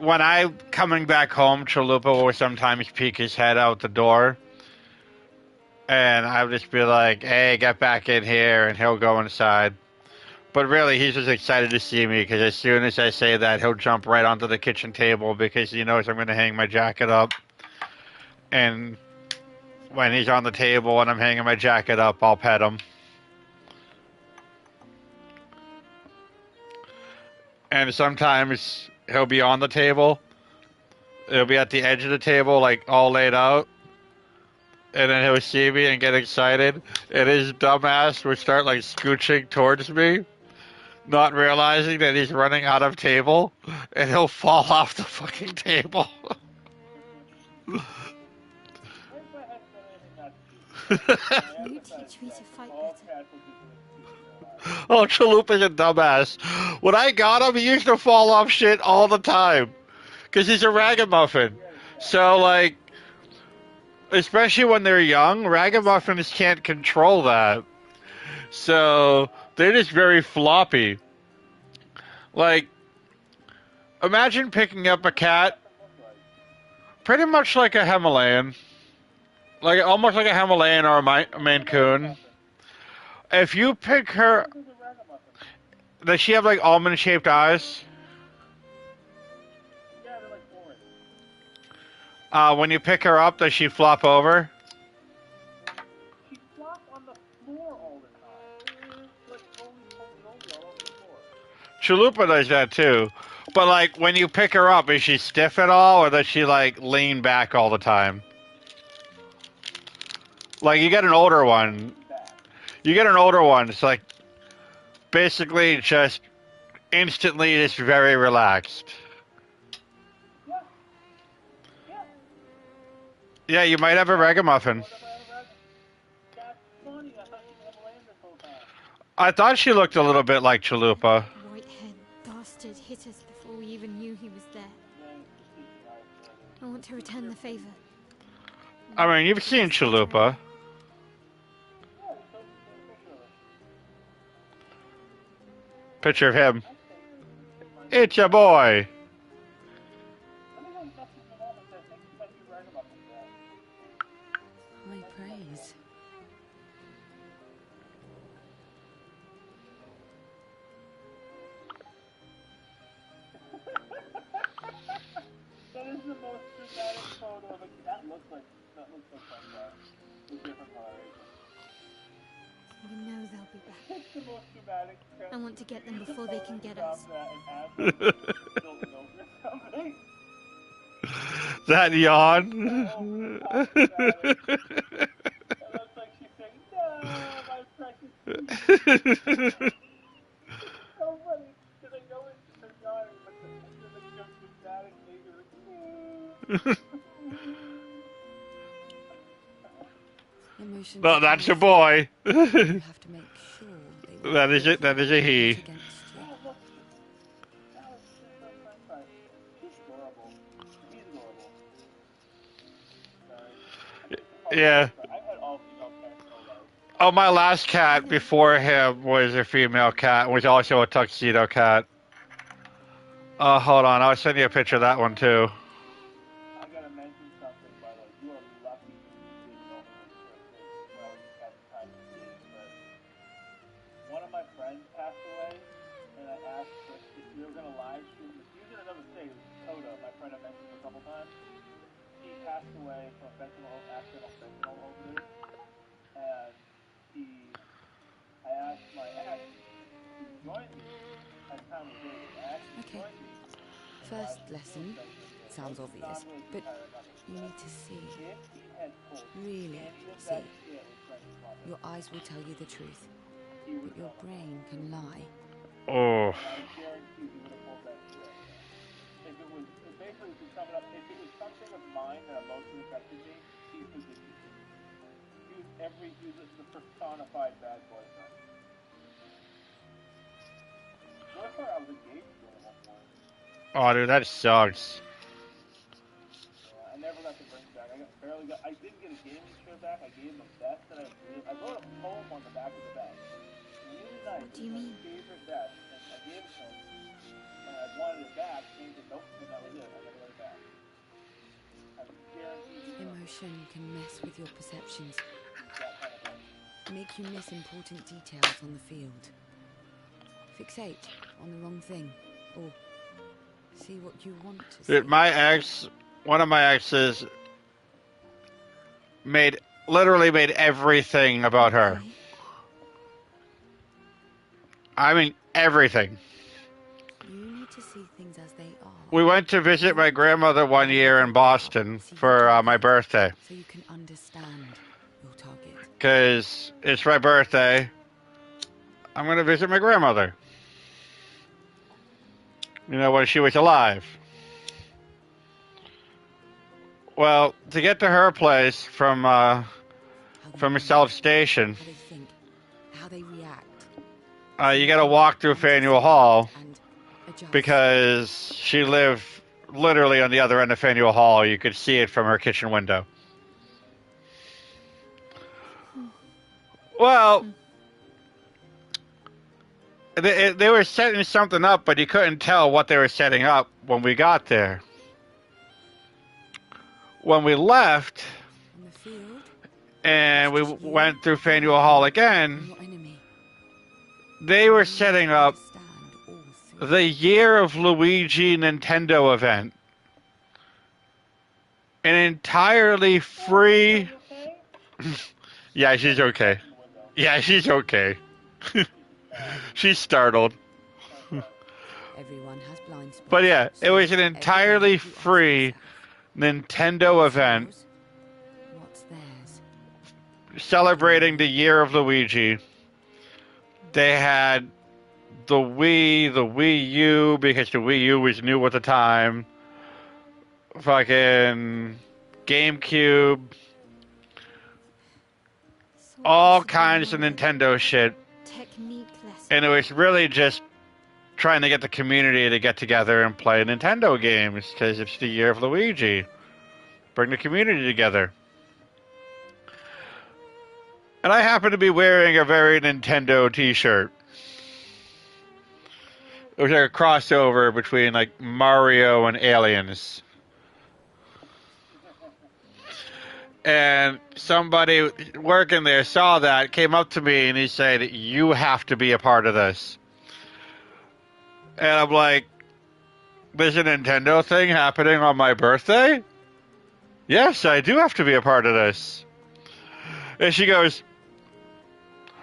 when I'm coming back home, Chalupa will sometimes peek his head out the door. And I would just be like, hey, get back in here, and he'll go inside. But really, he's just excited to see me, because as soon as I say that, he'll jump right onto the kitchen table, because he knows I'm going to hang my jacket up. And when he's on the table and I'm hanging my jacket up, I'll pet him. And sometimes he'll be on the table. He'll be at the edge of the table, like, all laid out. And then he'll see me and get excited. And his dumbass will start, like, scooching towards me, not realizing that he's running out of table. And he'll fall off the fucking table. You teach me to fight better. Oh, Chalupa's a dumbass. When I got him, he used to fall off shit all the time. Because he's a ragamuffin. So, like, especially when they're young, ragamuffins can't control that. So, they're just very floppy. Like, imagine picking up a cat, pretty much like a Himalayan. Like, almost like a Himalayan or a Maine Coon. If you pick her, This is a ragamuffin. does she have like almond-shaped eyes? Yeah, they're like orange. When you pick her up, does she flop over? She flops on the floor all the time. Like roly-poly all over the floor. Chalupa does that too. But like when you pick her up, is she stiff at all, or does she like lean back all the time? Like you get an older one. You get an older one. It's like basically just instantly just very relaxed. Yeah. Yeah. Yeah, you might have a ragamuffin. What if I have a ragamuffin? That's funny. I thought she was a land this whole time. I thought she looked a little bit like Chalupa. Whitehead bastard hit us before we even knew he was there. I want to return the favor. I mean, you've seen Chalupa. Picture of him. It's your boy. High praise. That is the most dramatic photo of a that looks like sunflower with different coloration. We know they'll be back. It's the most dramatic. I want to get them before they can get us. That yawn. It looks like she's saying, "No, my precious." So funny because I know it's her yawning, but the dramatic nature. Emotions No, that's your boy. you have to make sure they That is it. That is a he. She's adorable. He's adorable. Yeah. I've had all female cats in my life. Oh, my last cat before him was a female cat, was also a tuxedo cat. Oh, hold on. I'll send you a picture of that one, too. I gotta mention something, by the way. You are lucky you didn't know me when I was at the time of the game, but one of my friends passed away, and I asked if we were gonna live stream this. You did another thing, Coda, my friend I mentioned a couple times. He passed away from accidental fentanyl overdose, and I asked my ex to join me at the time of the game. I asked him to join me. First lesson sounds obvious, but you need to see. Really see. Your eyes will tell you the truth, but your brain can lie. Oh. I guarantee he would have pulled that shit. If it was, basically, to sum it up, if it was something of mine that emotionally affected me, he was the personified bad boyfriend. What if I was engaged to him at one point? Oh, dude, that sucks. I never got the ring back. I didn't get a gaming chair back. I gave him a vest that I wrote a poem on the back of the vest. Really nice. What do you mean? My favorite vest, and I gave it to him. And I wanted it back. He said, nope, and that was it. I never got it back. I guarantee you. Emotion can mess with your perceptions, That kind of thing. make you miss important details on the field, fixate on the wrong thing, or see what you want to see. Dude, one of my exes literally made everything about her. Okay. I mean, everything. You need to see things as they are. We went to visit my grandmother one year in Boston for my birthday. So you can understand your target. Because it's my birthday. I'm going to visit my grandmother. You know, when she was alive. Well, to get to her place from South Station, How they think, how they react. you got to walk through Faneuil Hall And adjust. because she lived literally on the other end of Faneuil Hall. You could see it from her kitchen window. Well, they were setting something up, but you couldn't tell what they were setting up when we got there. When we left, On the field, and we went through Faneuil Hall again, your enemy. they were setting up the Year of Luigi Nintendo event. An entirely free... Yeah, she's okay. Yeah, she's okay. She's startled. Everyone has blind spots. But yeah, it was an So entirely every day you ask free yourself, Nintendo what's event yours? What's theirs? celebrating the Year of Luigi. They had the Wii, the Wii U, because the Wii U was new at the time. Fucking GameCube. Thought All this would be kinds of more Nintendo shit. technique lesson. And it was really just trying to get the community to get together and play Nintendo games, because it's the Year of Luigi. Bring the community together. And I happen to be wearing a very Nintendo t-shirt. It was like a crossover between like Mario and Aliens. And somebody working there saw that, came up to me, and he said, "You have to be a part of this." And I'm like, "There's a Nintendo thing happening on my birthday?" "Yes, I do have to be a part of this." And she goes,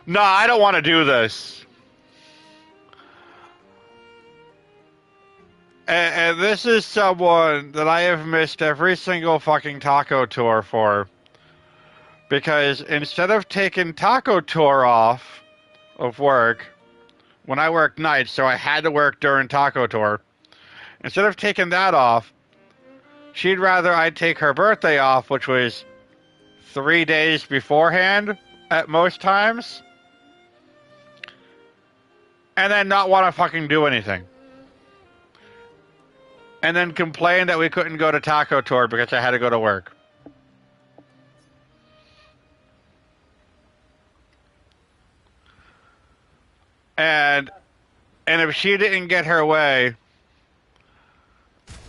"No, I don't want to do this." And this is someone that I have missed every single fucking taco tour for. Because instead of taking taco tour off of work, when I worked nights, so I had to work during taco tour, instead of taking that off, she'd rather I take her birthday off, which was 3 days beforehand at most times, and then not want to fucking do anything. And then complain that we couldn't go to taco tour because I had to go to work. And if she didn't get her way,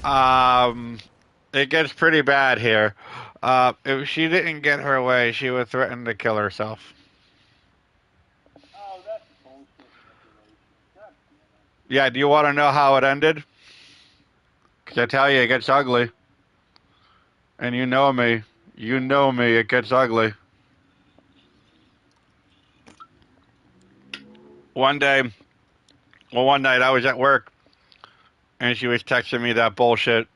it gets pretty bad here. If she didn't get her way, she would threaten to kill herself. Oh, that's bullshit manipulation. God damn it. Yeah, do you want to know how it ended? Because I tell you, it gets ugly. And you know me. You know me, it gets ugly. One night I was at work, and she was texting me that bullshit.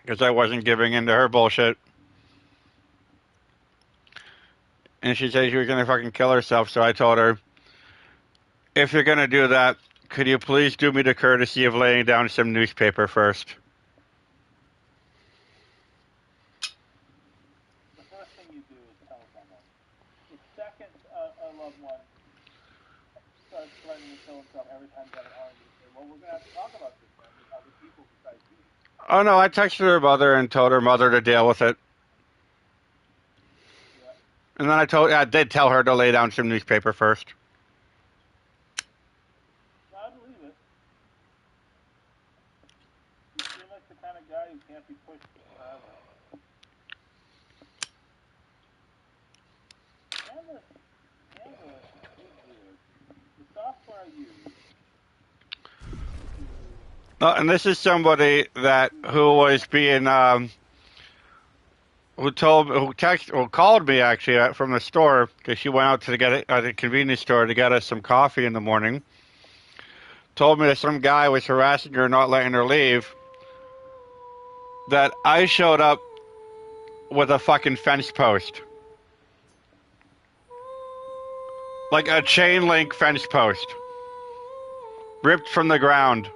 Because I wasn't giving in to her bullshit. And she said she was going to fucking kill herself, so I told her, if you're going to do that, could you please do me the courtesy of laying down some newspaper first? The first thing you do is tell someone. The second a loved one starts threatening to kill himself every time he's at an argument, you say, well, we're going to have to talk about this then with other people besides you. Oh no, I texted her mother and told her mother to deal with it. Yeah. And then I did tell her to lay down some newspaper first. No, I believe it. You seem like the kind of guy who can't be pushed forever. Canvas is weird. The software I use. And this is somebody who was being who called me actually from the store, because she went out to get it at the convenience store to get us some coffee in the morning. Told me that some guy was harassing her, not letting her leave. That I showed up with a fucking fence post. Like a chain link fence post. Ripped from the ground.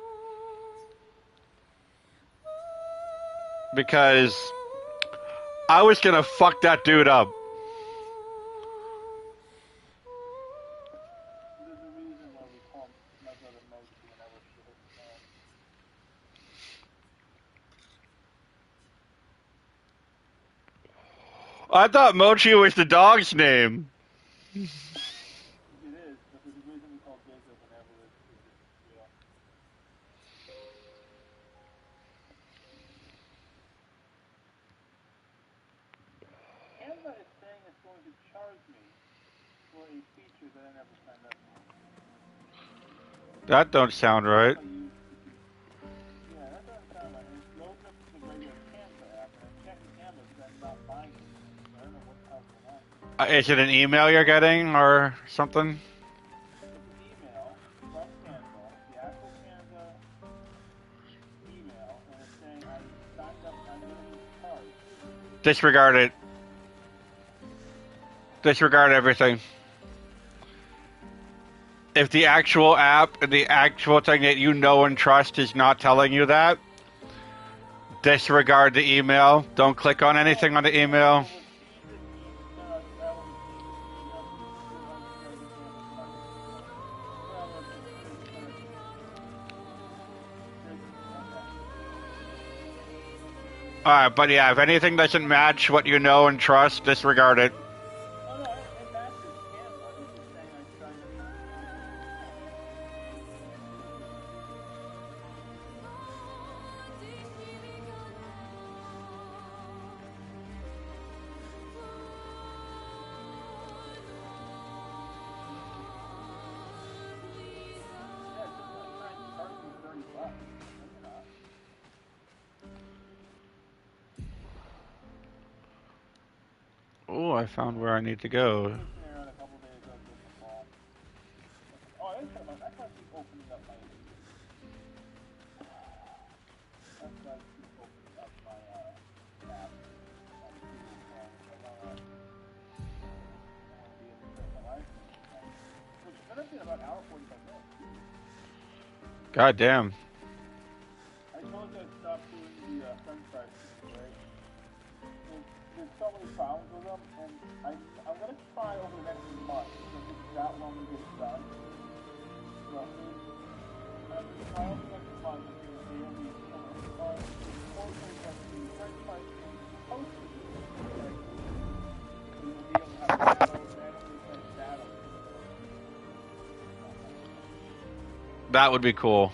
Because I was gonna fuck that dude up. There's a reason why we call my brother Mochi whenever she hits the fan. I thought Mochi was the dog's name. It is, but there's a reason we call Jacob whenever it's real. Canva is saying it's going to charge me for a feature that I never signed up for. That don't sound right. Yeah, that doesn't sound right. It's loading up the regular Canva app, and I'm checking Canva because I'm not finding it. I don't know what the hell's going on. Is it an email you're getting or something? It's an email from Canva, the actual Canva email, and it's saying I signed up, I'm going to need cards. Disregard it. Disregard everything. If the actual app and the actual thing that you know and trust is not telling you that, disregard the email. Don't click on anything on the email. Alright, but yeah, if anything doesn't match what you know and trust, disregard it. Oh no, it matches Canva. It's just saying I signed up. Oh, I found where I need to go. God damn. I told you I'd stop doing the french fries, right? There's so many problems with them, and I'm going to try over the next month, because it's that long to get it done. Roughly. I'm going to try over the next month to do a daily unfortunately, that's the french fries posted. Right? So you'll be able to have randomly sent data. That would be cool.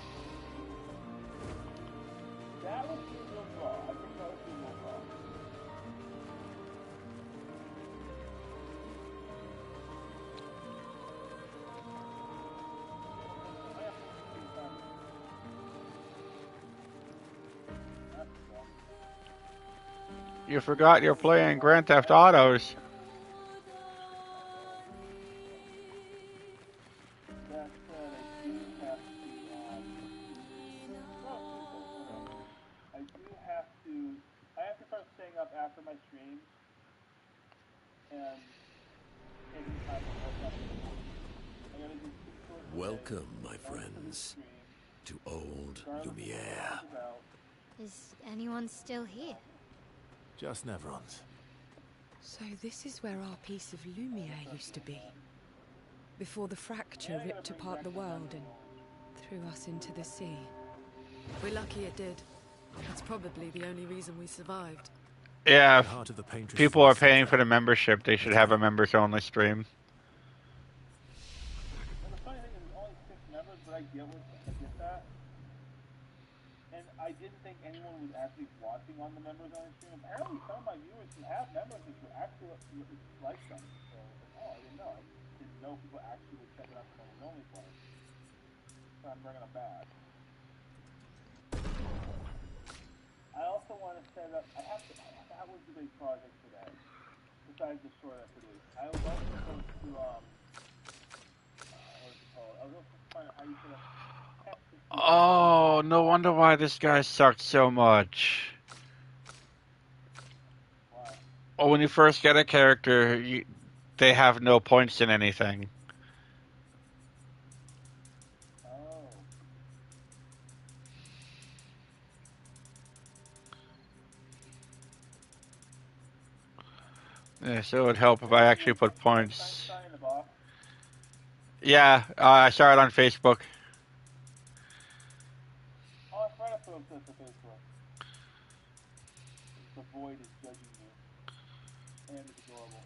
That would be real draw. I think that would be real draw. You forgot you're playing Grand Theft Autos. I have to start staying up after my stream and taking time to work on it. I gotta do 2 shorts a day. Welcome, my friends, to old Lumiere. Is anyone still here? Just Nevrons. So this is where our piece of Lumiere used to be. Before the fracture ripped apart the world and threw us into the sea. We're lucky it did. That's probably the only reason we survived. Yeah, if people are paying for the membership, they should have a members-only stream. And the funny thing is, there's only 6 members, but I get that. And I didn't think anyone was actually watching on the members-only stream. Apparently, some of my viewers who have memberships were actually like them. So, I didn't know. I didn't know people actually would check it out the members-only part. So I'm bringing them back. I also want to set up. That was the big project today. Besides the short I produced, I was also supposed to what's it called? I was also trying to how you set up. Oh, no wonder why this guy sucked so much. Why? Well, when you first get a character, they have no points in anything. Oh. Yeah, so it would help if I actually put points. Yeah, I saw it on Facebook. Oh, I forgot to put up this to Facebook. The void is judging you. And it's adorable.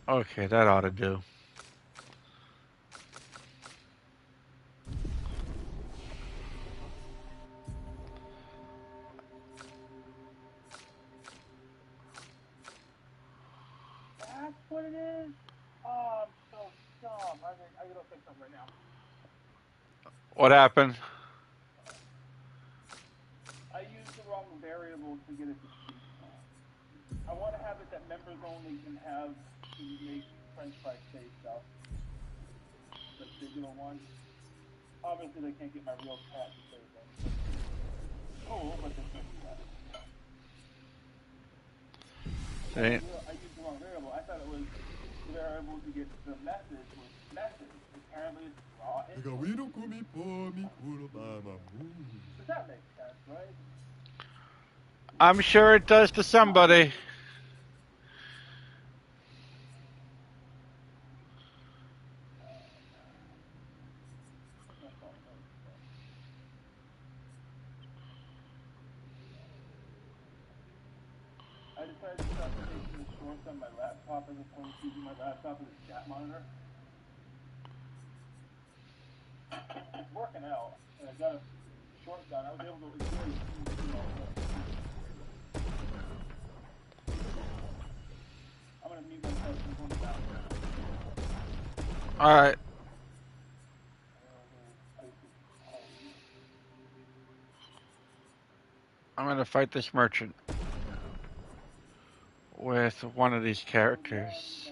Okay, that ought to do. What happened? I used the wrong variable to get it to speak. I want to have it that members only can have to make French fry say stuff. The digital one. Obviously, they can't get my real cat to say things. Cool, but they can't do that. I used the wrong variable. I thought it was the variable to get the message was message. Apparently, it's raw. Does that make sense, right? I'm sure it does to somebody. I decided to start taking the shorts on my laptop as opposed to using my laptop as a chat monitor. It's working out, and I got a short done. I was able to enjoy it. I'm gonna mute myself from going down. All right. I'm gonna fight this merchant with one of these characters.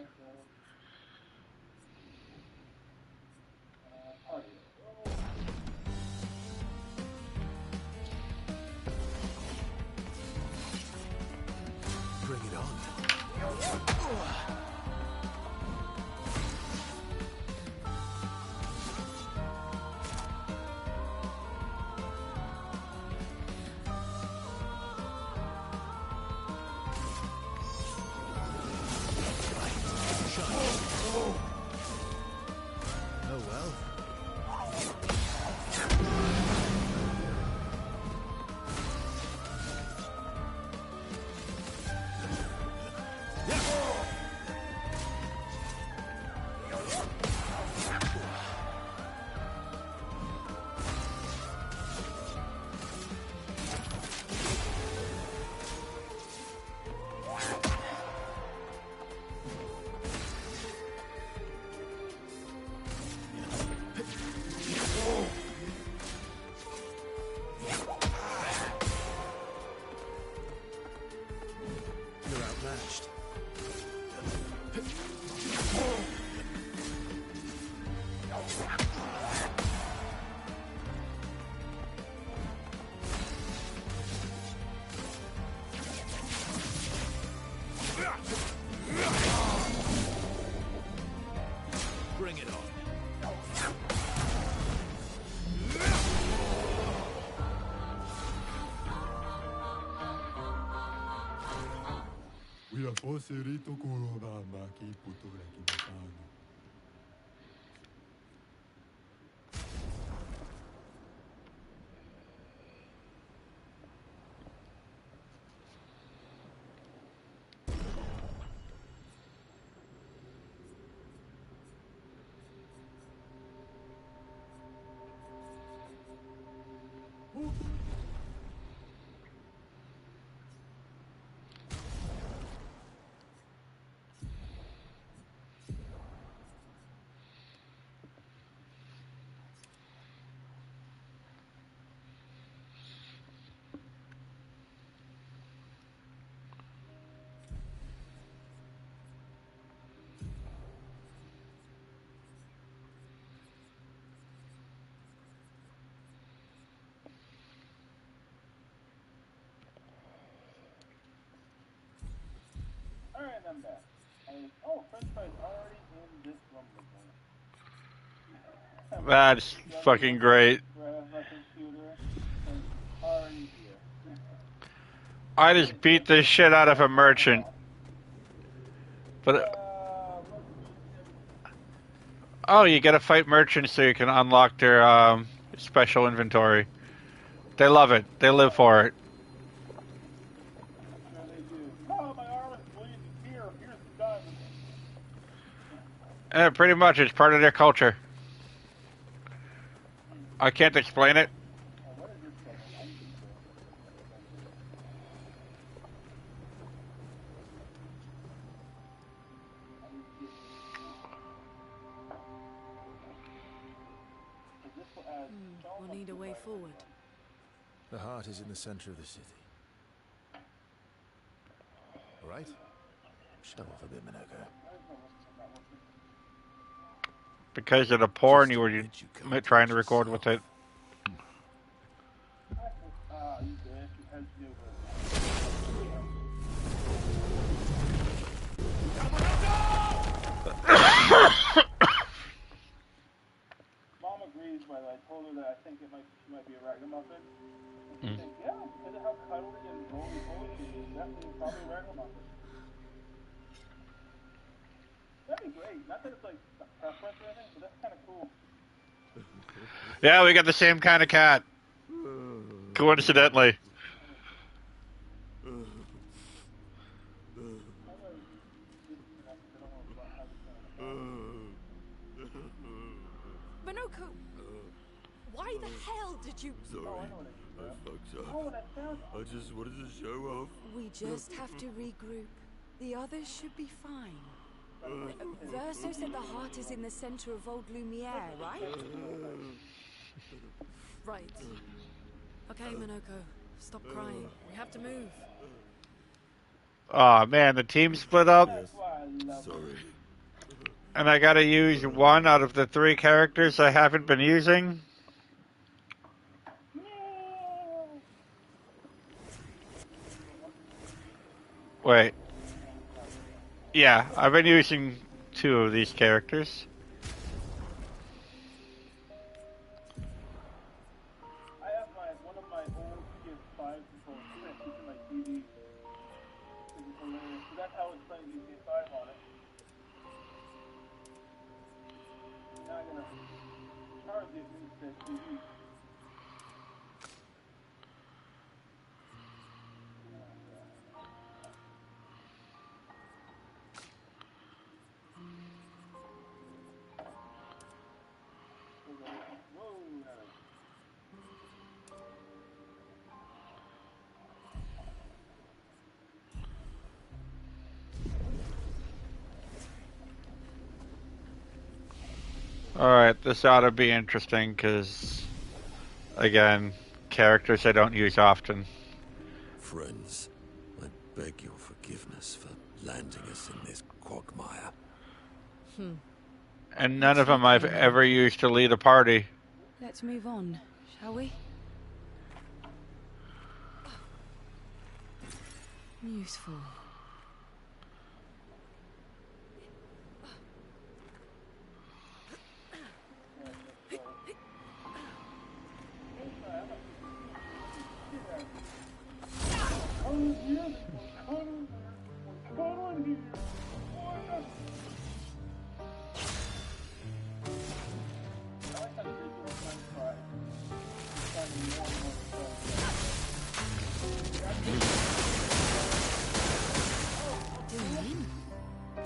Bring it on. Oh well. You're outmatched. Bring it on. Alright, I'm back. Oh, French fries already in this room with me. That's fucking great. Grab my computer. Already here. I just beat the shit out of a merchant. But oh, you gotta fight merchants so you can unlock their special inventory. They love it. They live for it. Sure they do. Oh, my arm is bleeding. Here's the diamond. Pretty much, it's part of their culture. I can't explain it. What is this thing? I need to Is this We'll need a way forward. The heart is in the center of the city. All right? Show off a bit, Minoko. Because of the porn you were trying to record with it. Mom agrees, but I told her that I think she might be a ragamuffin. And she thinks, yeah, because of how cuddly and roly-poly she is, definitely probably a ragamuffin. That'd be great. Not that it's like a preference or anything, but that's kind of cool. Yeah, we got the same kind of cat. Coincidentally. Minoko, why the hell did you... Sorry, I fucked up. I just wanted to show off. We just have to regroup. The others should be fine. Verso said the heart is in the center of Old Lumiere, right? Right. Okay, Minoko, stop crying. We have to move. Oh man, the team split up. Yes. Sorry. And I gotta use one out of the 3 characters I haven't been using. Wait. Yeah, I've been using 2 of these characters. I have one of my old PS5 controllers. I'm going to keep in my TV. This is hilarious. So that's how it's playing GTA 5 on it. Now I'm going to charge it instead TV. Alright, this ought to be interesting, because, again, characters I don't use often. Friends, I beg your forgiveness for landing us in this quagmire. And none of them I've ever used to lead a party. Let's move on, shall we? Useful.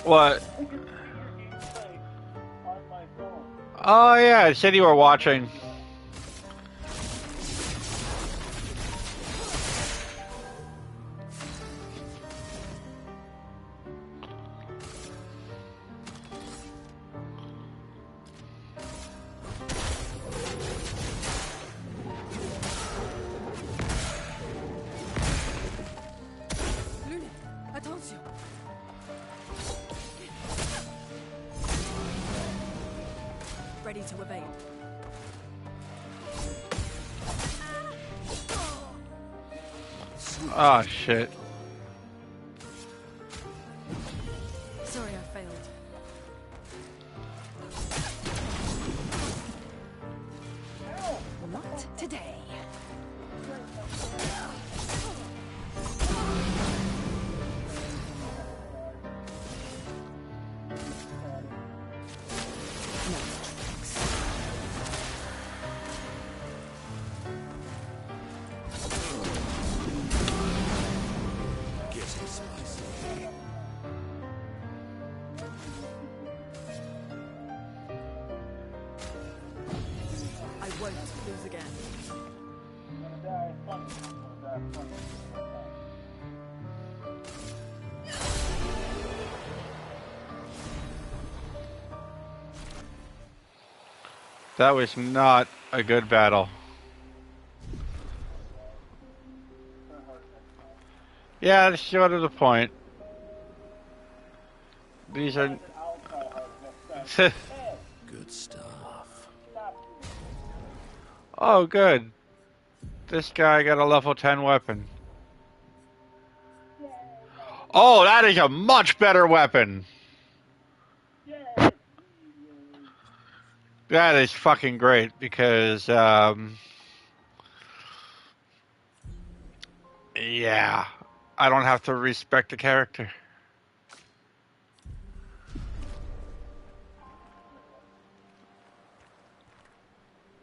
What? Oh yeah, it said you were watching. Attention. Ready to evade. Oh shit. Sorry, I failed. Not today. I won't lose again. That was not a good battle. Yeah, that's sort of the point. These are... Good stuff. Oh, good. This guy got a level 10 weapon. Oh, that is a much better weapon. That is fucking great because, yeah, I don't have to respect the character.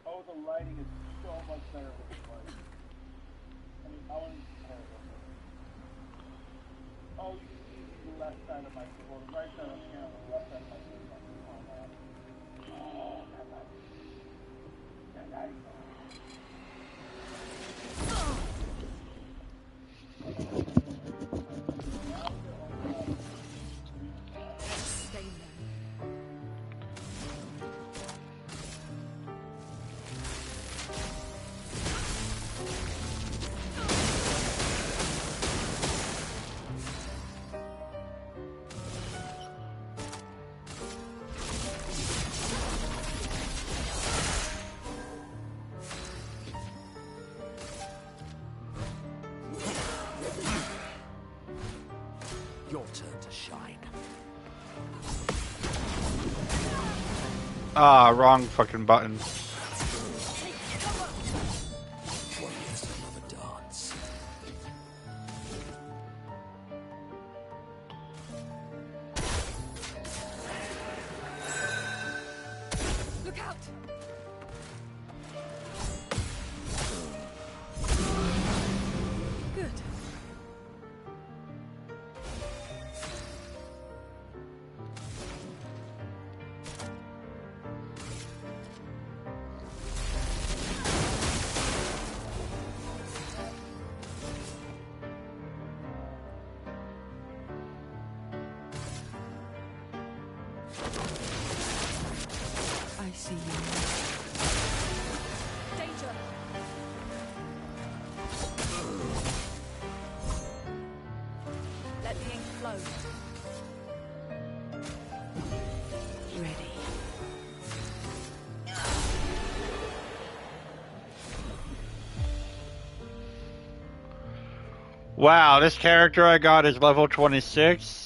Oh, the lighting is so much better with the lighting. I mean, I want to compare it real quick. Oh, you can see the left side of my well, the right side of the camera, the left side of my face on that. Oh, that lighting. That lighting. Stay there. Your turn to shine. Ah, wrong fucking button. One yes, another dance. Look out! Good. I see you. Danger! Let the ink flow. Ready. Wow, this character I got is level 26.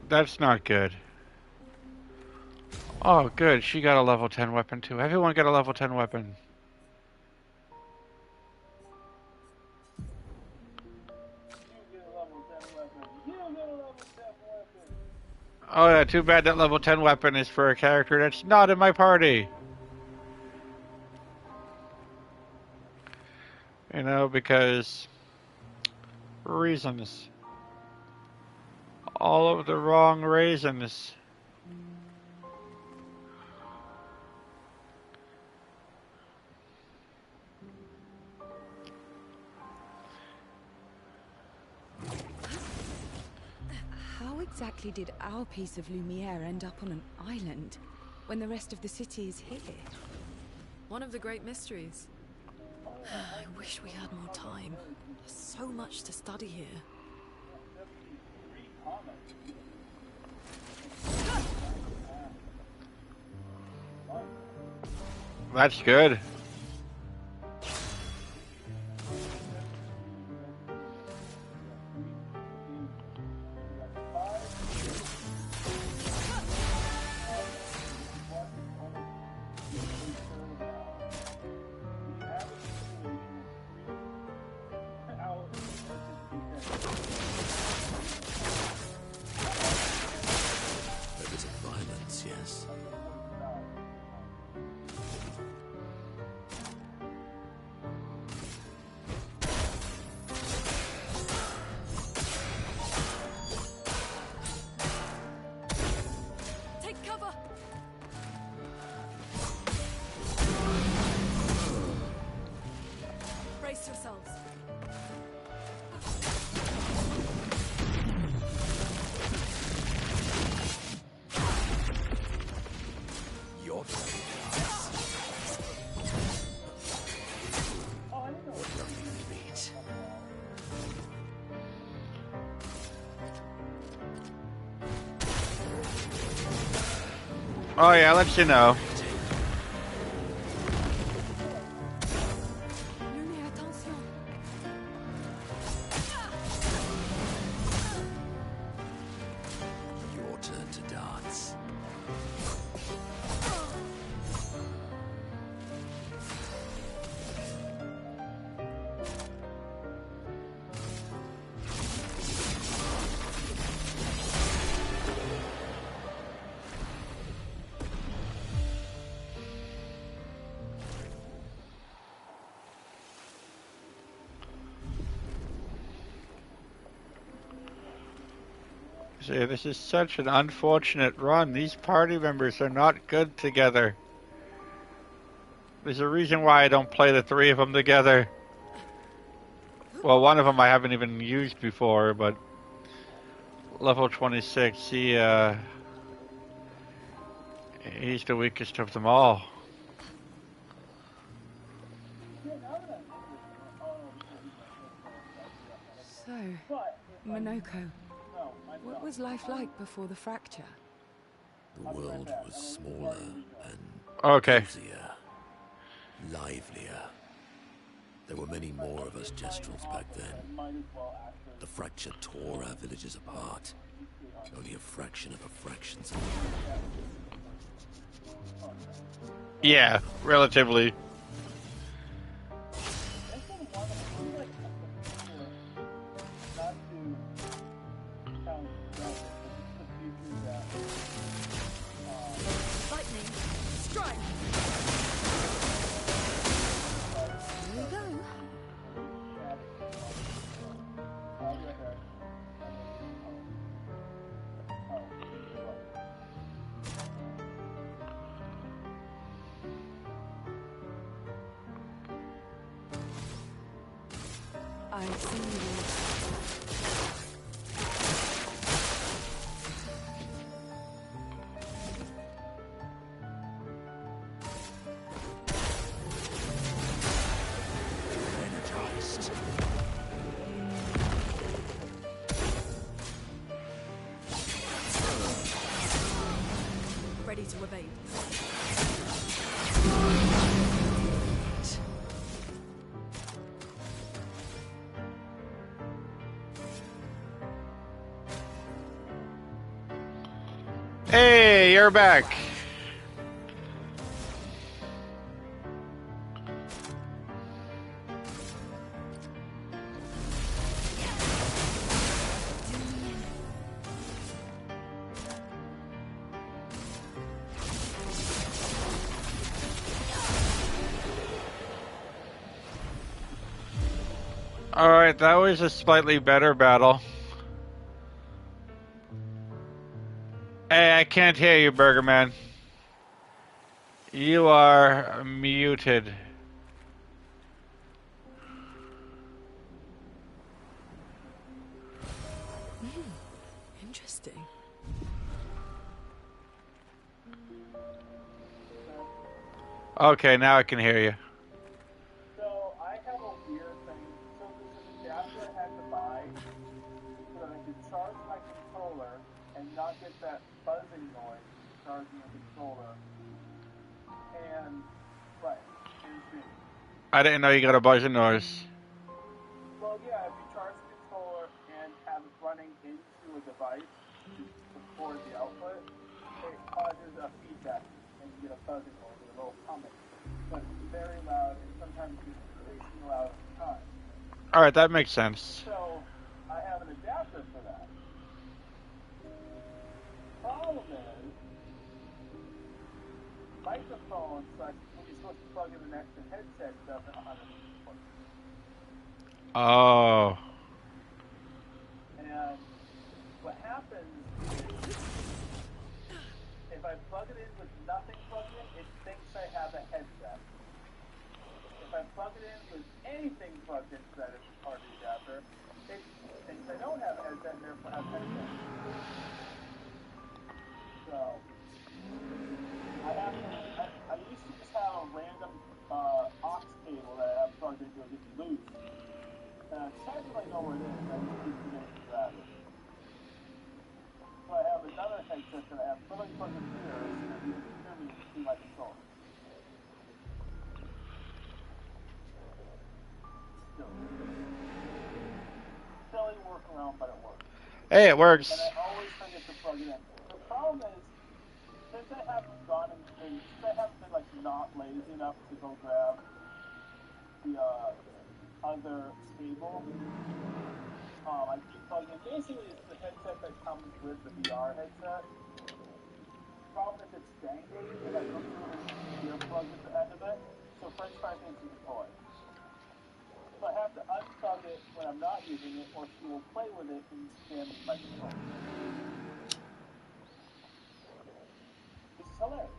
That's not good. Oh, good. She got a level 10 weapon too. Everyone got a level 10 weapon. Oh yeah, too bad that level 10 weapon is for a character that's not in my party. You know, because reasons. All of the wrong reasons. How exactly did our piece of Lumiere end up on an island when the rest of the city is here? One of the great mysteries. I wish we had more time. There's so much to study here. That's good. There is a violence, yes. Oh yeah, I'll let you know. Lumi, attention. Your turn to dance. See, this is such an unfortunate run. These party members are not good together. There's a reason why I don't play the three of them together. Well, one of them I haven't even used before, but level 26, he's the weakest of them all. So, Monoko, what was life like before the fracture? The world was smaller and Okay. cozier, livelier. There were many more of us Gestrels back then. The fracture tore our villages apart. Only a fraction of a fraction's Yeah, relatively. Lightning, strike. Here we go. I see you. energized. Ready to evade. Hey, you're back. Alright, that was a slightly better battle. Hey, I can't hear you, Burger Man. You are muted. Interesting. Okay, now I can hear you. So I have a weird thing. So there's an adapter I had to buy so that I could charge my controller and not get that buzzing noise from charging the controller. And right, and see. I didn't know you got a buzzing noise. Well, yeah, if you charge the controller and have it running into a device to support the output, it causes a feedback and you get a buzzing noise or a little humming. But it's very loud and sometimes it's increasing loud at the time. Alright, that makes sense. So I have an adapter for that. Problem is, microphones, like when you're supposed to plug in an extra headset, doesn't 100% work. Oh. And what happens is, if I plug it in with nothing plugged in, it thinks I have a headset. If I plug it in with anything plugged into that as part of the adapter, it thinks I don't have a headset and therefore have a headset. So, I used to just have a random aux cable that I have plugged into it gets loose. And I technically know where it is, I just keep forgetting to grab it. So I have another headset that I have literally plugged in here, my controller. Silly workaround, but it works. Hey, it works. And I always forget to plug it in. The problem is, since I haven't gone and since I haven't been like not lazy enough to go grab the other cable, I keep plugging in. Basically, it's the headset that comes with the VR headset. The problem is it's dangly if I go through the earplug at the end of it, so French fry thinks it's a toy. So I have to unplug it when I'm not using it, or she will play with it and damage my controller. This is hilarious.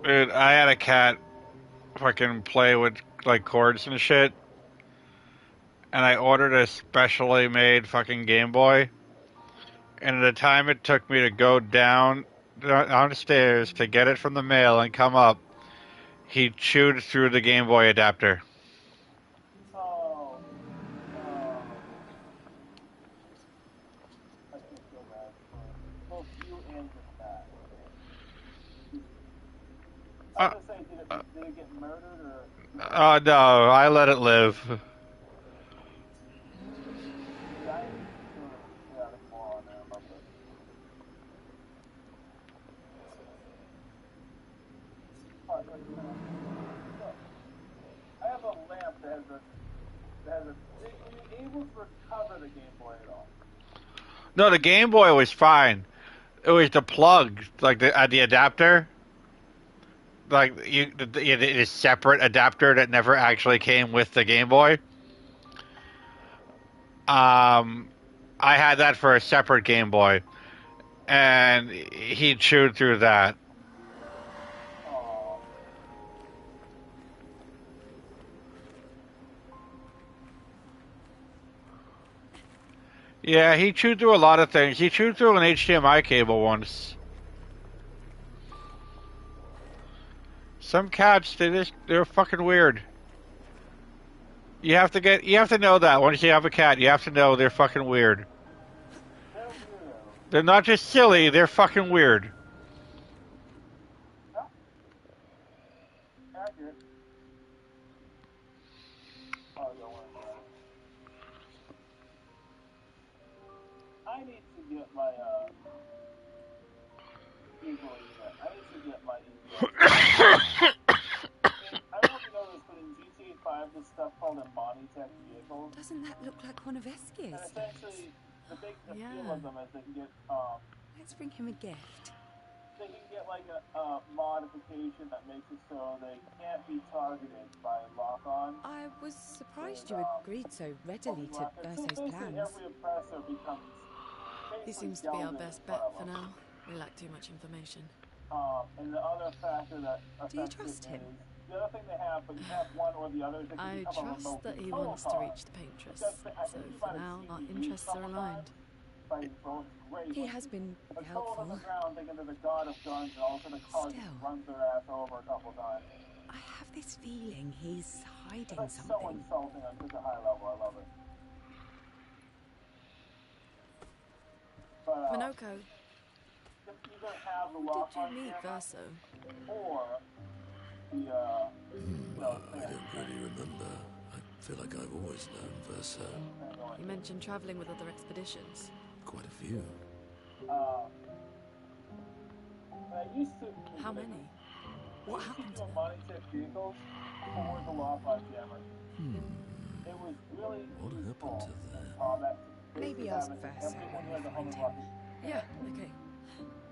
Dude, I had a cat fucking play with like cords and shit, and I ordered a specially made fucking Game Boy, and the time it took me to go downstairs to get it from the mail and come up, he chewed through the Game Boy adapter. Oh, no. I feel so bad for both you and your cat. I was gonna say, did it get murdered or? No, I let it live. Yeah, I need to get out of more on there about this. Alright, look. I have a lamp that has a. Are you able to recover the Game Boy at all? No, the Game Boy was fine. It was the plug, like the adapter. Like it is separate adapter that never actually came with the Game Boy. I had that for a separate Game Boy, and he chewed through that. Aww. Yeah, he chewed through a lot of things. He chewed through an HDMI cable once. Some cats, they're fucking weird. You have to know that once you have a cat, you have to know they're fucking weird. They're weirdo. They're not just silly, they're fucking weird. No. Accurate. Oh, you don't want that. I need to get my Eagle unit. I need to get my Eagle. I don't know if you know this, but in GTA 5, there's stuff called a Monitech vehicle. Doesn't that look like one of And Eskier's? essentially, the big appeal of them is they can get Let's bring him a gift. they can get like a modification that makes it so they can't be targeted by lock-on. I was surprised you agreed so readily to Verso's Basically, plans. every oppressor becomes. He seems to be our best bet for now. We lack too much information. And the other factor that Do you affects trust it him? is the other thing they have, but you have one or the other. They can I become a trust remote that he control wants to car. reach the paintress. Because I So think you for might have now, seen our me interests couple are aligned. times fighting drones. Great. He has been But throw them on the helpful. ground, thinking they're the god of guns, and all of a sudden the car just Still. runs their ass over a couple times. I have this feeling he's hiding That's so something. insulting on such a high level. I love it. But Minoko, if you don't have the how lock-on did you meet camera, Verso? or the I don't really remember. I feel like I've always known Verso. You mentioned traveling with other expeditions. Quite a few. I used to. How many? What happened to them? Monitech vehicles for the lock-on jammers. It was really What happened to them? Maybe ask Verso Everyone when has a we home find him. lock, Yeah, okay.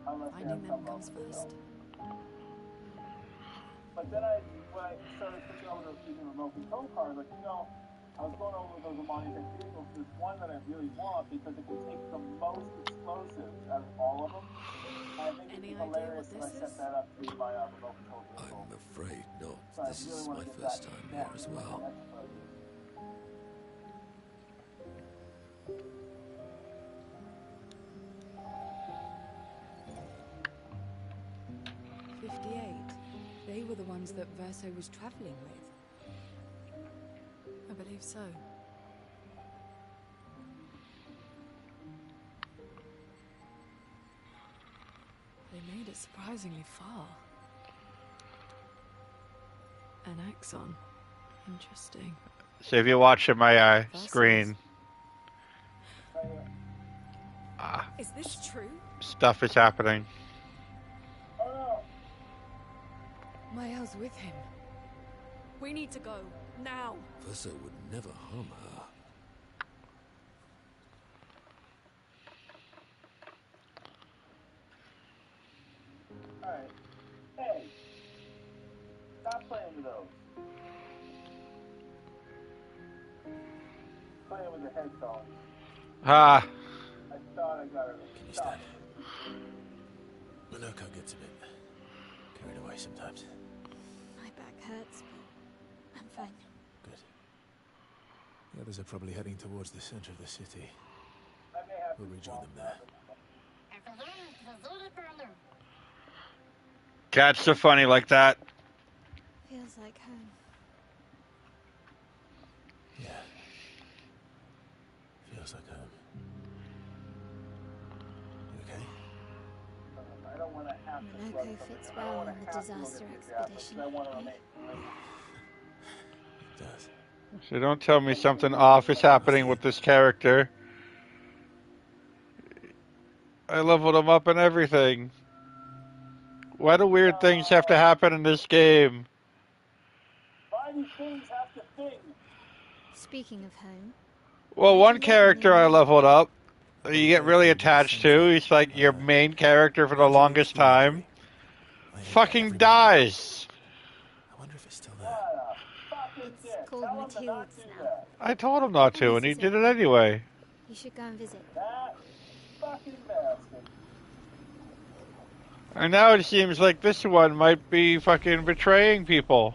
unless they Finding have them some comes else. first. But then when I started switching over to using remote control cars, like, I was going over those Monitech vehicles. There's one that I really want because it can take the most explosives out of all of them. And I think Any it's idea hilarious what that I this set is? that up to be my remote control vehicle. I'm afraid not. So I This really is want my to get first that time next here as with my well. expert. they were the ones that Verso was traveling with. I believe so. They made it surprisingly far. An axon. Interesting. So if you watch at my Versus. screen, Is this true? stuff is happening. Mael's with him. We need to go. Now. Verso would never harm her. Alright. Hey. Stop playing with those. Playing with the headphones. Ah, I thought I got it. Can you stand? Minoko gets a bit carried away sometimes. My back hurts, but I'm fine. Good. The others are probably heading towards the center of the city. We'll rejoin them there. cats are funny like that. Feels like home. Yeah. Feels like home. You okay? I don't want to have to Minoko fits well on the disaster expedition. I want to remain. It does. So don't tell me something off is happening with this character. I leveled him up and everything. Why do weird things have to happen in this game? Why do things have to think? Speaking of home, Well, one character I leveled up, you get really attached to. He's like your main character for the longest time. Fucking dies. I wonder if it's still there. it's called Matilda's now. I told him not to, and he did it anyway. You should go and visit. That fucking bastard. And now it seems like this one might be fucking betraying people.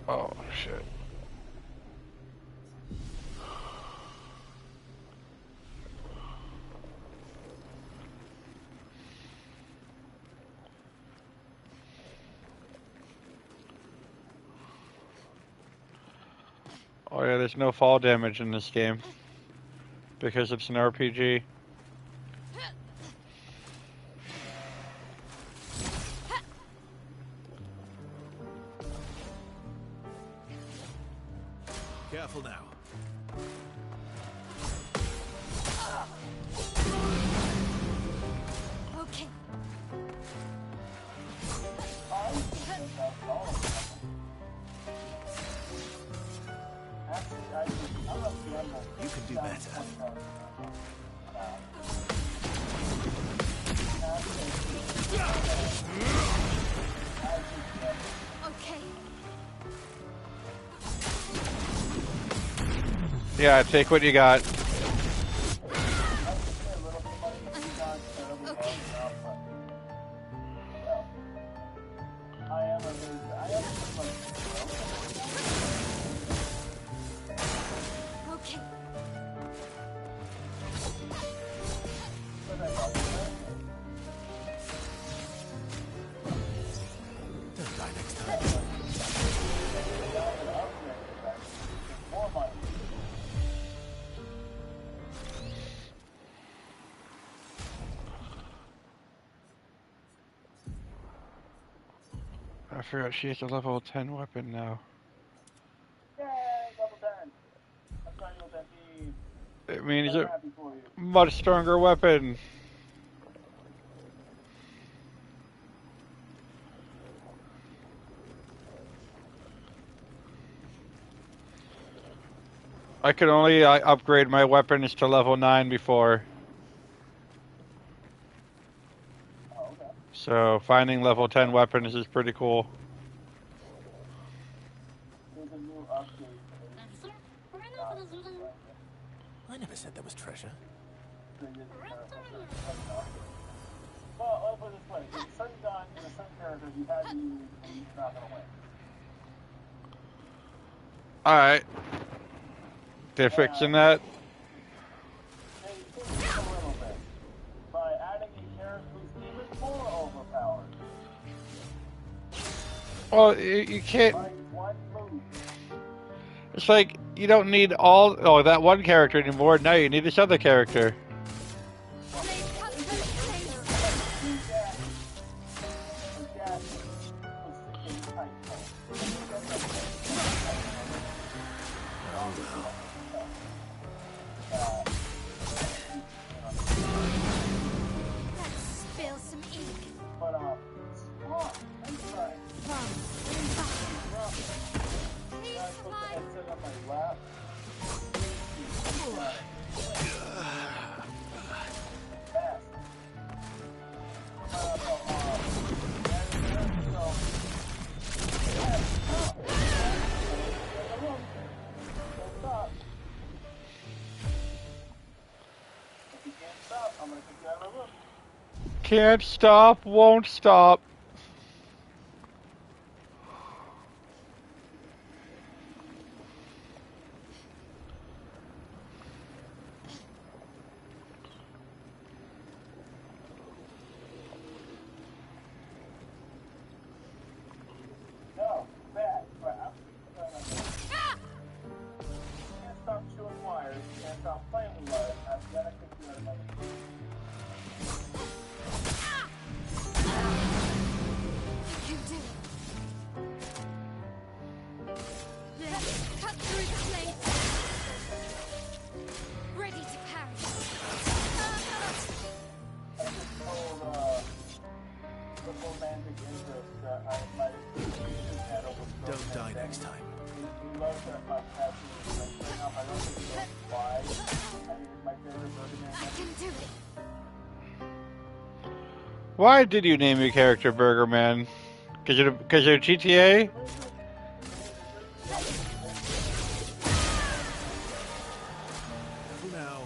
Oh, shit. Oh yeah, there's no fall damage in this game. Because it's an RPG. Careful now. Okay. You can do better. Okay. Yeah, take what you got. Okay. Okay. Don't die next time. I forgot she has a level 10 weapon now. Yay, level 10. I'm trying to know what that means. It means I'm a happy for you. much stronger weapon. I could only upgrade my weapons to level 9 before. Oh, okay. So finding level 10 weapons is pretty cool. There's a new update. I never said there was treasure. Well, let's put it this way. With a certain gun and a certain character, you have to use, and you're not going to win. Alright. They're fixing that. They fix it a little bit by adding a character who's even more overpowered. Well, you can't. Like one move. It's like you don't need that one character anymore. Now you need this other character. Can't stop, won't stop. No, bad crap. Can't stop chewing wires, can't stop playing with wires. I've got to kick you out of my machine. You can do it. Let's cut through the flames. Ready to parry. I just told the romantic interest that I might have over. Don't die next time. He loves that my passion is like right now. I don't think he knows why. I think it's my favorite Burger I can do it. Why did you name your character Burger Man? Because you're GTA? Now,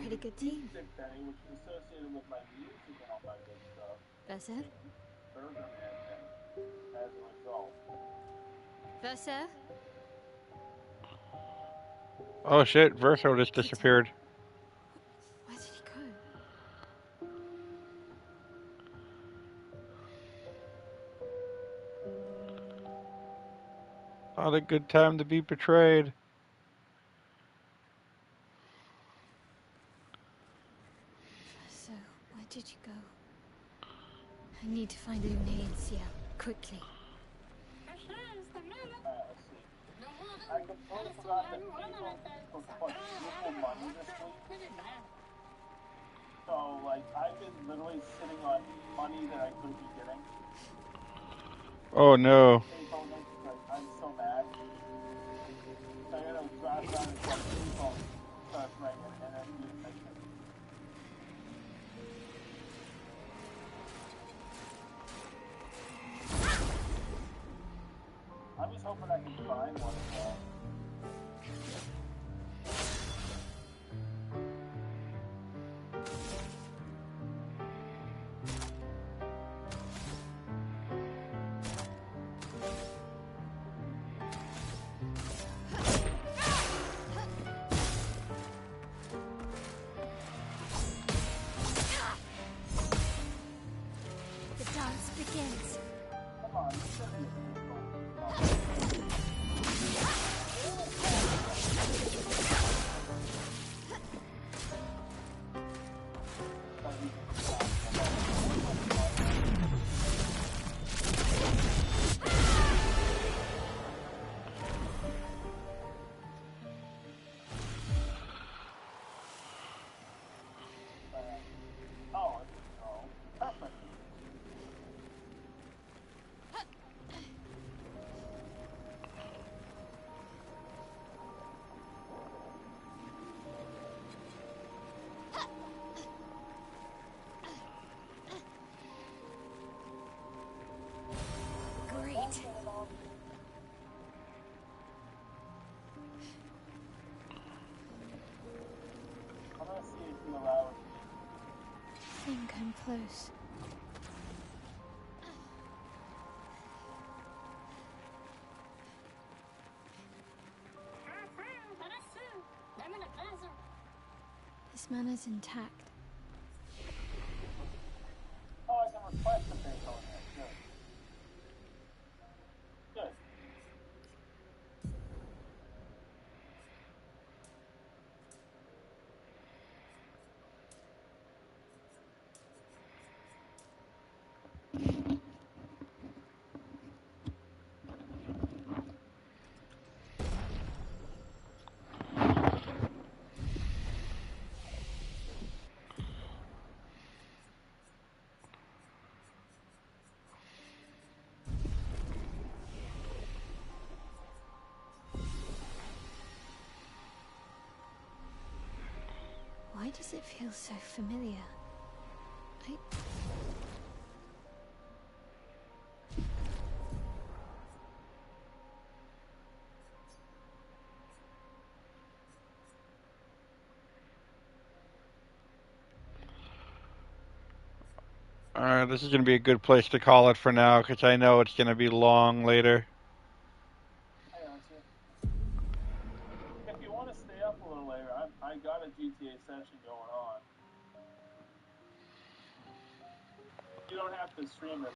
Pretty good team. Which is associated with my music and all that good stuff. Verso? Burger Man thing as a result. Verso? Oh shit, Verso just disappeared. Where did he go? Not a good time to be betrayed. Verso, where did you go? I need to find Lunacia quickly. Let's see. I completely forgot that people put triple money this week. So, like, I've been literally sitting on money that I could be getting. Oh no. I'm so mad. So I gotta drive down and get the phone starts ringing and then you take it. I'm just hoping I can find one as well. The dance begins. Come on, you should be able to I'm close. This manner's intact. Oh, I can request the face on there. Good. Good. Why does it feel so familiar? Alright, this is going to be a good place to call it for now, because I know it's going to be long later. I got you. If you want to stay up a little later, I got a GTA session going on. You don't have to stream it.